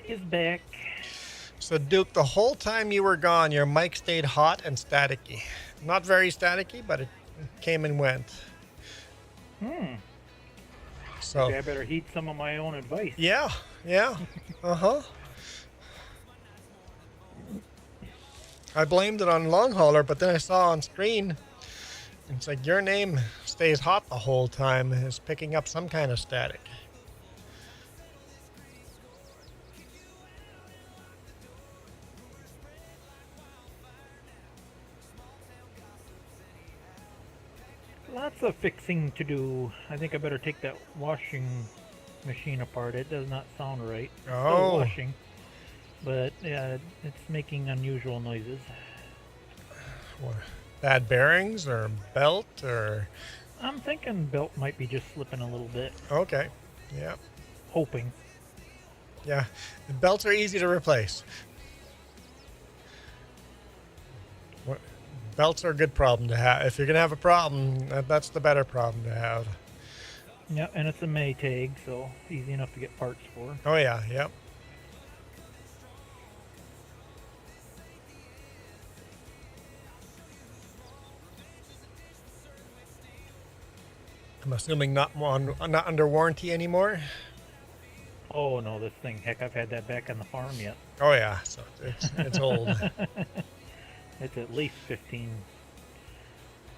Is back. So Duke, the whole time you were gone, your mic stayed hot and staticky. Not very staticky, but it came and went. So Maybe I better heed some of my own advice. yeah. Uh-huh. I blamed it on Long Hauler, but then I saw on screen, it's like your name stays hot the whole time. It's picking up some kind of static. Lots of fixing to do. I think I better take that washing machine apart. It does not sound right. It's still washing, but it's making unusual noises. What, bad bearings or belt or? I'm thinking belt might be just slipping a little bit. Okay. Yeah. Hoping. Yeah. The belts are easy to replace. Belts are a good problem to have. If you're going to have a problem, that's the better problem to have. Yeah, and it's a Maytag, so easy enough to get parts for. Oh, yeah, yep. I'm assuming not under warranty anymore. Oh, no, this thing. Heck, I've had that back on the farm yet. Oh, yeah, so it's old. It's at least 15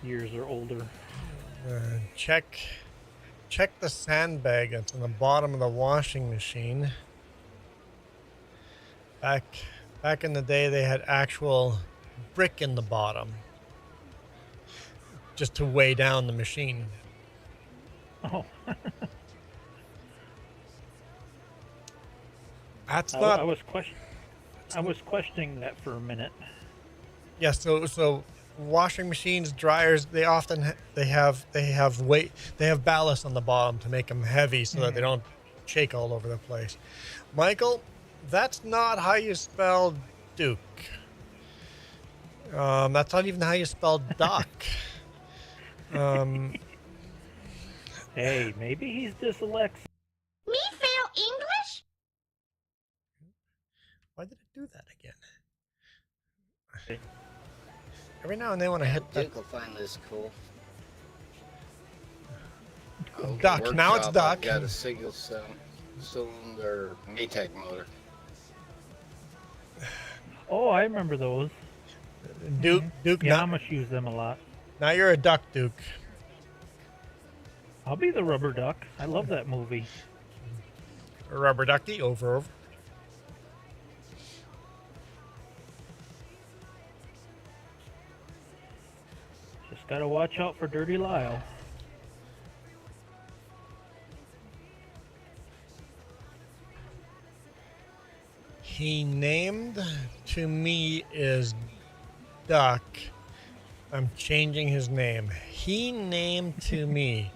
years or older. Check check the sandbag that's on the bottom of the washing machine. Back in the day, they had actual brick in the bottom, just to weigh down the machine. Oh. That's not. I was questioning that for a minute. Yeah. So washing machines, dryers, they often they have ballast on the bottom to make them heavy so that they don't shake all over the place. Michael, that's not how you spell Duke. That's not even how you spell Doc. Hey, maybe he's dyslexic. Me fail English? Why did it do that again? Every now and then when I hit that. Duke will find this cool. Duck. Now it's Workshop, Duck. I've got a single cylinder Maytag motor. Oh, I remember those. Duke. Yeah, Now, Amish use them a lot. now you're a duck, Duke. I'll be the rubber duck. I love that movie. A rubber ducky. Over. Just gotta watch out for Dirty Lyle. He named to me is Duck. I'm changing his name. He named to me.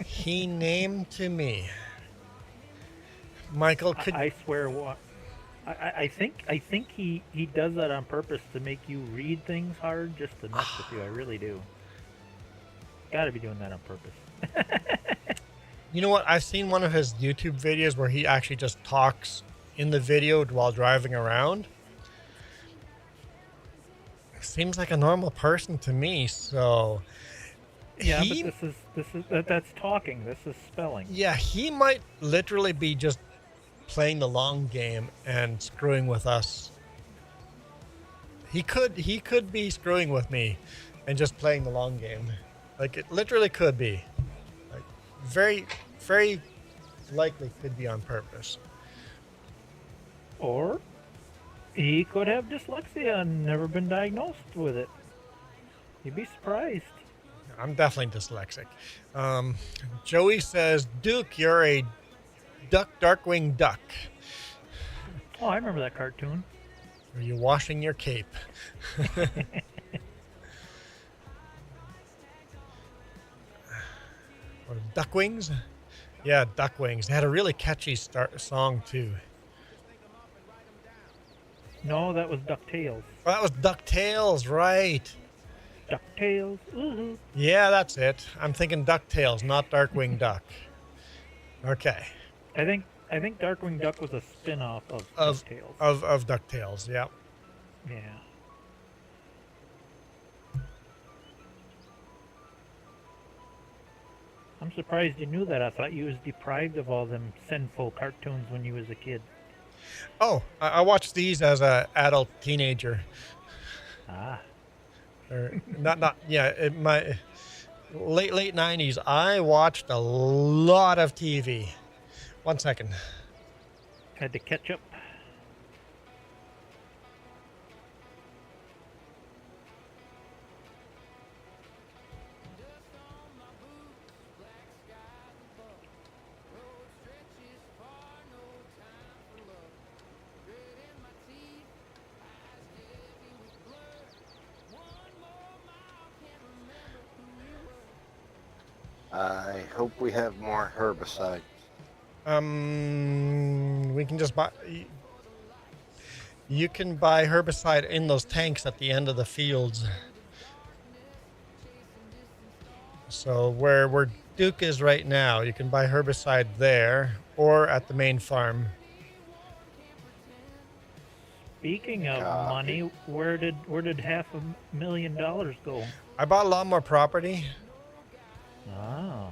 He named to me. Michael, could I swear what? I think he does that on purpose to make you read things hard just to mess with you. I really do. Gotta be doing that on purpose. you know what? I've seen one of his YouTube videos where he actually just talks in the video while driving around. Seems like a normal person to me, so Yeah, but that's talking. This is spelling. yeah, he might literally be just playing the long game and screwing with us. He could be screwing with me and just playing the long game. Like, it literally could be. Like, very, very likely could be on purpose. Or he could have dyslexia and never been diagnosed with it. You'd be surprised. I'm definitely dyslexic. Joey says, Duke, you're a Darkwing Duck. Oh, I remember that cartoon. Are you washing your cape? Or Duck Wings? Yeah, Duck Wings. They had a really catchy song, too. No, that was DuckTales. Oh, that was DuckTales, right. DuckTales. Ooh. Yeah, that's it. I'm thinking DuckTales, not Darkwing Duck. Okay. I think Darkwing Duck was a spin-off of DuckTales. Of DuckTales, yeah. Yeah. I'm surprised you knew that. I thought you was deprived of all them sinful cartoons when you was a kid. Oh, I watched these as a adult teenager. Ah. Or not yeah, in my late 90s, I watched a lot of TV. 1 second. Had to catch up. I hope we have more herbicide. We can just buy. You can buy herbicide in those tanks at the end of the fields. So where Duke is right now, you can buy herbicide there or at the main farm. Speaking of money, where did $500,000 go? I bought a lot more property. Oh.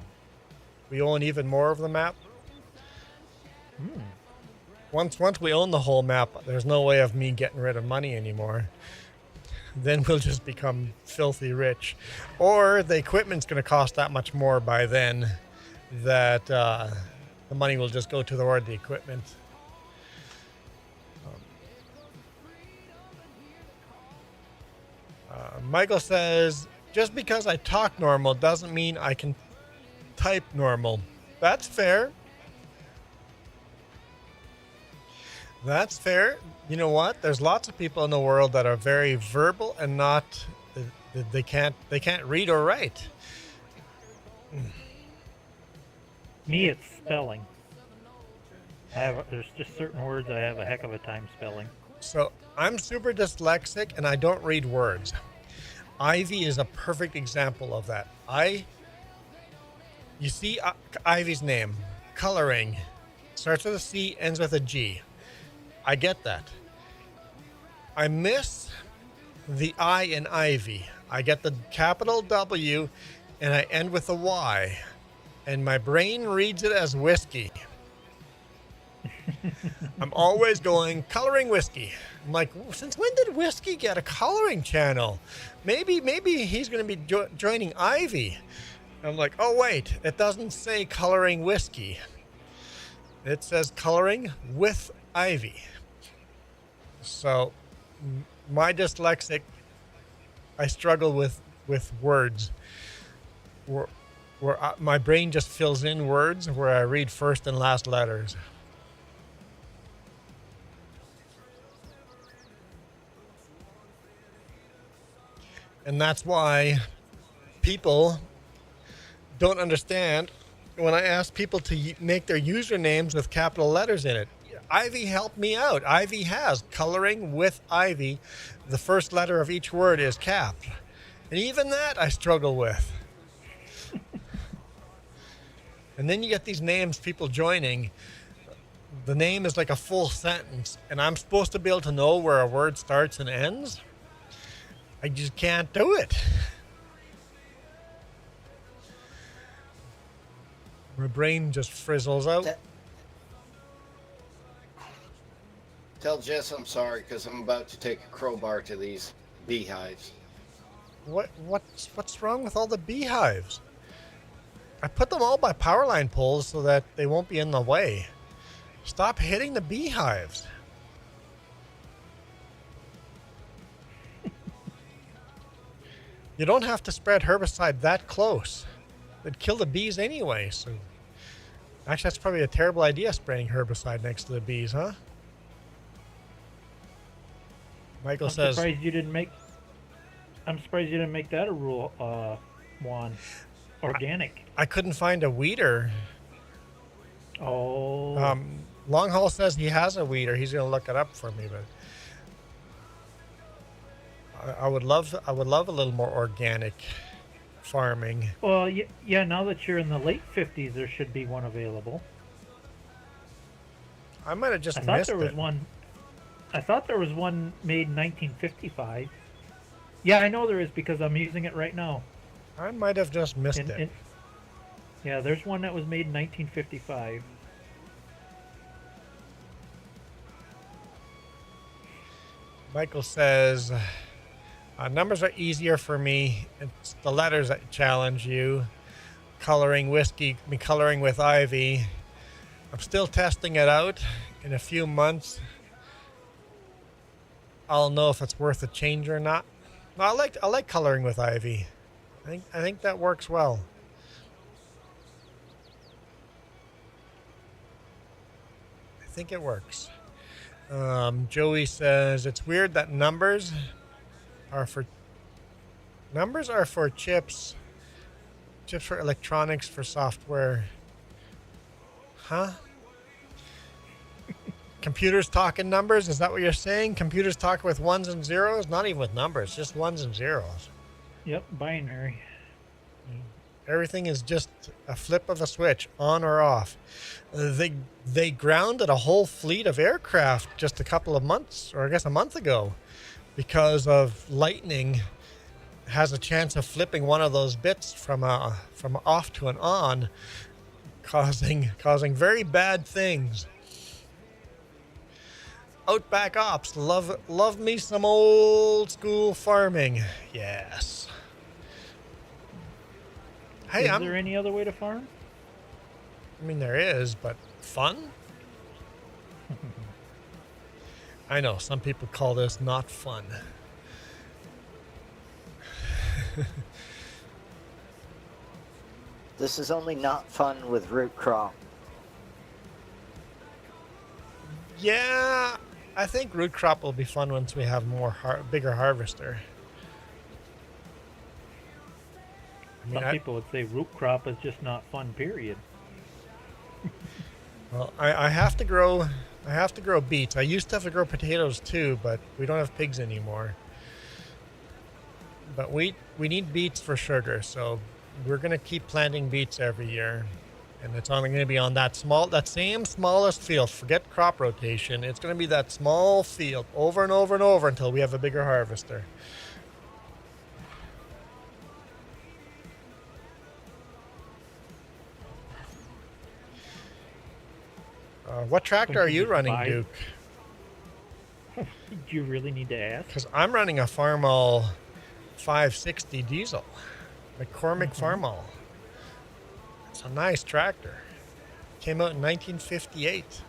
We own even more of the map. Once we own the whole map, there's no way of me getting rid of money anymore. Then we'll just become filthy rich. Or the equipment's going to cost that much more by then. that the money will just go toward the equipment. Michael says, just because I talk normal doesn't mean I can type normal. That's fair. That's fair. You know what? There's lots of people in the world that are very verbal and not, they can't read or write. Me, it's spelling. There's just certain words I have a heck of a time spelling. So I'm super dyslexic and I don't read words. Ivy is a perfect example of that. You see Ivy's name, coloring, starts with a C, ends with a G. I get that. I miss the I in Ivy. I get the capital W and I end with a Y. And my brain reads it as whiskey. I'm always going coloring whiskey. I'm like, since when did whiskey get a coloring channel? Maybe he's going to be joining Ivy. I'm like, oh wait, it doesn't say coloring whiskey. It says coloring with Ivy. So my dyslexic, I struggle with words. Where my brain just fills in words where I read first and last letters. And that's why people don't understand when I ask people to make their usernames with capital letters in it. Ivy helped me out. Ivy has coloring with Ivy. The first letter of each word is capped. And even that I struggle with. And then you get these names, people joining. The name is like a full sentence, and I'm supposed to be able to know where a word starts and ends. I just can't do it. My brain just frizzles out. Tell Jess I'm sorry because I'm about to take a crowbar to these beehives. What's wrong with all the beehives? I put them all by power line poles so that they won't be in the way. Stop hitting the beehives. You don't have to spread herbicide that close. It'd kill the bees anyway. So, actually, that's probably a terrible idea, spraying herbicide next to the bees, huh? Michael says, I'm surprised you didn't make that a rule, Juan. Organic. I couldn't find a weeder. Oh. Long Haul says he has a weeder. He's going to look it up for me, but I would love a little more organic farming. Well, yeah. Now that you're in the late 50s, there should be one available. I might have just missed it. I thought there was one made in 1955. Yeah, I know there is because I'm using it right now. I might have just missed it. Yeah, there's one that was made in 1955. Michael says, numbers are easier for me. It's the letters that challenge you. Coloring whiskey, coloring with Ivy. I'm still testing it out. In a few months, I'll know if it's worth a change or not. No, I like coloring with Ivy. I think that works well. I think it works. Joey says it's weird that numbers are for chips for electronics, for software. Huh? Computers talking numbers? Is that what you're saying? Computers talk with ones and zeros? Not even with numbers, just ones and zeros. Yep, binary. Everything is just a flip of a switch, on or off. They grounded a whole fleet of aircraft just a couple of months, or I guess a month ago, because of lightning has a chance of flipping one of those bits from off to an on, causing very bad things. Outback Ops, love me some old school farming. Yes. Hey, Is there any other way to farm? I mean, there is, but fun? I know, some people call this not fun. This is only not fun with root crop. Yeah, I think root crop will be fun once we have more bigger harvester. I mean, Some people would say root crop is just not fun, period. Well, I have to grow beets. I used to have to grow potatoes too, but we don't have pigs anymore. But we need beets for sugar, so we're gonna keep planting beets every year. And it's only gonna be on that same smallest field. Forget crop rotation. It's gonna be that small field over and over and over until we have a bigger harvester. What tractor are you running, Duke? Do you really need to ask? Because I'm running a Farmall 560 diesel, McCormick Farmall. It's a nice tractor. Came out in 1958.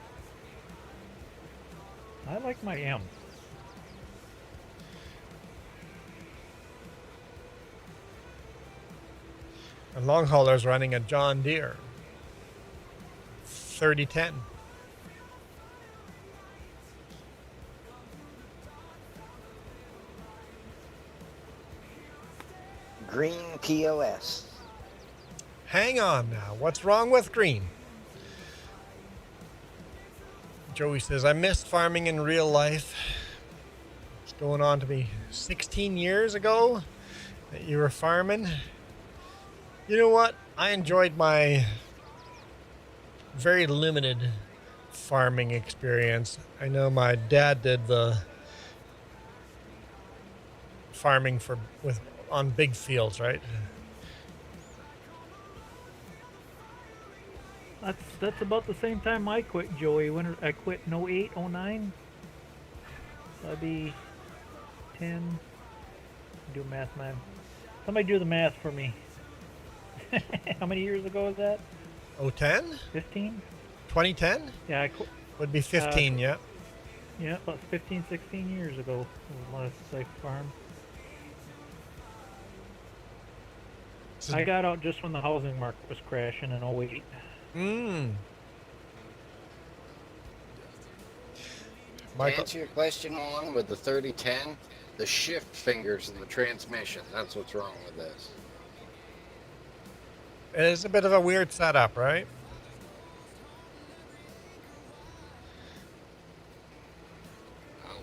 I like my M. And long hauler's running a John Deere 3010. Green POS. Hang on now. What's wrong with green? Joey says, I missed farming in real life. It's going on to be 16 years ago that you were farming. You know what? I enjoyed my very limited farming experience. I know my dad did the farming on big fields, right? That's about the same time I quit, Joey. When I quit in 08, 09. That'd be 10. Do math, man. Somebody do the math for me. How many years ago was that? 010? 15? 2010? Yeah, I quit. Would be 15, yeah. Yeah, about 15, 16 years ago was the last I farmed. I got out just when the housing market was crashing in 08. To answer your question, Juan, with the 3010, the shift fingers in the transmission, that's what's wrong with this. It is a bit of a weird setup, right?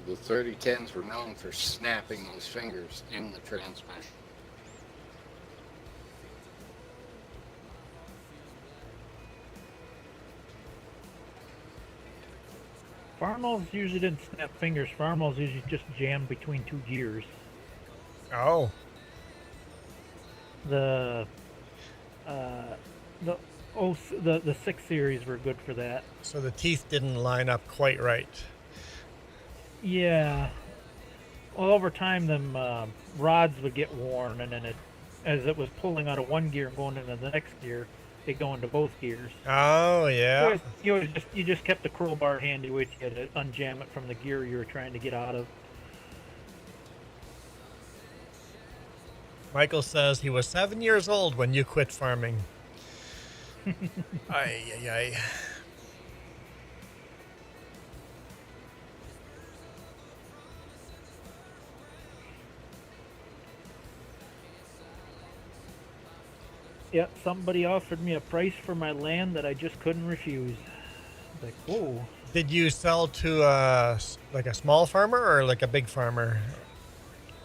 The 3010s were known for snapping those fingers in the transmission. Farmalls usually didn't snap fingers. Farmalls usually just jammed between two gears. Oh. The 6 series were good for that. So the teeth didn't line up quite right. Yeah. Well, over time, them rods would get worn, and then as it was pulling out of one gear and going into the next gear, it go into both gears. Oh, yeah. You just kept the crowbar handy with you to unjam it from the gear you were trying to get out of. Michael says he was 7 years old when you quit farming. Ay, ay, ay. Yeah, somebody offered me a price for my land that I just couldn't refuse. Like, whoa. Did you sell to like a small farmer or like a big farmer?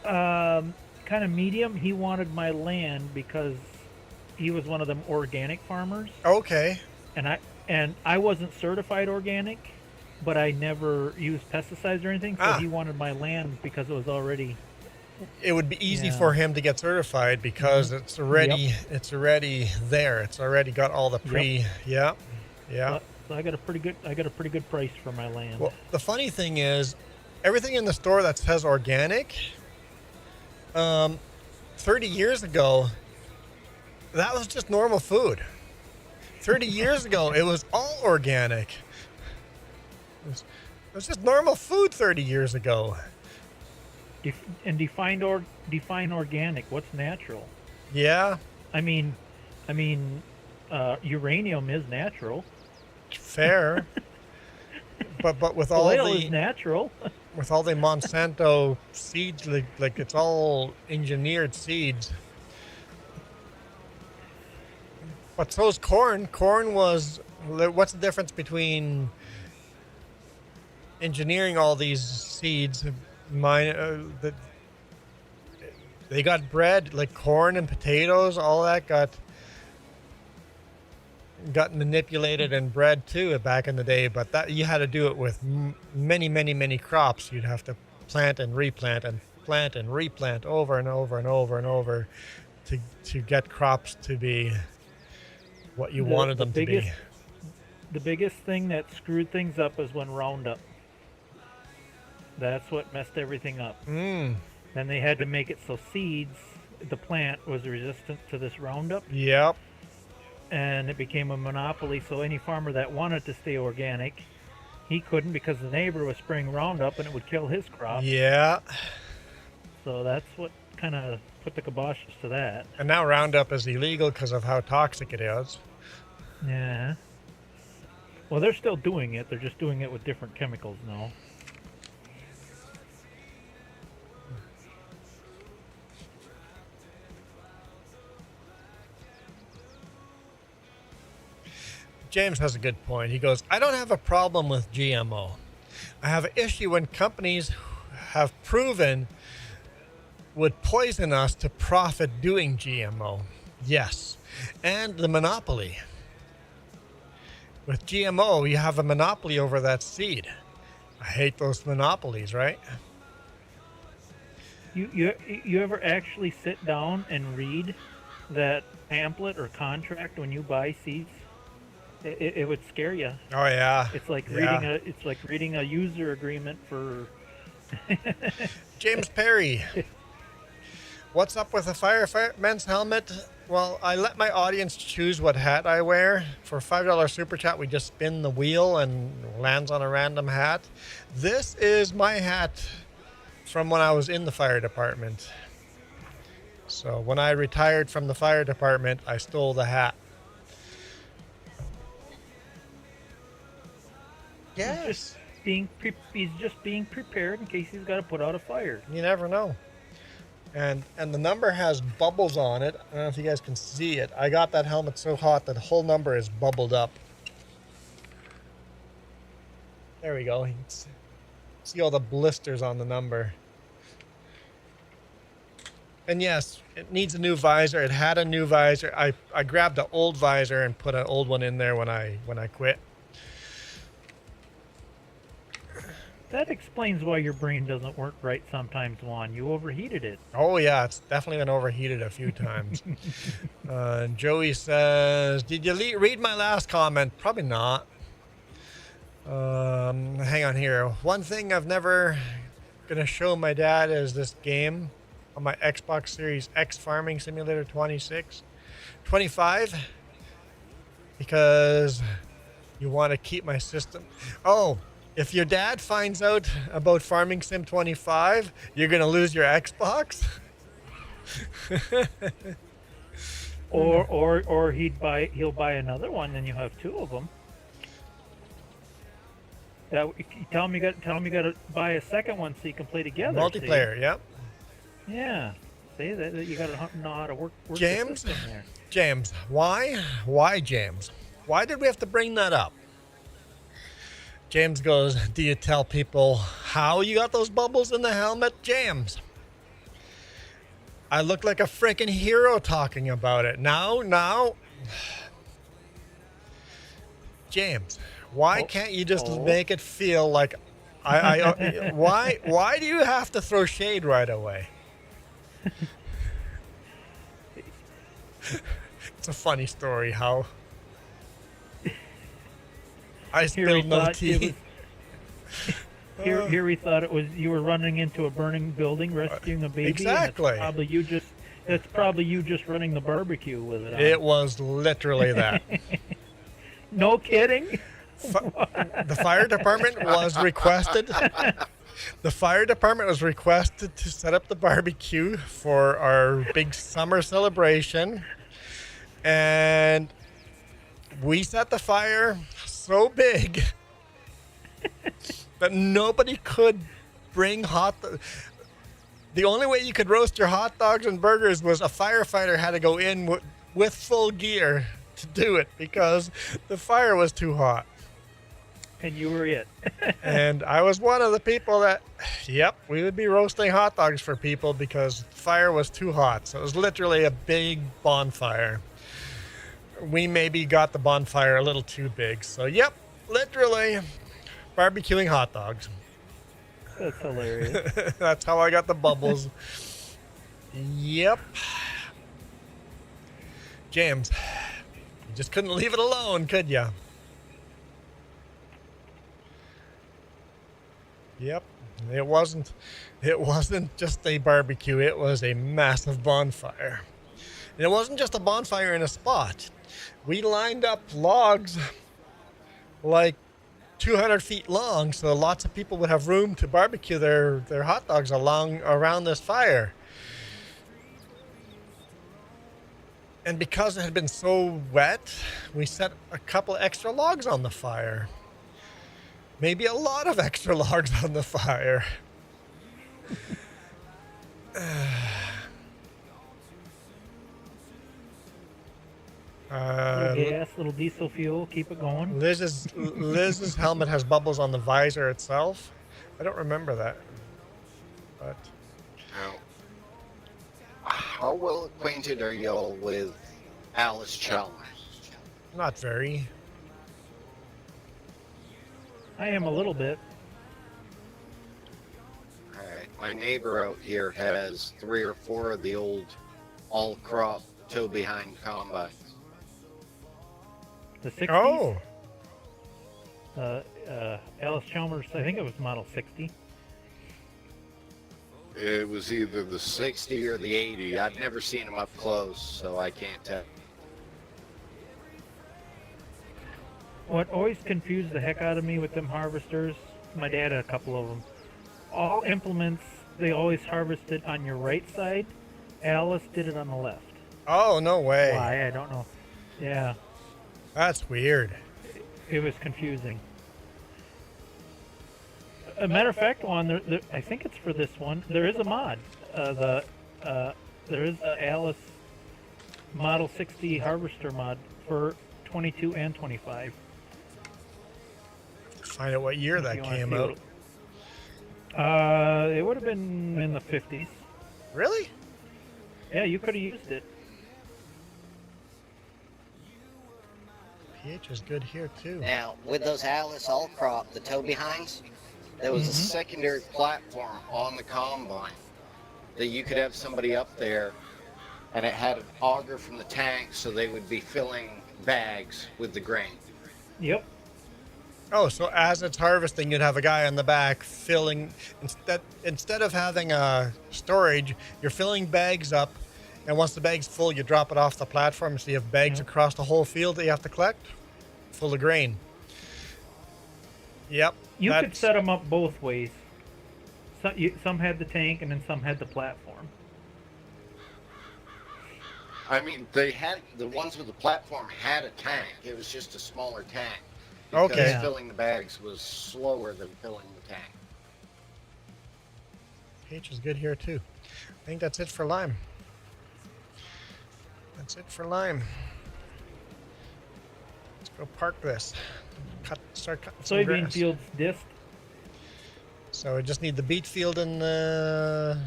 Kind of medium. He wanted my land because he was one of them organic farmers. Okay. And I wasn't certified organic, but I never used pesticides or anything. So he wanted my land because it was already. It would be easy for him to get certified because it's already there. It's already got all the Yeah. So I got a pretty good price for my land. Well, the funny thing is, everything in the store that says organic, 30 years ago, that was just normal food. 30 years ago, it was all organic. It was just normal food 30 years ago. Define organic. What's natural? Yeah. I mean, uranium is natural. Fair. but with all oil the is natural. with all the Monsanto seeds, like it's all engineered seeds. But so's corn. Corn was. What's the difference between engineering all these seeds? They got bred, like corn and potatoes. All that got manipulated and bred too back in the day. But that you had to do it with many crops. You'd have to plant and replant and plant and replant over and over and over and over to get crops to be what you wanted them to be. The biggest thing that screwed things up is when Roundup. That's what messed everything up. Then they had to make it so seeds, the plant was resistant to this Roundup. Yep. And it became a monopoly, so any farmer that wanted to stay organic, he couldn't because the neighbor was spraying Roundup and it would kill his crop. Yeah. So that's what kind of put the kibosh to that. And now Roundup is illegal because of how toxic it is. Yeah. Well, they're still doing it. They're just doing it with different chemicals now. James has a good point. He goes, I don't have a problem with GMO. I have an issue when companies have proven would poison us to profit doing GMO. Yes. And the monopoly. With GMO, you have a monopoly over that seed. I hate those monopolies, right? You ever actually sit down and read that pamphlet or contract when you buy seeds? It would scare you. Oh yeah. It's like yeah. reading a user agreement for James Perry. What's up with the fireman's helmet? Well, I let my audience choose what hat I wear. For $5 super chat, we just spin the wheel and lands on a random hat. This is my hat from when I was in the fire department. So when I retired from the fire department, I stole the hat. Yes. He's just being prepared in case he's got to put out a fire. You never know. And the number has bubbles on it. I don't know if you guys can see it. I got that helmet so hot that the whole number is bubbled up. There we go. You can see all the blisters on the number. And yes, it needs a new visor. It had a new visor. I grabbed the old visor and put an old one in there when I quit. That explains why your brain doesn't work right sometimes, Juan. You overheated it. Oh, yeah. It's definitely been overheated a few times. Joey says, did you read my last comment? Probably not. Hang on here. One thing I've never going to show my dad is this game on my Xbox Series X Farming Simulator 25. Because you want to keep my system. Oh, if your dad finds out about Farming Sim 25, you're gonna lose your Xbox. or he'll buy another one, then you'll have two of them. Tell him you got to buy a second one so you can play together. Multiplayer, see? Yep. Yeah. See that you got to know how to work James, the system there. James, why, James? Why did we have to bring that up? James goes, do you tell people how you got those bubbles in the helmet? James, I look like a freaking hero talking about it. Now. James, why can't you just make it feel like why do you have to throw shade right away? It's a funny story how I spilled no tea. Here we thought it was you were running into a burning building, rescuing a baby. Exactly. It's probably you just running the barbecue with it on. It was literally that. No kidding. The fire department was requested. The fire department was requested to set up the barbecue for our big summer celebration. And we set the fire so big that nobody could bring the only way you could roast your hot dogs and burgers was a firefighter had to go in with full gear to do it because the fire was too hot. And you were it. And I was one of the people that, yep, we would be roasting hot dogs for people because fire was too hot. So it was literally a big bonfire. We maybe got the bonfire a little too big. So, yep, literally barbecuing hot dogs. That's hilarious. That's how I got the bubbles. Yep. James, you just couldn't leave it alone, could ya? Yep. It wasn't just a barbecue, it was a massive bonfire. And it wasn't just a bonfire in a spot. We lined up logs like 200 feet long, so lots of people would have room to barbecue their hot dogs around this fire. And because it had been so wet, we set a couple extra logs on the fire. Maybe a lot of extra logs on the fire. Little gas, little diesel fuel, keep it going. Liz's helmet has bubbles on the visor itself. I don't remember that. But Now, how well acquainted are y'all with Alice Chalmers? not very. I am a little bit. Alright, my neighbor out here has 3 or 4 of the old all-crop toe-behind combines. The 60s. Oh, Alice Chalmers, I think it was model 60. It was either the 60 or the 80. I've never seen them up close, so I can't tell. What always confused the heck out of me with them harvesters, my dad had a couple of them. All implements, they always harvested on your right side. Alice did it on the left. oh, no way. Why? I don't know. Yeah, That's weird. it was confusing. A matter of fact, Juan, I think it's for this one. There is a mod. There is a Alice Model 60 Harvester mod for 22 and 25. Find out what year If that you wanna came see out. It would have been in the 50s. Really? Yeah, you could have used it. PH is good here too. Now, with those Alice all crop, the toe behinds, There was a secondary platform on the combine that you could have somebody up there, and it had an auger from the tank, so they would be filling bags with the grain. Yep. Oh, so as it's harvesting, you'd have a guy on the back filling, instead of having a storage, you're filling bags up, and once the bag's full, you drop it off the platform, so you have bags across the whole field that you have to collect, full of grain. Yep. You could set them up both ways. Some had the tank, and then some had the platform. I mean, they had, the ones with the platform had a tank. It was just a smaller tank. Okay. Because Yeah. filling the bags was slower than filling the tank. PH is good here too. I think that's it for lime. That's it for lime. Let's go park this. Start cutting some Soybean grass. fields disc. So we just need the beet field and the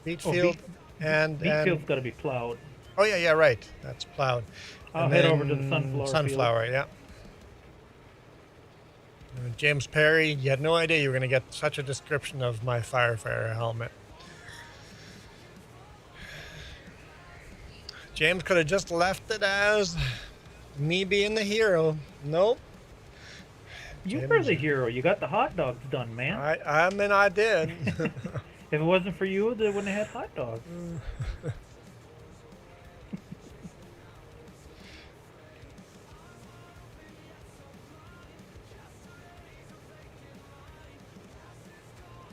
beet field and Beet field's got to be plowed. oh yeah, right. That's plowed. I'll And head over to the then sunflower. Sunflower, yeah. James Perry, you had no idea you were going to get such a description of my firefighter helmet. James could have just left it as me being the hero. Nope. You James- were the hero. You got the hot dogs done, man. I mean, I did. If it wasn't for you, they wouldn't have had hot dogs.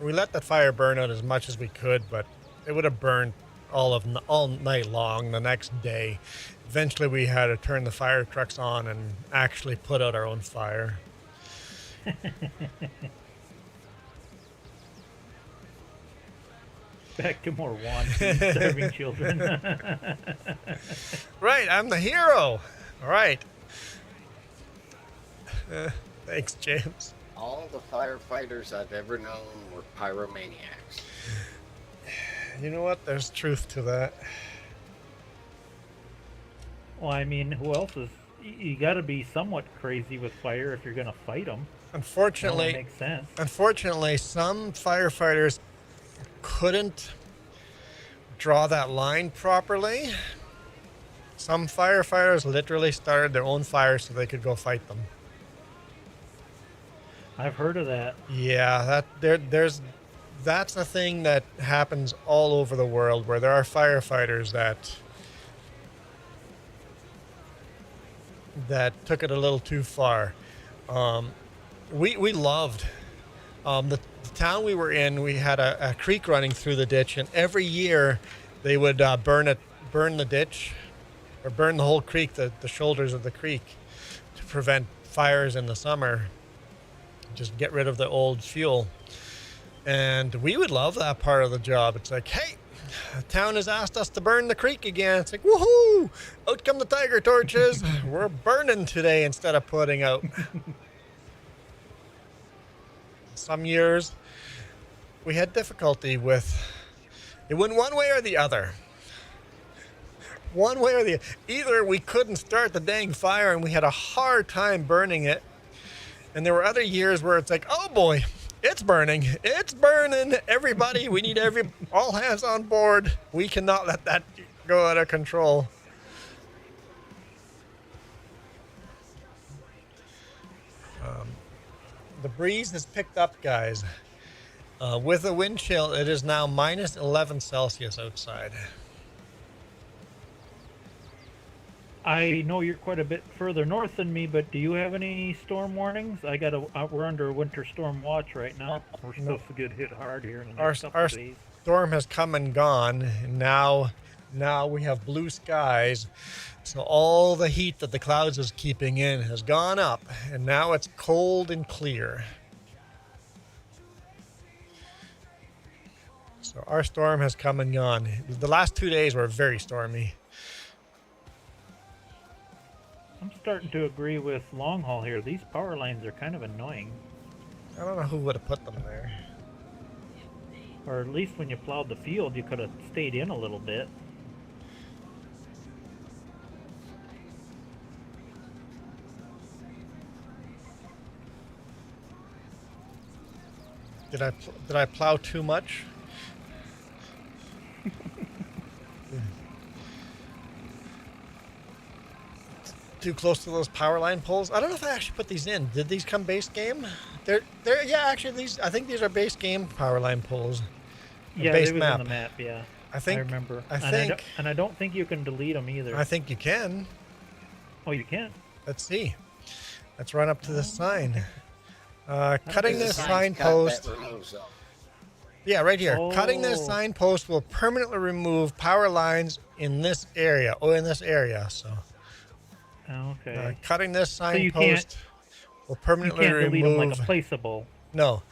we let that fire burn out as much as we could, but it would have burned all night long the next day. Eventually, we had to turn the fire trucks on and actually put out our own fire. Back to more wanting, starving children. Right, I'm the hero. All right. Thanks, James. All the firefighters I've ever known were pyromaniacs. You know what? There's truth to that. Well, I mean, who else is... You got to be somewhat crazy with fire if you're going to fight them. Unfortunately, that makes sense. Unfortunately, some firefighters couldn't draw that line properly. Some firefighters literally started their own fires so they could go fight them. I've heard of that. Yeah, that's a thing that happens all over the world, where there are firefighters that took it a little too far. We loved the town we were in. We had a creek running through the ditch, and every year they would burn the ditch, or burn the whole creek, the shoulders of the creek, to prevent fires in the summer. Just get rid of the old fuel. And we would love that part of the job. It's like, hey, the town has asked us to burn the creek again. It's like, woohoo! Out come the tiger torches. We're burning today instead of putting out. Some years we had difficulty with it. Went one way or the other. One way or the other. Either we couldn't start the dang fire and we had a hard time burning it. And there were other years where it's like, oh boy, it's burning. It's burning. Everybody, we need all hands on board. We cannot let that go out of control. The breeze has picked up, guys. With the wind chill, it is now minus 11 Celsius outside. I know you're quite a bit further north than me, but do you have any storm warnings? We're under a winter storm watch right now. We're supposed to get hit hard here in the next couple Our of days. storm has come and gone. And now we have blue skies. So all the heat that the clouds is keeping in has gone up, and now it's cold and clear. So our storm has come and gone. The last 2 days were very stormy. I'm starting to agree with Long Haul here. These power lines are kind of annoying. I don't know who would have put them there. Or at least when you plowed the field, you could have stayed in a little bit. Did I plow too much? Too close to those power line poles? I don't know if I actually put these in. Did these come base game? Yeah, actually I think these are base game power line poles. Yeah, base they was map. on the map, yeah. I remember. I don't think you can delete them either. I think you can. Oh, you can? Let's see. Let's run up to this sign. Cutting this Signs signpost. cut that removes them. Yeah, right here. Oh. Cutting this signpost will permanently remove power lines in this area. So Okay. cutting this you can't- signpost will You permanently can't delete remove. them like a placeable. No,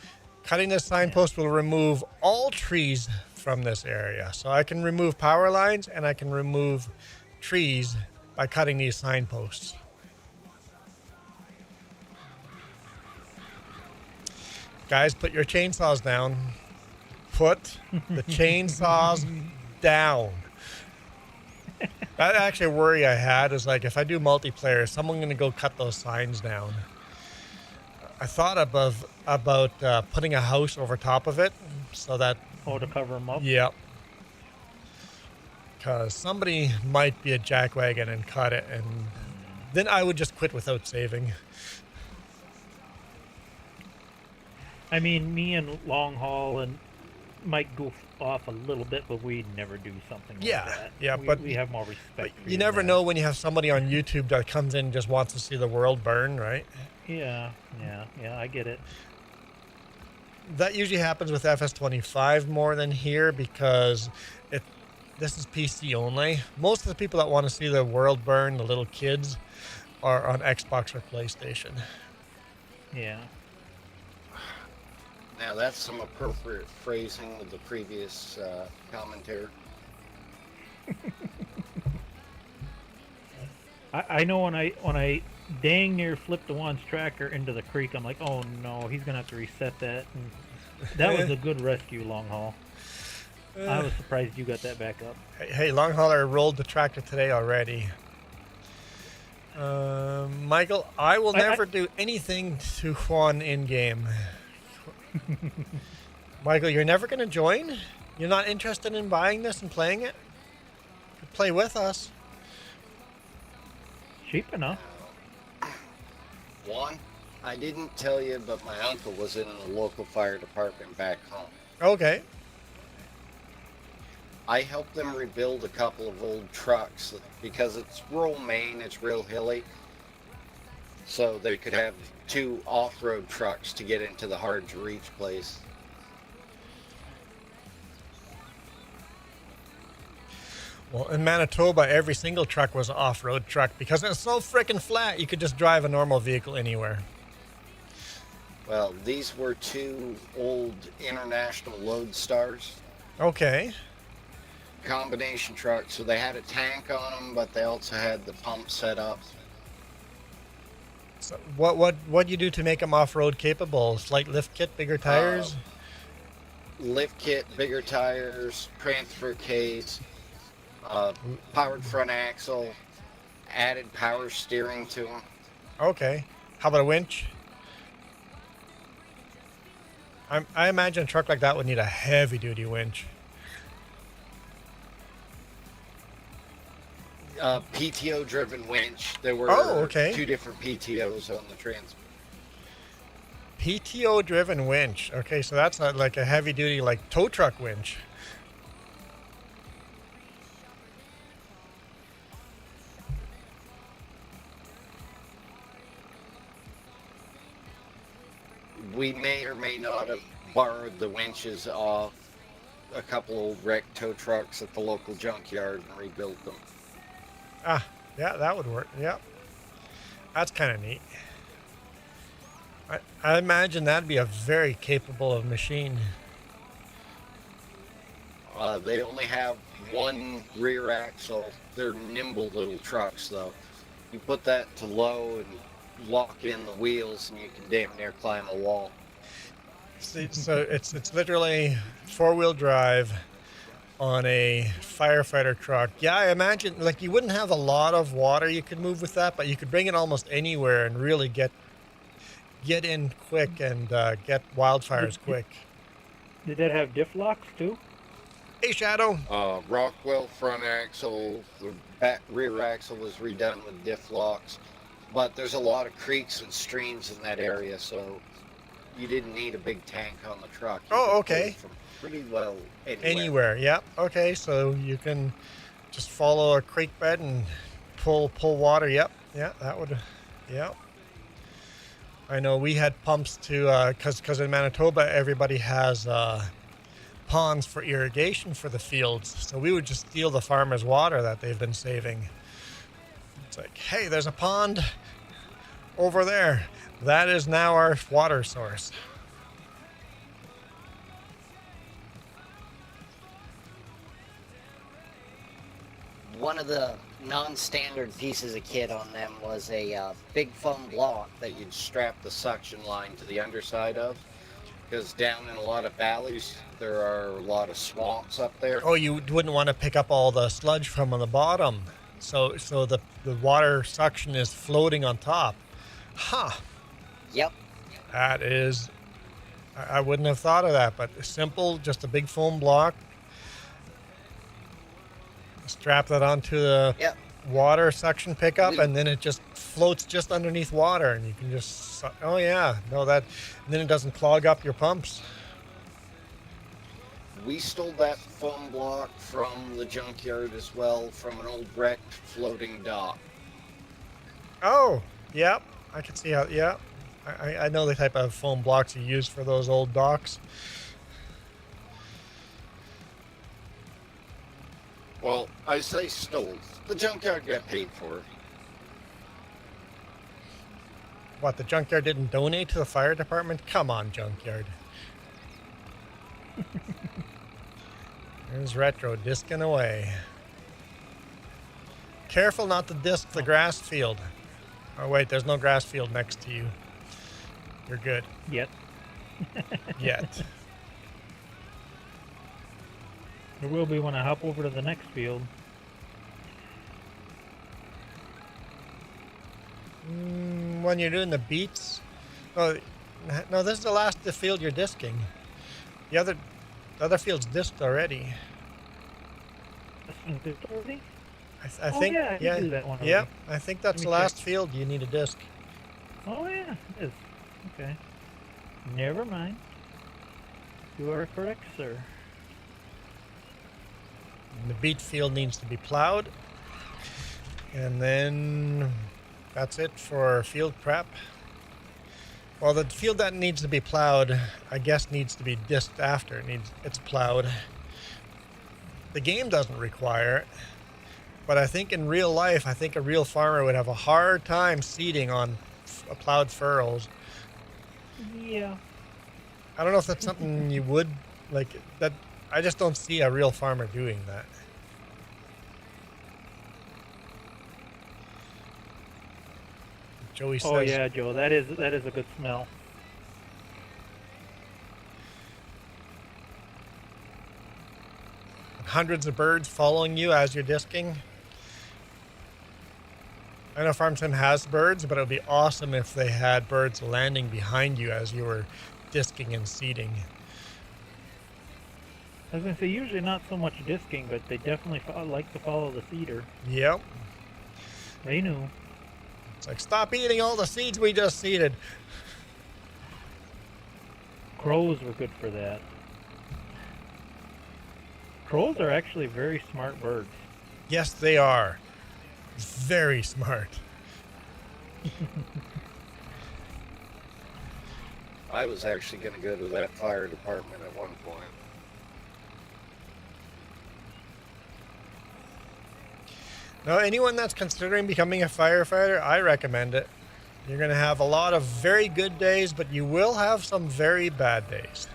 cutting this signpost will remove all trees from this area. So I can remove power lines and I can remove trees by cutting these signposts. Guys, put your chainsaws down. Put the chainsaws down. That actually a worry I had is like if I do multiplayer, is someone going to go cut those signs down? I thought about putting a house over top of it so that. Oh, to cover them up? Yeah. Because somebody might be a jackwagon and cut it, and then I would just quit without saving. I mean, me and Long Haul and might goof off a little bit, but we'd never do something like that. Yeah, we, but we have more respect for you never guys. know when you have somebody on YouTube that comes in and just wants to see the world burn, right? Yeah, I get it. that usually happens with FS25 more than here because this is PC only. Most of the people that want to see the world burn, the little kids, are on Xbox or PlayStation. Yeah. Now that's some appropriate phrasing with the previous commentator. I know when I dang near flipped the Juan's tracker into the creek, I'm like, oh no, he's gonna have to reset that. And that was a good rescue, long haul. I was surprised you got that back up. Hey, long hauler rolled the tractor today already. Michael, I will never do anything to Juan in game. Michael, you're never going to join? You're not interested in buying this and playing it? Play with us. Cheap enough. Juan, I didn't tell you, but my uncle was in the local fire department back home. Okay. I helped them rebuild a couple of old trucks because it's rural Maine, it's real hilly. So they could have 2 off-road trucks to get into the hard-to-reach place. Well, in Manitoba, every single truck was an off-road truck because it's so freaking flat. You could just drive a normal vehicle anywhere. Well, these were 2 old International Lodestars. Okay. Combination trucks, so they had a tank on them, but they also had the pump set up. So what do you do to make them off-road capable? Slight lift kit, bigger tires? Lift kit, bigger tires, transfer case, powered front axle, added power steering to them. Okay. How about a winch? I imagine a truck like that would need a heavy-duty winch. PTO-driven winch. There were 2 different PTOs on the trans. PTO-driven winch. Okay, so that's not like a heavy-duty like tow truck winch. We may or may not have borrowed the winches off a couple old wrecked tow trucks at the local junkyard and rebuilt them. Ah, yeah, that would work. Yep. That's kind of neat. I imagine that'd be a very capable of machine. They only have 1 rear axle. They're nimble little trucks, though. You put that to low and lock in the wheels, and you can damn near climb a wall. See, so it's literally 4-wheel drive on a firefighter truck. Yeah, I imagine like you wouldn't have a lot of water you could move with that, but you could bring it almost anywhere and really get in quick and get wildfires quick. Did that have diff locks too? Hey, Shadow. Rockwell front axle, the back rear axle was redone with diff locks, but there's a lot of creeks and streams in that area, so you didn't need a big tank on the truck. You could okay. pull from pretty well Anywhere, yep. Okay, so you can just follow a creek bed and pull water. Yep, yeah, that would, yep. I know we had pumps to, because in Manitoba everybody has ponds for irrigation for the fields, so we would just steal the farmers' water that they've been saving. It's like, hey, there's a pond over there. That is now our water source. One of the non-standard pieces of kit on them was a big foam block that you'd strap the suction line to the underside of, because down in a lot of valleys there are a lot of swamps up there. Oh, you wouldn't want to pick up all the sludge from on the bottom, so the water suction is floating on top. Huh. Yep. That is, I wouldn't have thought of that, but simple, just a big foam block. Strap that onto the water suction pickup, and then it just floats just underneath water, and you can just, oh yeah, no, that, and then it doesn't clog up your pumps. We stole that foam block from the junkyard as well, from an old wrecked floating dock. Oh, yep, I can see how, yeah. I know the type of foam blocks you use for those old docks. Well, I say stole. The junkyard got paid for it. What, the junkyard didn't donate to the fire department? Come on, junkyard. There's Retro disking away. Careful not to disc the grass field. Oh wait, there's no grass field next to you. You're good. Yet. Yet. There will be when I hop over to the next field. When you're doing the beats. Oh, no, this is the last field you're disking. The other field's disked already. Already? I think. Yeah, I can do that one. Yep, I think that's the last field you need a disc. Oh yeah, it is. Okay. Never mind. You are correct, sir. And the beat field needs to be plowed. And then that's it for field prep. Well, the field that needs to be plowed, I guess, needs to be disked after it's plowed. The game doesn't require it, but I think in real life, I think a real farmer would have a hard time seeding on plowed furrows. Yeah. I don't know if that's something you would like. That I just don't see a real farmer doing that. Joey says. Oh yeah, Joe, that is a good smell. Hundreds of birds following you as you're disking. I know Farm Sim has birds, but it would be awesome if they had birds landing behind you as you were disking and seeding. I was going to say, usually not so much disking, but they definitely like to follow the seeder. Yep. They knew. It's like, stop eating all the seeds we just seeded. Crows were good for that. Crows are actually very smart birds. Yes, they are. Very smart. I was actually going to go to that fire department at one point. Now, anyone that's considering becoming a firefighter, I recommend it. You're going to have a lot of very good days, but you will have some very bad days.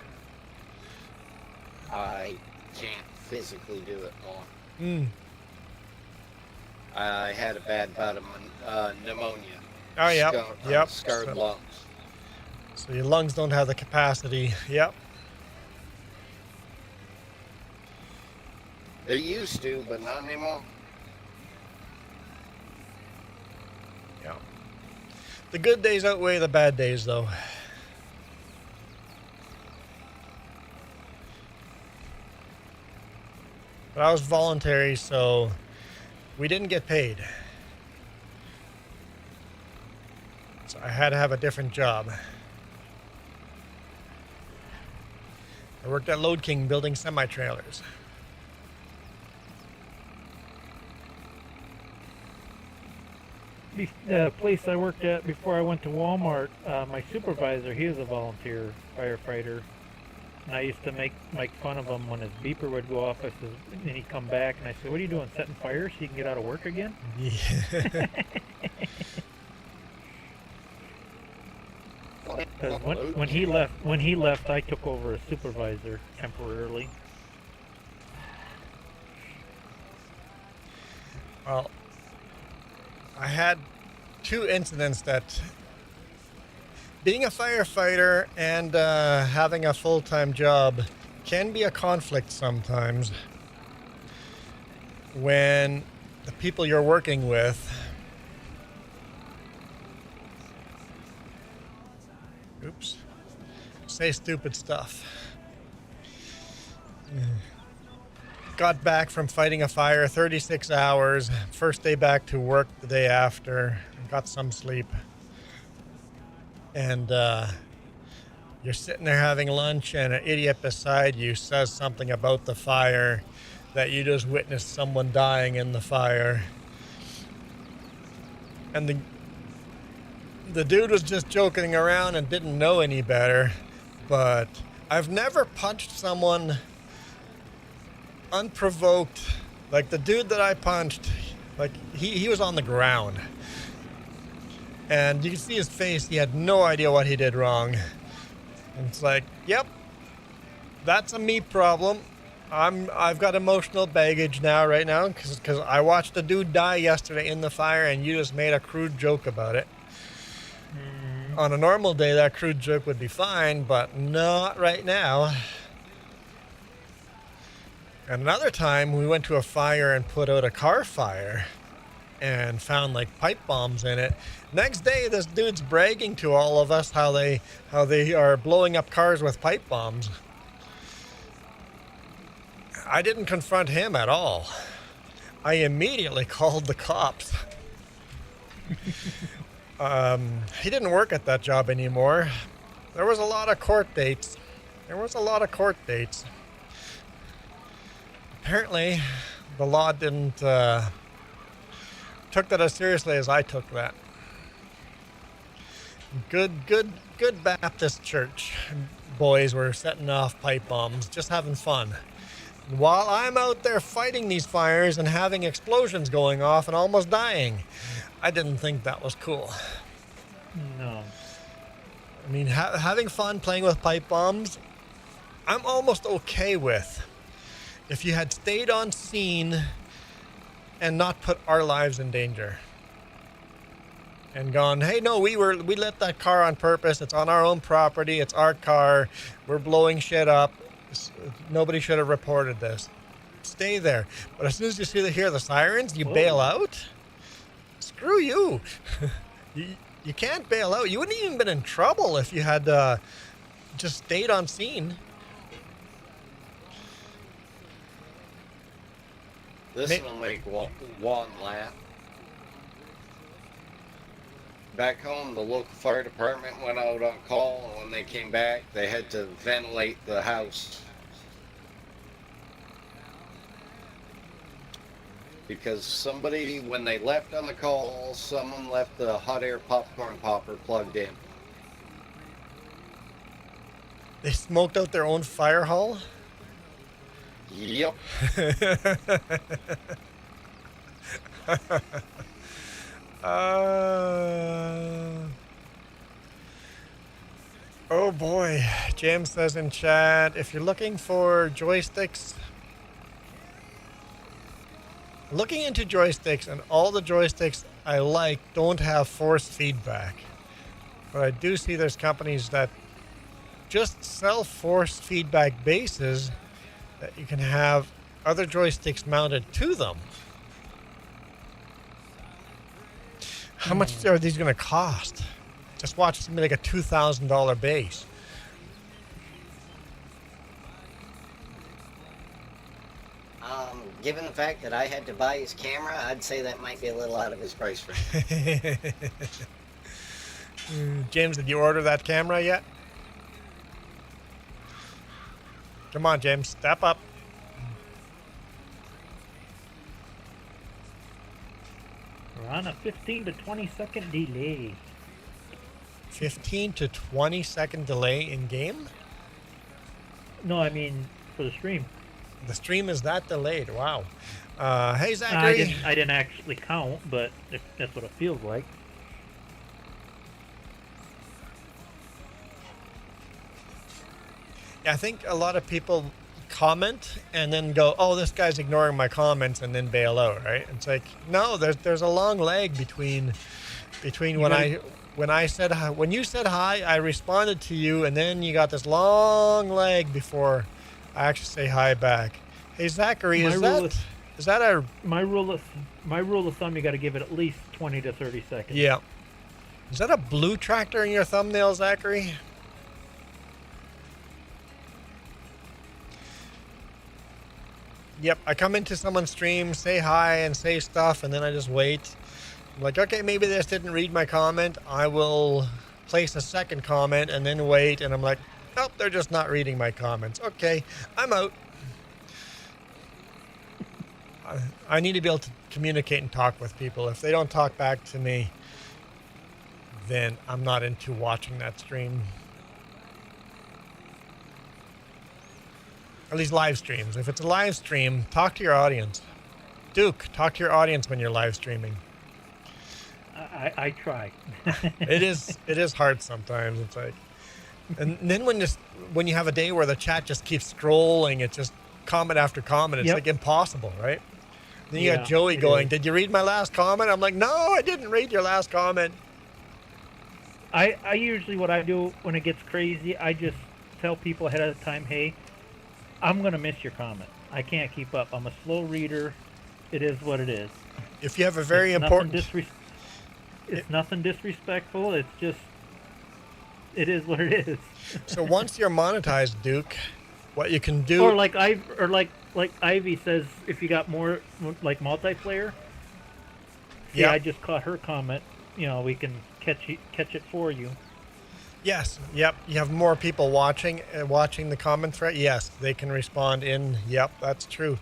I can't physically do it more. I had a bad bout of pneumonia. Oh, yep. Yep. Scarred lungs. So your lungs don't have the capacity. Yep. They used to, but not anymore. Yeah. The good days outweigh the bad days, though. But I was voluntary, so we didn't get paid. So I had to have a different job. I worked at Load King building semi-trailers. The place I worked at before I went to Walmart, my supervisor, he was a volunteer firefighter. And I used to make fun of him when his beeper would go off. I said, and he'd come back, and I said, "What are you doing, setting fires so you can get out of work again?" Yeah. Because when he left, I took over as supervisor temporarily. Well, I had two incidents that being a firefighter and having a full-time job can be a conflict sometimes when the people you're working with say stupid stuff. Got back from fighting a fire, 36 hours, first day back to work the day after, got some sleep. And you're sitting there having lunch and an idiot beside you says something about the fire, that you just witnessed someone dying in the fire. And the dude was just joking around and didn't know any better, but I've never punched someone unprovoked. Like the dude that I punched, like he was on the ground. And you can see his face, he had no idea what he did wrong. And it's like, yep, that's a me problem. I've got emotional baggage now, right now, because I watched a dude die yesterday in the fire and you just made a crude joke about it. On a normal day, that crude joke would be fine, but not right now. And another time, we went to a fire and put out a car fire and found like pipe bombs in it. Next day, this dude's bragging to all of us how they are blowing up cars with pipe bombs. I didn't confront him at all. I immediately called the cops. He didn't work at that job anymore. There was a lot of court dates. Apparently, the law didn't took that as seriously as I took that. Good Baptist church boys were setting off pipe bombs, just having fun. While I'm out there fighting these fires and having explosions going off and almost dying, I didn't think that was cool. No. I mean, having fun playing with pipe bombs, I'm almost okay with. If you had stayed on scene and not put our lives in danger. And gone, hey, no, we lit that car on purpose. It's on our own property. It's our car. We're blowing shit up. Nobody should have reported this. Stay there. But as soon as you hear the sirens, you bail out. Screw you. You can't bail out. You wouldn't even been in trouble if you had just stayed on scene. This will make Juan laugh. Back home, the local fire department went out on call, and when they came back, they had to ventilate the house. Because somebody, when they left on the call, someone left the hot air popcorn popper plugged in. They smoked out their own fire hall? Yep. Oh boy, James says in chat, if you're looking for joysticks, looking into joysticks, and all the joysticks I like don't have force feedback. But I do see there's companies that just sell force feedback bases that you can have other joysticks mounted to them. How much are these going to cost? Just watch something like a $2,000 base. Given the fact that I had to buy his camera, I'd say that might be a little out of his price range. James, did you order that camera yet? Come on, James, step up. We're on a 15 to 20 second delay. 15 to 20 second delay in game? No, I mean for the stream. The stream is that delayed. Wow. Hey, Zachary. I didn't actually count, but if that's what it feels like. Yeah, I think a lot of people comment and then go, "Oh, this guy's ignoring my comments," and then bail out. Right? It's like, no, there's a long lag between when you said hi, I responded to you, and then you got this long lag before I actually say hi back. Hey, Zachary, my rule of thumb? You got to give it at least 20 to 30 seconds. Yeah. Is that a blue tractor in your thumbnail, Zachary? Yep, I come into someone's stream, say hi and say stuff, and then I just wait. I'm like, okay, maybe this didn't read my comment. I will place a second comment and then wait, and I'm like, nope, they're just not reading my comments. Okay, I'm out. I need to be able to communicate and talk with people. If they don't talk back to me, then I'm not into watching that stream. At least live streams. If it's a live stream, talk to your audience. Duke, talk to your audience when you're live streaming. I try. It is hard sometimes. It's like, and then when you have a day where the chat just keeps scrolling, it's just comment after comment. It's like impossible, right? Then you got Joey going, "Did you read my last comment?" I'm like, "No, I didn't read your last comment." I usually, what I do when it gets crazy, I just tell people ahead of time, hey, I'm going to miss your comment. I can't keep up. I'm a slow reader. It is what it is. If you have a very important... It's nothing disrespectful. It's just, it is what it is. So once you're monetized, Duke, what you can do... Or like Ivy says, if you got more, like multiplayer, yeah, I just caught her comment. You know, we can catch it for you. Yes. Yep. You have more people watching the comment thread. Yes, they can respond in. Yep, that's true.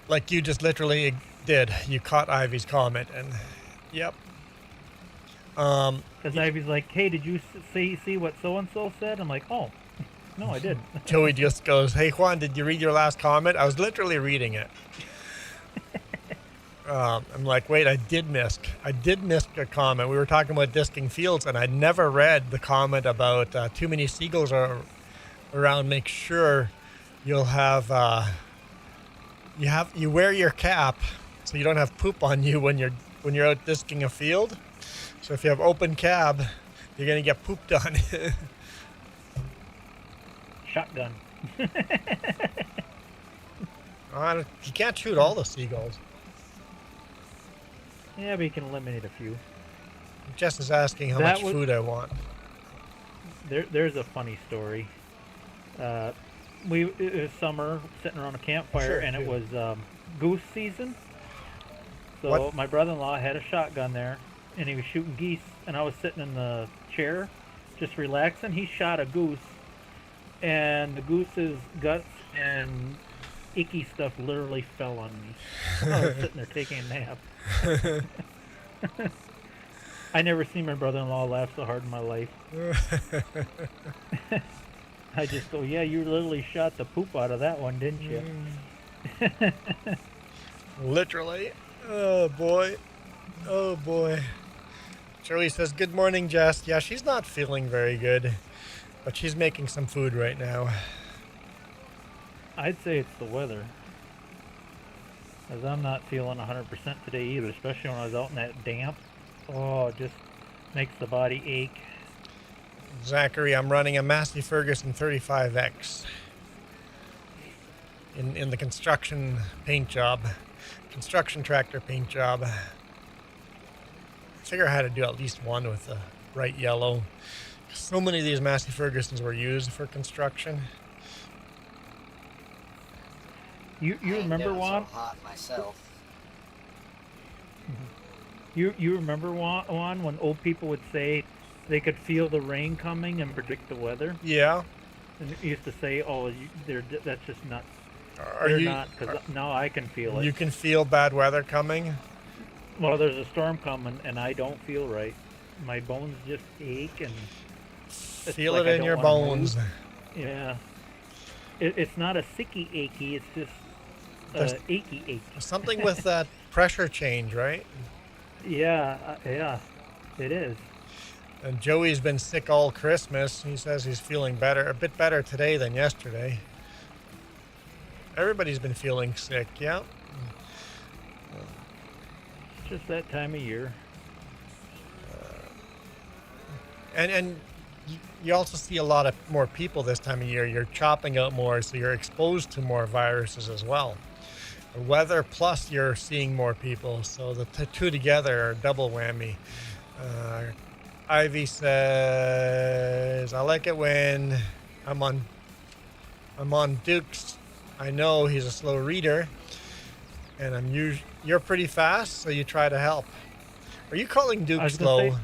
Like you just literally did. You caught Ivy's comment, and yep. Because Ivy's like, "Hey, did you see what so and so said?" I'm like, "Oh, no, I didn't." Joey just goes, "Hey Juan, did you read your last comment?" I was literally reading it. I'm like, wait, I did miss a comment. We were talking about disking fields, and I never read the comment about too many seagulls are around. Make sure you'll have you wear your cap so you don't have poop on you when you're out disking a field. So if you have open cab, you're gonna get pooped on. Shotgun. You can't shoot all the seagulls. Yeah, but you can eliminate a few. Jess is asking how much food I want. There's a funny story. It was summer, sitting around a campfire, and it was goose season. So my brother-in-law had a shotgun there, and he was shooting geese, and I was sitting in the chair, just relaxing. He shot a goose, and the goose's guts and icky stuff literally fell on me. I was sitting there taking a nap. I never seen my brother-in-law laugh so hard in my life. I just go, yeah, you literally shot the poop out of that one, didn't you? Literally. Oh boy. Oh boy. Joey says, "Good morning, Jess." Yeah, she's not feeling very good, but she's making some food right now. I'd say it's the weather. Because I'm not feeling 100% today either, especially when I was out in that damp. Oh, it just makes the body ache. Zachary, I'm running a Massey Ferguson 35X in the construction paint job. Construction tractor paint job. I figure I had to do at least one with the bright yellow. So many of these Massey Fergusons were used for construction. You remember, Juan? So hot myself. You remember, Juan, when old people would say they could feel the rain coming and predict the weather? Yeah. And they used to say, "Oh, that's just nuts." Are they're you not, because now I can feel it. You can feel bad weather coming? Well, there's a storm coming, and I don't feel right. My bones just ache, and feel it in your bones. Move. Yeah. It's not a sicky achy, it's just achy ache. Something with that pressure change, right? Yeah, it is. And Joey's been sick all Christmas. He says he's feeling better, a bit better today than yesterday. Everybody's been feeling sick, yeah. It's just that time of year. And you also see a lot of more people this time of year. You're chopping out more, so you're exposed to more viruses as well. The weather plus you're seeing more people, so the two together are double whammy. Ivy says, "I like it when I'm on Duke's. I know he's a slow reader, and you're pretty fast, so you try to help." Are you calling Duke slow?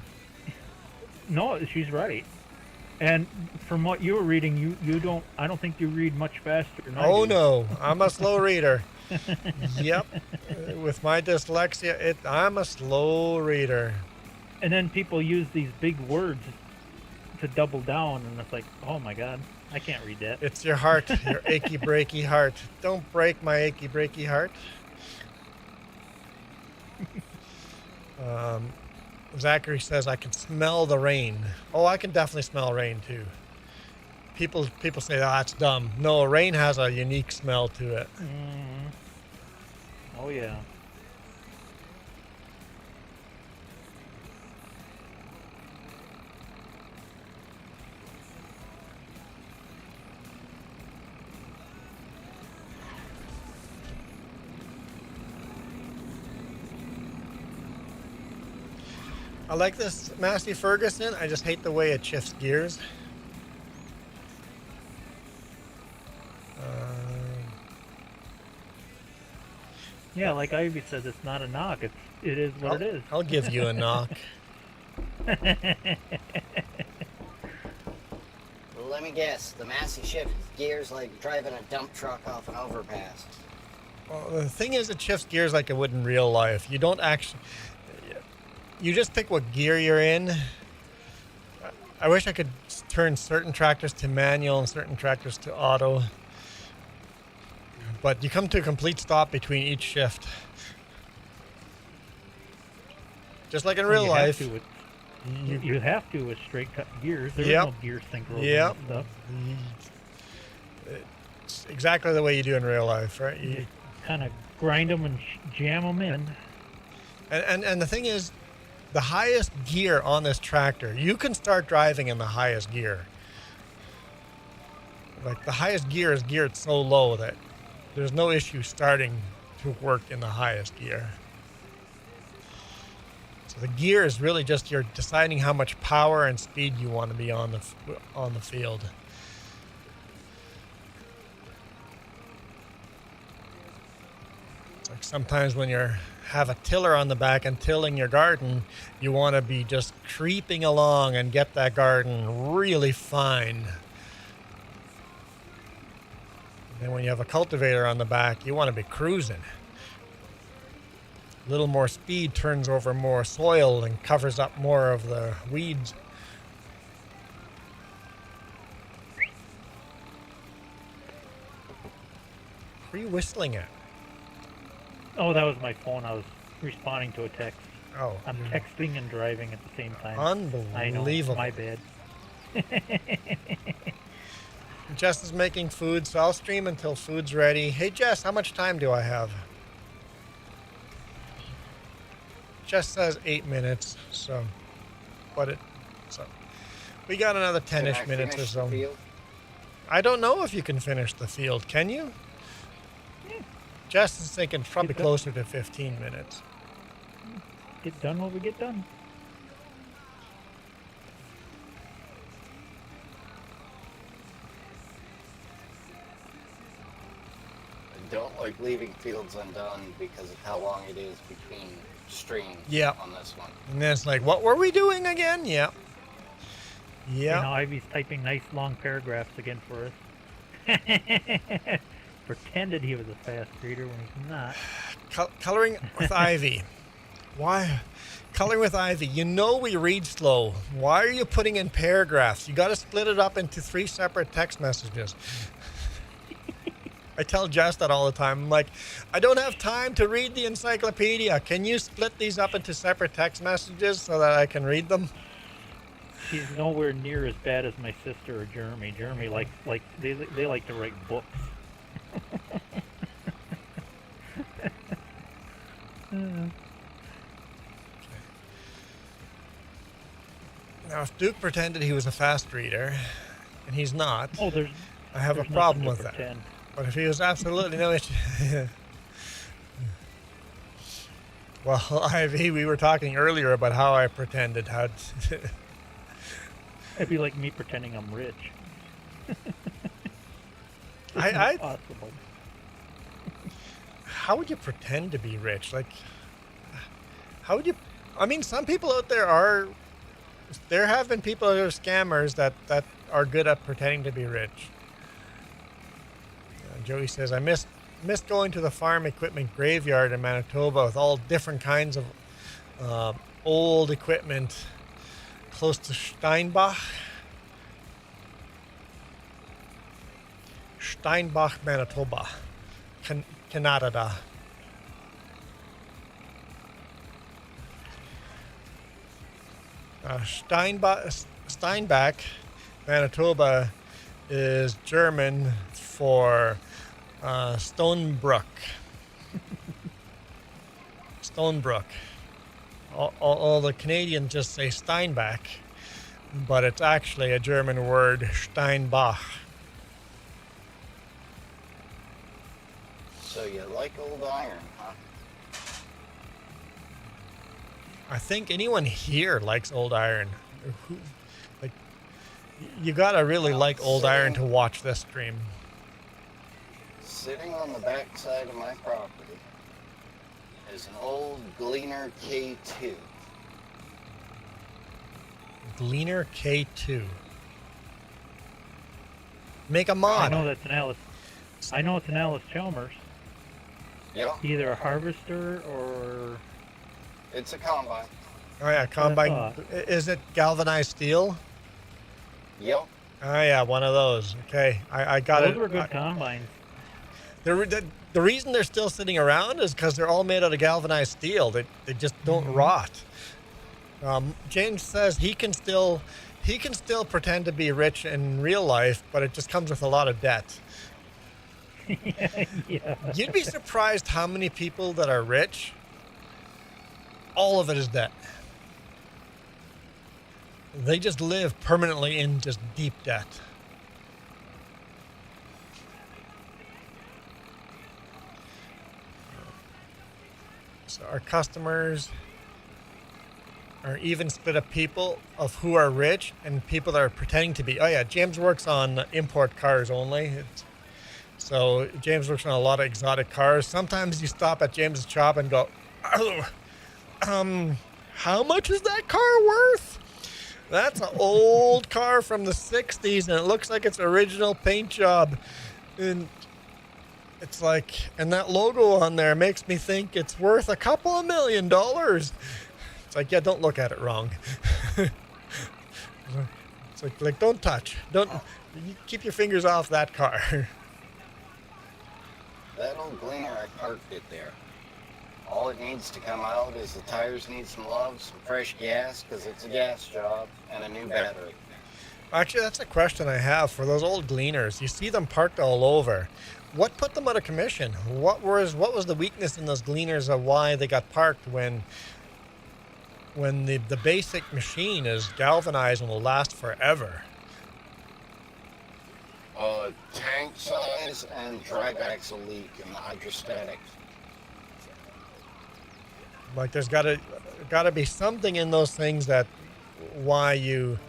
No, she's right. And from what you were reading, I don't think you read much faster than I do. Oh no, I'm a slow reader. Yep. With my dyslexia, I'm a slow reader. And then people use these big words to double down, and it's like, oh my god, I can't read that. It's your heart, your achy breaky heart. Don't break my achy breaky heart. Zachary says I can smell the rain. Oh, I can definitely smell rain too. People say, oh, that's dumb. No, rain has a unique smell to it. Oh yeah. I like this Massey Ferguson. I just hate the way it shifts gears. Yeah, like Ivy says, it's not a knock. It is what it is. I'll give you a knock. Let me guess. The Massey shifts gears like driving a dump truck off an overpass. Well, the thing is, it shifts gears like it would in real life. You don't actually... You just pick what gear you're in. I wish I could turn certain tractors to manual and certain tractors to auto. But you come to a complete stop between each shift. Just like in real life. You have to with straight cut gears. There's Yep. no gear synchro Yep. and stuff. It's exactly the way you do in real life, right? You kind of grind them and jam them in. And the thing is, the highest gear on this tractor, you can start driving in the highest gear. Like the highest gear is geared so low that there's no issue starting to work in the highest gear. So the gear is really just you're deciding how much power and speed you want to be on the field. It's like sometimes when you have a tiller on the back and tilling your garden, you want to be just creeping along and get that garden really fine. And when you have a cultivator on the back, you want to be cruising. A little more speed turns over more soil and covers up more of the weeds. What are you whistling at? Oh, that was my phone. I was responding to a text. Oh. I'm texting and driving at the same time. Unbelievable. I know, my bad. Jess is making food, so I'll stream until food's ready. Hey Jess, how much time do I have? Jess says 8 minutes, so we got another 10-ish minutes or so. I don't know if you can finish the field, can you? Jess is thinking probably closer to 15 minutes. Get done when we get done. I don't like leaving fields undone because of how long it is between streams on this one. And then it's like, what were we doing again? Yeah. Yeah. You know, Ivy's typing nice long paragraphs again for us. Pretended he was a fast reader when he's not. Coloring with Ivy. Why? Coloring with Ivy. You know we read slow. Why are you putting in paragraphs? You got to split it up into 3 separate text messages. I tell Jess that all the time. I'm like, I don't have time to read the encyclopedia. Can you split these up into separate text messages so that I can read them? He's nowhere near as bad as my sister or Jeremy. Jeremy they like to write books. Now, if Duke pretended he was a fast reader, and he's not, I have a there's problem nothing with to that. pretend. But if he was absolutely no issue... Well, Ivy, we were talking earlier about how I pretended how... It'd be like me pretending I'm rich. Possible. How would you pretend to be rich? Like, how would you... I mean, some people out there are... There have been people that are scammers that are good at pretending to be rich. Joey says, I missed going to the farm equipment graveyard in Manitoba with all different kinds of old equipment close to Steinbach, Manitoba, Canada. Steinbach, Manitoba is German for Stonebrook. Stonebrook. All the Canadians just say Steinbach, but it's actually a German word, Steinbach. So you like old iron, huh? I think anyone here likes old iron. Like, you gotta really like old iron to watch this stream. Sitting on the back side of my property is an old Gleaner K2. Gleaner K2. Make a mod. I know that's an Alice. I know it's an Alice Chalmers. Yep, Either a harvester or. it's a combine. Oh yeah, combine. Is it galvanized steel? Yep. Oh yeah, one of those. Okay, I got it. Those were good combines. The reason they're still sitting around is because they're all made out of galvanized steel. They just don't rot. James says he can still pretend to be rich in real life, but it just comes with a lot of debt. Yeah. You'd be surprised how many people that are rich, all of it is debt. They just live permanently in just deep debt. So our customers are even split up people of who are rich and people that are pretending to be. Oh yeah, James works on import cars only. So James works on a lot of exotic cars. Sometimes you stop at James's shop and go, how much is that car worth? That's an old car from the 60s and it looks like it's original paint job. And it's like, and that logo on there makes me think it's worth a couple of $1 million. It's like, yeah, don't look at it wrong. It's like don't touch. Don't, you keep your fingers off that car. That old Gleaner, I parked it there. All it needs to come out is the tires need some love, some fresh gas, because it's a gas job, and a new battery. Actually, that's a question I have for those old Gleaners. You see them parked all over. What put them out of commission? What was the weakness in those Gleaners of why they got parked when the basic machine is galvanized and will last forever? Tank size and dryback's a leak in the hydrostatics. Like there's gotta be something in those things that why you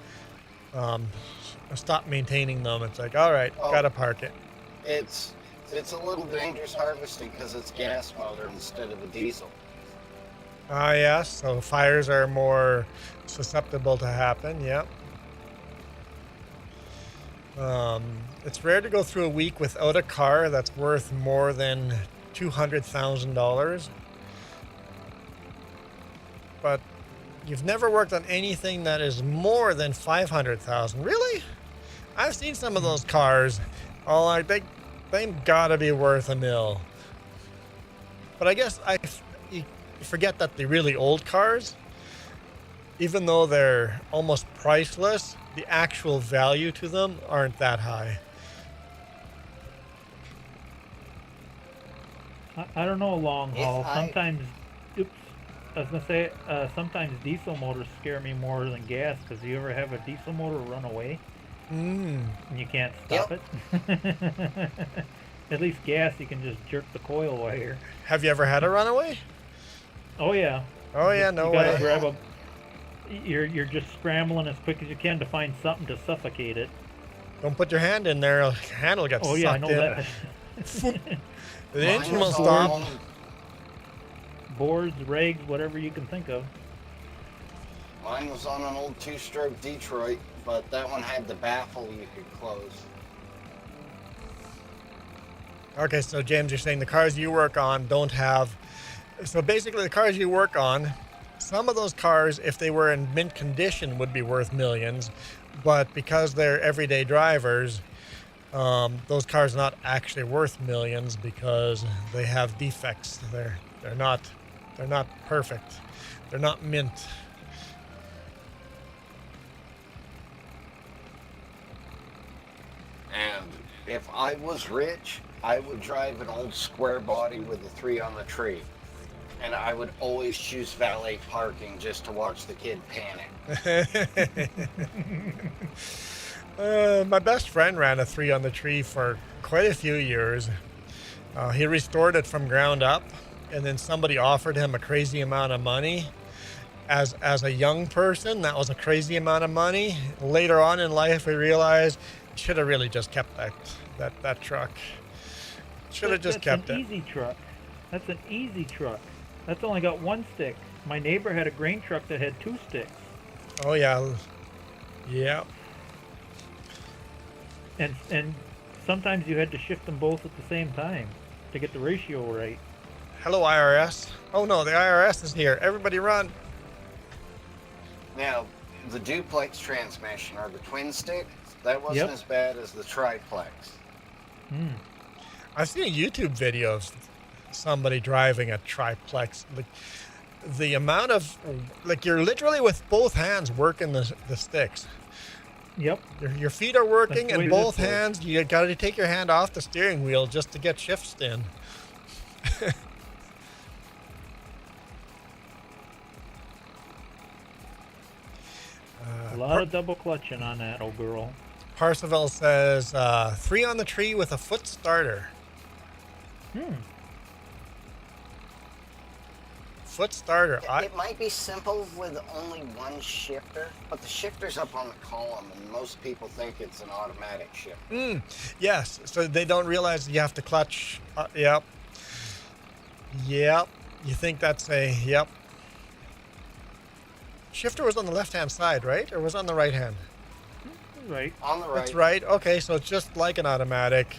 stop maintaining them. It's like, all right, gotta park it. It's a little dangerous harvesting because it's gas motor instead of a diesel. Ah, yes. So fires are more susceptible to happen. Yep. It's rare to go through a week without a car that's worth more than $200,000. But you've never worked on anything that is more than $500,000. Really? I've seen some of those cars. Oh, like they've got to be worth $1 million. But I guess you forget that the really old cars, even though they're almost priceless, the actual value to them aren't that high. I don't know long haul. Sometimes, I was gonna say, sometimes diesel motors scare me more than gas, because you ever have a diesel motor run away? And you can't stop it? At least gas, you can just jerk the coil wire. Have you ever had a runaway? Oh yeah. Oh yeah, no you gotta way. Grab you're just scrambling as quick as you can to find something to suffocate it. Don't put your hand in there, the handle gets sucked in. Oh yeah, I know that. The engine will stop. Boards, rigs, whatever you can think of. Mine was on an old two-stroke Detroit, but that one had the baffle you could close. Okay, so James, you're saying the cars you work on don't have... So basically the cars you work on some of those cars, if they were in mint condition, would be worth millions, but because they're everyday drivers, those cars are not actually worth millions because they have defects. They're not perfect. They're not mint. And if I was rich, I would drive an old square body with a 3 on the tree. And I would always choose valet parking just to watch the kid panic. My best friend ran a 3 on the tree for quite a few years. He restored it from ground up, and then somebody offered him a crazy amount of money. As a young person, that was a crazy amount of money. Later on in life, we realized should have really just kept that truck. Should have just kept it. That's an easy truck. That's an easy truck. That's only got 1 stick. My neighbor had a grain truck that had 2 sticks. Oh yeah, yeah. And sometimes you had to shift them both at the same time to get the ratio right. Hello, IRS. Oh no, the IRS is here. Everybody run. Now, the duplex transmission or the twin stick, that wasn't as bad as the triplex. I've seen a YouTube video of somebody driving a triplex. Like, the amount of, like, you're literally with both hands working the sticks. Yep. Your feet are working and both this hands, you got to take your hand off the steering wheel just to get shifts in. A lot of double clutching on that old girl. Parsifal says, 3 on the tree with a foot starter. Foot starter. It might be simple with only 1 shifter, but the shifter's up on the column, and most people think it's an automatic shifter. Yes, so they don't realize you have to clutch. Yep. Yep. You think that's a, yep. Shifter was on the left-hand side, right? Or was it on the right hand? Right. On the right. That's right. Okay, so it's just like an automatic.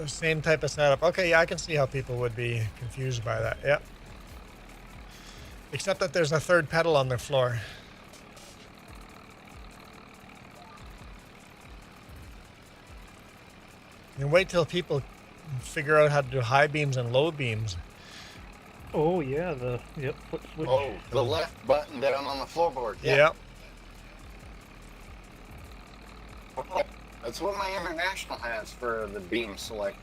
Same type of setup. Okay, yeah, I can see how people would be confused by that. Yep. Except that there's a third pedal on the floor. And wait till people figure out how to do high beams and low beams. Oh yeah, foot switch. Oh, the left button down on the floorboard. Yeah. Yep. That's what my International has for the beam select.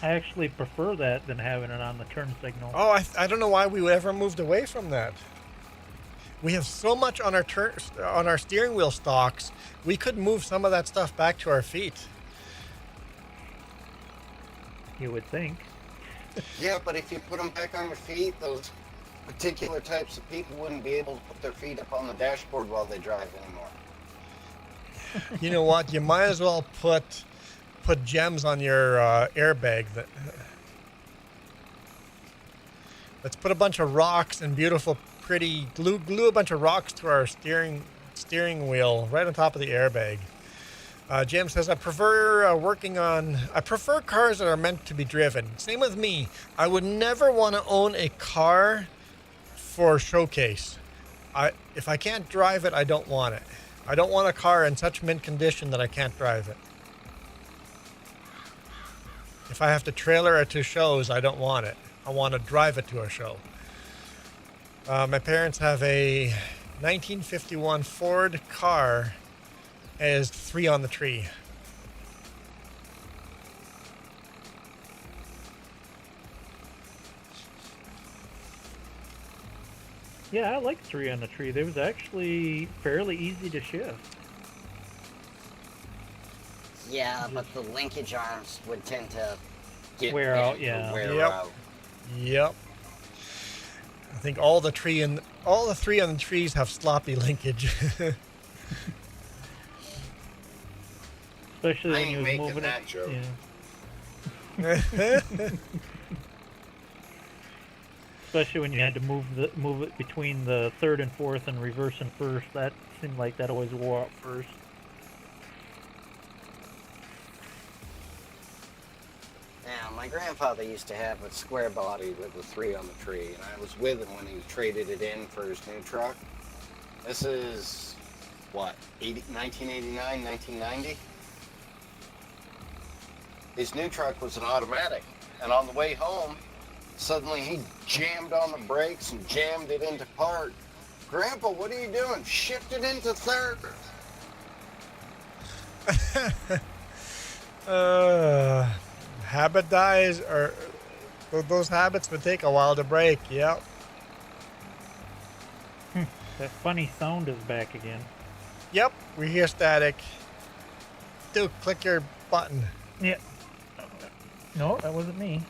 I actually prefer that than having it on the turn signal. Oh, I don't know why we ever moved away from that. We have so much on our steering wheel stalks. We could move some of that stuff back to our feet. You would think. Yeah, but if you put them back on your feet, those particular types of people wouldn't be able to put their feet up on the dashboard while they drive anymore. You know what? You might as well put gems on your airbag. Let's put a bunch of rocks and beautiful, pretty glue a bunch of rocks to our steering wheel right on top of the airbag. Jim says, I prefer cars that are meant to be driven. Same with me. I would never want to own a car for showcase. If I can't drive it, I don't want it. I don't want a car in such mint condition that I can't drive it. If I have to trailer it to shows, I don't want it. I want to drive it to a show. My parents have a 1951 Ford car as 3 on the tree. Yeah, I like 3 on the tree. They was actually fairly easy to shift. Yeah, but the linkage arms would tend to get wear out. Yeah. Wear out. Yep. I think all the 3 on the trees have sloppy linkage. Especially I when you ain't was making moving that it. joke. Yeah. Especially when you had to move it between the third and fourth and reverse and first. That seemed like that always wore out first. Yeah, my My grandfather used to have a square body with a 3 on the tree, and I was with him when he traded it in for his new truck. This is, what, 1989, 1990? His new truck was an automatic, and on the way home, suddenly he jammed on the brakes and jammed it into park. Grandpa, what are you doing? Shift it into third. Habit dies, or those habits would take a while to break. Yep. That funny sound is back again. Yep, we hear static. Dude, click your button. Yeah. No, that wasn't me.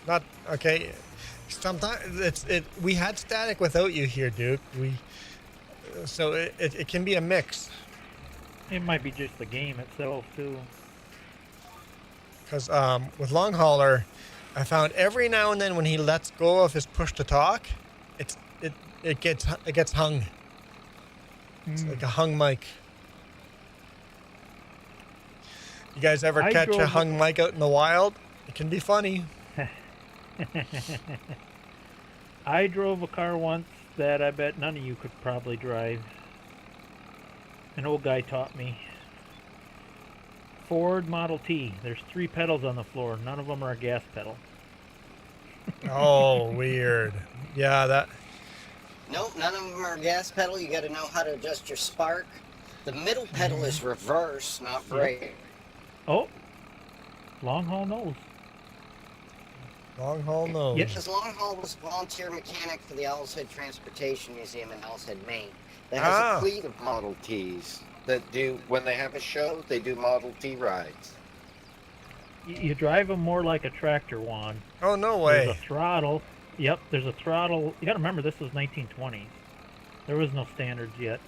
Not okay. Sometimes we had static without you here, Duke. So it can be a mix. It might be just the game itself too. Because with Long Hauler, I found every now and then when he lets go of his push to talk, it gets hung. It's like a hung mic. You guys ever catch a hung mic out in the wild? It can be funny. I drove a car once that I bet none of you could probably drive. An old guy taught me. Ford Model T. There's 3 pedals on the floor. None of them are a gas pedal. Oh, weird. Yeah, that. Nope, none of them are gas pedal. You got to know how to adjust your spark. The middle pedal is reverse, not brake. Oh, Long Haul knows. Long Haul knows. Yep, because Long Haul was a volunteer mechanic for the Owl's Head Transportation Museum in Owl's Head, Maine. That has a fleet of Model Ts that do, when they have a show, they do Model T rides. You drive them more like a tractor, Juan. Oh, no way. There's a throttle. Yep, there's a throttle. You got to remember, this was 1920s. There was no standards yet.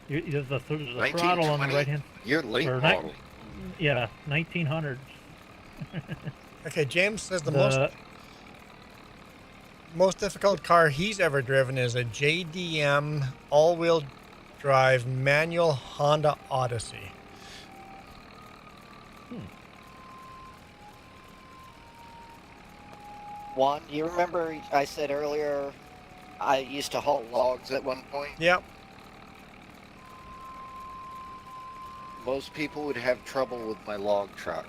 There's a throttle on the right hand. You're late model. Yeah, 1900s. Okay, James says the most difficult car he's ever driven is a JDM all-wheel drive manual Honda Odyssey. Juan, do you remember I said earlier I used to haul logs at one point? Yep. Most people would have trouble with my log truck.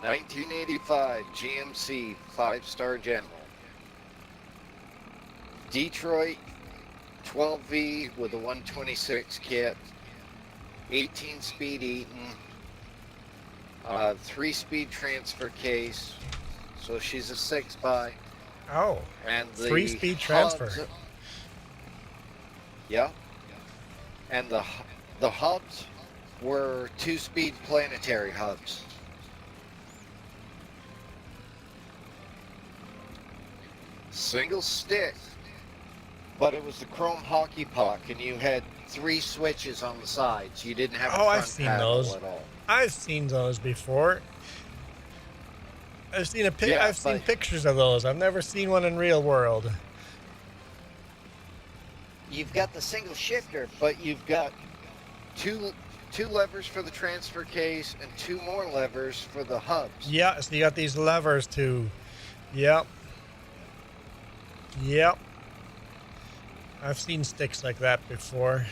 1985 GMC 5-star General. Detroit 12V with a 126 kit. 18-speed Eaton. 3-speed transfer case. So she's a 6x. Oh. And the 3-speed transfer. Hubs, yeah. And the hubs were 2-speed planetary hubs. Single stick, but it was the chrome hockey puck, and you had 3 switches on the sides. You didn't have a front I've seen paddle those. at all. I've seen those before. I've seen Yeah, seen pictures of those. I've never seen one in real world. You've got the single shifter, But you've got two levers for the transfer case and 2 more levers for the hubs. Yeah, so you got these levers too. Yep. Yep. I've seen sticks like that before.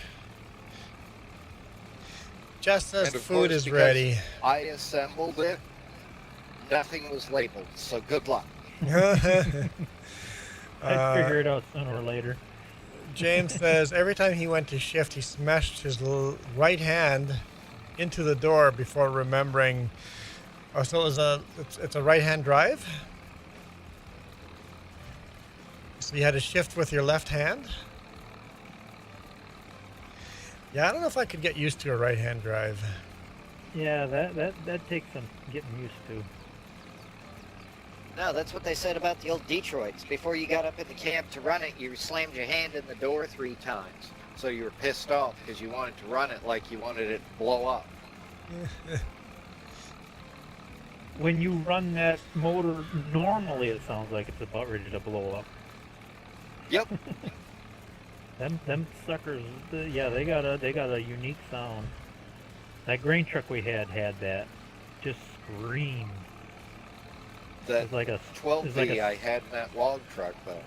Just says And of food course, is because ready. I assembled it. Nothing was labeled, so good luck. I'd figure it out sooner or later. James says every time he went to shift, he smashed his right hand into the door before remembering. Oh, so it's a right-hand drive? So you had to shift with your left hand? Yeah, I don't know if I could get used to a right-hand drive. Yeah, that takes some getting used to. No, that's what they said about the old Detroits. Before you got up in the camp to run it, you slammed your hand in the door 3 times. So you were pissed off because you wanted to run it like you wanted it to blow up. When you run that motor normally, it sounds like it's about ready to blow up. Yep. Them suckers, yeah, they got a unique sound. That grain truck we had that. Just screamed. It That was like a 12V I had in that log truck, though.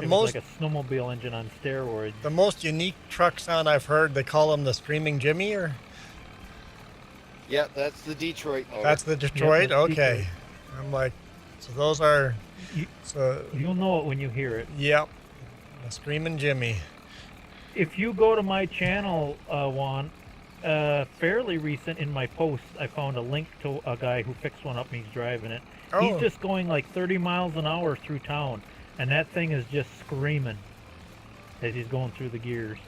It was like a snowmobile engine on steroids. The most unique truck sound I've heard, they call him the Screaming Jimmy, or? Yeah, that's the Detroit motor. That's the Detroit? Yep, that's okay. Detroit. I'm like, so those are... You'll know it when you hear it. Yep. The Screaming Jimmy. If you go to my channel, Juan, fairly recent in my post, I found a link to a guy who fixed one up and he's driving it. Oh. He's just going like 30 miles an hour through town, and that thing is just screaming as he's going through the gears.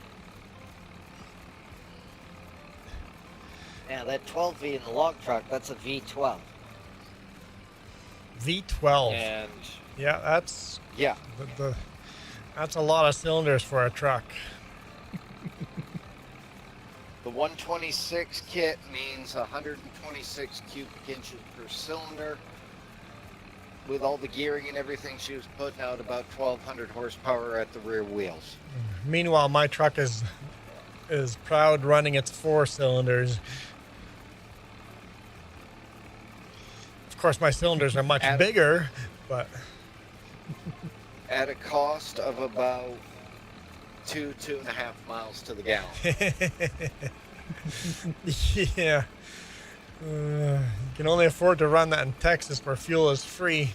Yeah, that 12V in the log truck, that's a V12. V12. And yeah, that's... Yeah. That's a lot of cylinders for a truck. The 126 kit means 126 cubic inches per cylinder. With all the gearing and everything, she was putting out about 1,200 horsepower at the rear wheels. Meanwhile, my truck is proud running its 4 cylinders. Of course, my cylinders are much bigger, but... At a cost of about 2.5 miles to the gallon. Yeah. You can only afford to run that in Texas where fuel is free.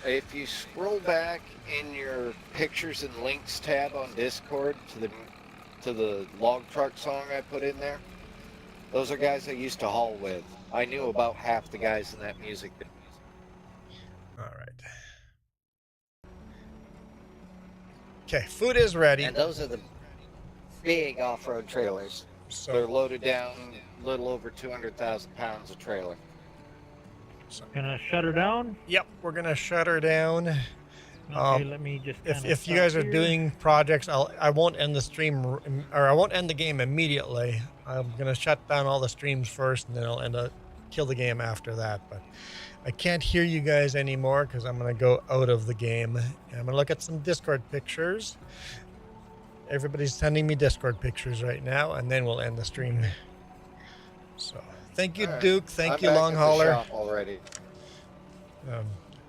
If you scroll back in your pictures and links tab on Discord to the log truck song I put in there, those are guys I used to haul with. I knew about half the guys in that music. All right. Okay, food is ready. And those are the big off-road trailers. So they're loaded down a little over 200,000 pounds of trailer. Gonna shut her down? Yep, we're gonna shut her down. Okay, let me just. If you guys are doing projects, I won't end the stream, or I won't end the game immediately. I'm gonna shut down all the streams first, and then I'll kill the game after that. But I can't hear you guys anymore because I'm gonna go out of the game. And I'm gonna look at some Discord pictures. Everybody's sending me Discord pictures right now, and then we'll end the stream. So thank you, Duke. Thank you, Long Hauler. Already.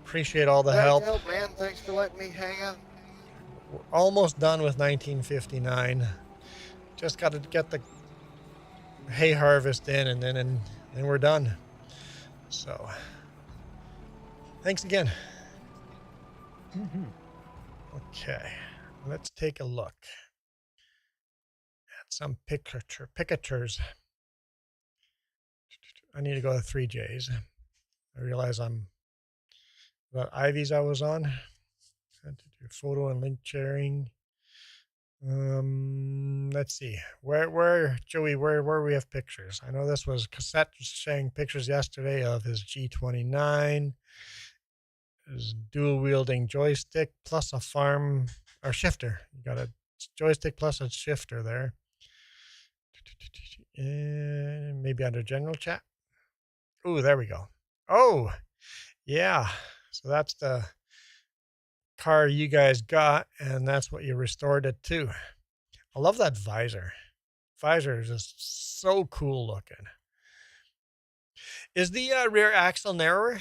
Appreciate all the help. Man. Thanks for letting me hang out. We're almost done with 1959. Just got to get the hay harvest in, and then we're done. So, thanks again. Okay, let's take a look at some pictures. I need to go to 3Js. I realize what Ivy's I was on. Photo and link sharing. Let's see. Where Joey, where we have pictures. I know this was Cassette sharing pictures yesterday of his G29, his dual wielding joystick plus a farm or shifter. You got a joystick plus a shifter there. And maybe under general chat. Oh, there we go. Oh, yeah. So that's the car you guys got, and that's what you restored it to. I love that visor. Visor is just so cool looking. Is the rear axle narrower?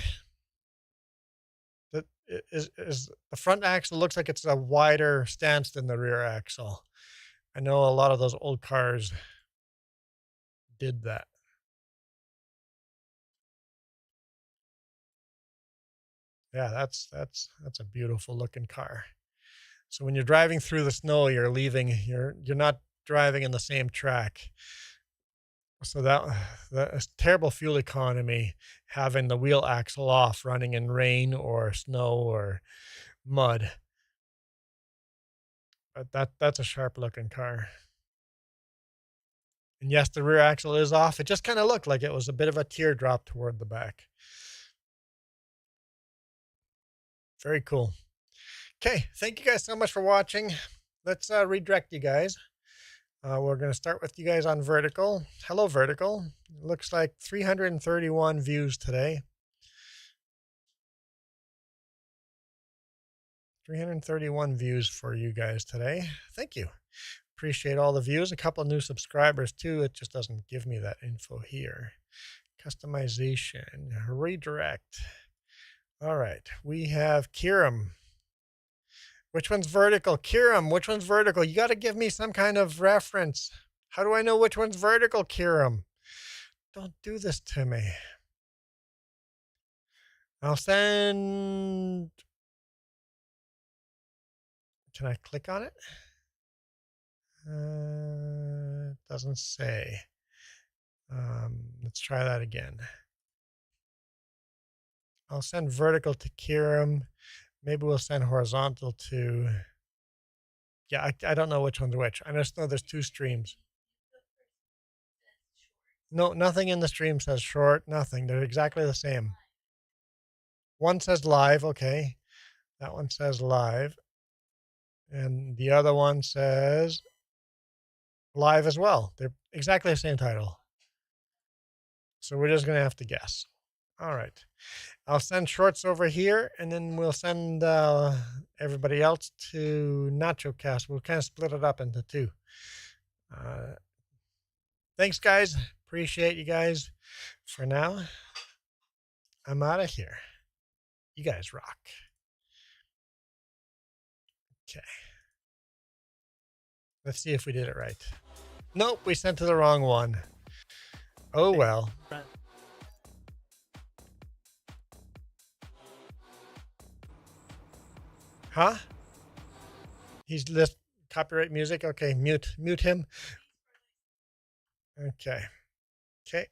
That is the front axle looks like it's a wider stance than the rear axle. I know a lot of those old cars did that. Yeah, that's a beautiful looking car. So when you're driving through the snow, you're not driving in the same track. So that's terrible fuel economy, having the wheel axle off, running in rain or snow or mud. But that's a sharp looking car. And yes, the rear axle is off. It just kind of looked like it was a bit of a teardrop toward the back. Very cool. Okay, thank you guys so much for watching. Let's redirect you guys. We're going to start with you guys on Vertical. Hello, Vertical. Looks like 331 views today. 331 views for you guys today. Thank you. Appreciate all the views. A couple of new subscribers too. It just doesn't give me that info here. Customization, redirect. All right, we have Kiram. Which one's vertical? Kiram, which one's vertical? You got to give me some kind of reference. How do I know which one's vertical, Kiram? Don't do this to me. I'll send... Can I click on it? Doesn't say. Let's try that again. I'll send vertical to Kiram. Maybe we'll send horizontal to... Yeah, I don't know which one's which. I just know there's two streams. No, nothing in the stream says short. Nothing. They're exactly the same. One says live. Okay. That one says live. And the other one says live as well. They're exactly the same title. So we're just going to have to guess. All right. I'll send shorts over here, and then we'll send everybody else to NachoCast. We'll kind of split it up into two. Thanks, guys. Appreciate you guys. For now, I'm out of here. You guys rock. Okay. Let's see if we did it right. Nope, we sent to the wrong one. Oh, well. Huh? He's list copyright music. Okay, mute him. Okay. Okay.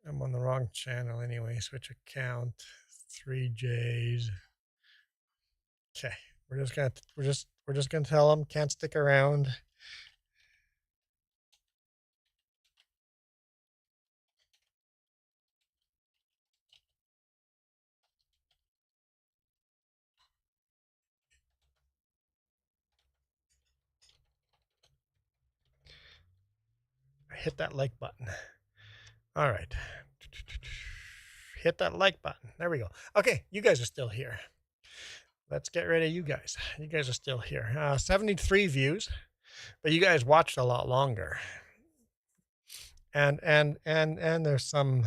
I'm on the wrong channel anyway. Switch account. 3Js. Okay. We're just gonna tell him can't stick around. Hit that like button. All right. Hit that like button. There we go. Okay, you guys are still here. Let's get rid of you guys. You guys are still here. 73 views, but you guys watched a lot longer. And there's some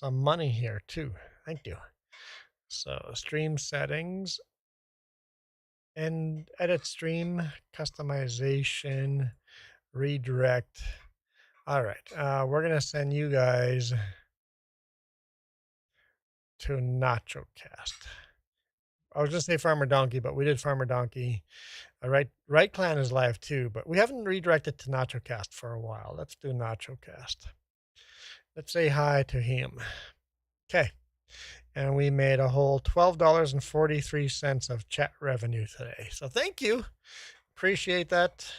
money here too. Thank you. So stream settings and edit stream, customization, redirect. All right, we're gonna send you guys to NachoCast. I was gonna say Farmer Donkey, but we did Farmer Donkey. Right Clan is live too, but we haven't redirected to NachoCast for a while. Let's do NachoCast. Let's say hi to him. Okay, and we made a whole $12.43 of chat revenue today. So thank you, appreciate that.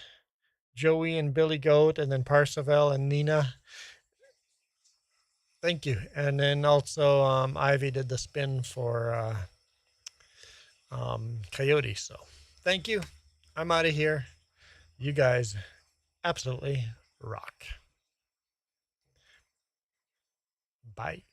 Joey and Billy Goat, and then Parseval and Nina. Thank you. And then also Ivy did the spin for Coyote. So thank you. I'm out of here. You guys absolutely rock. Bye.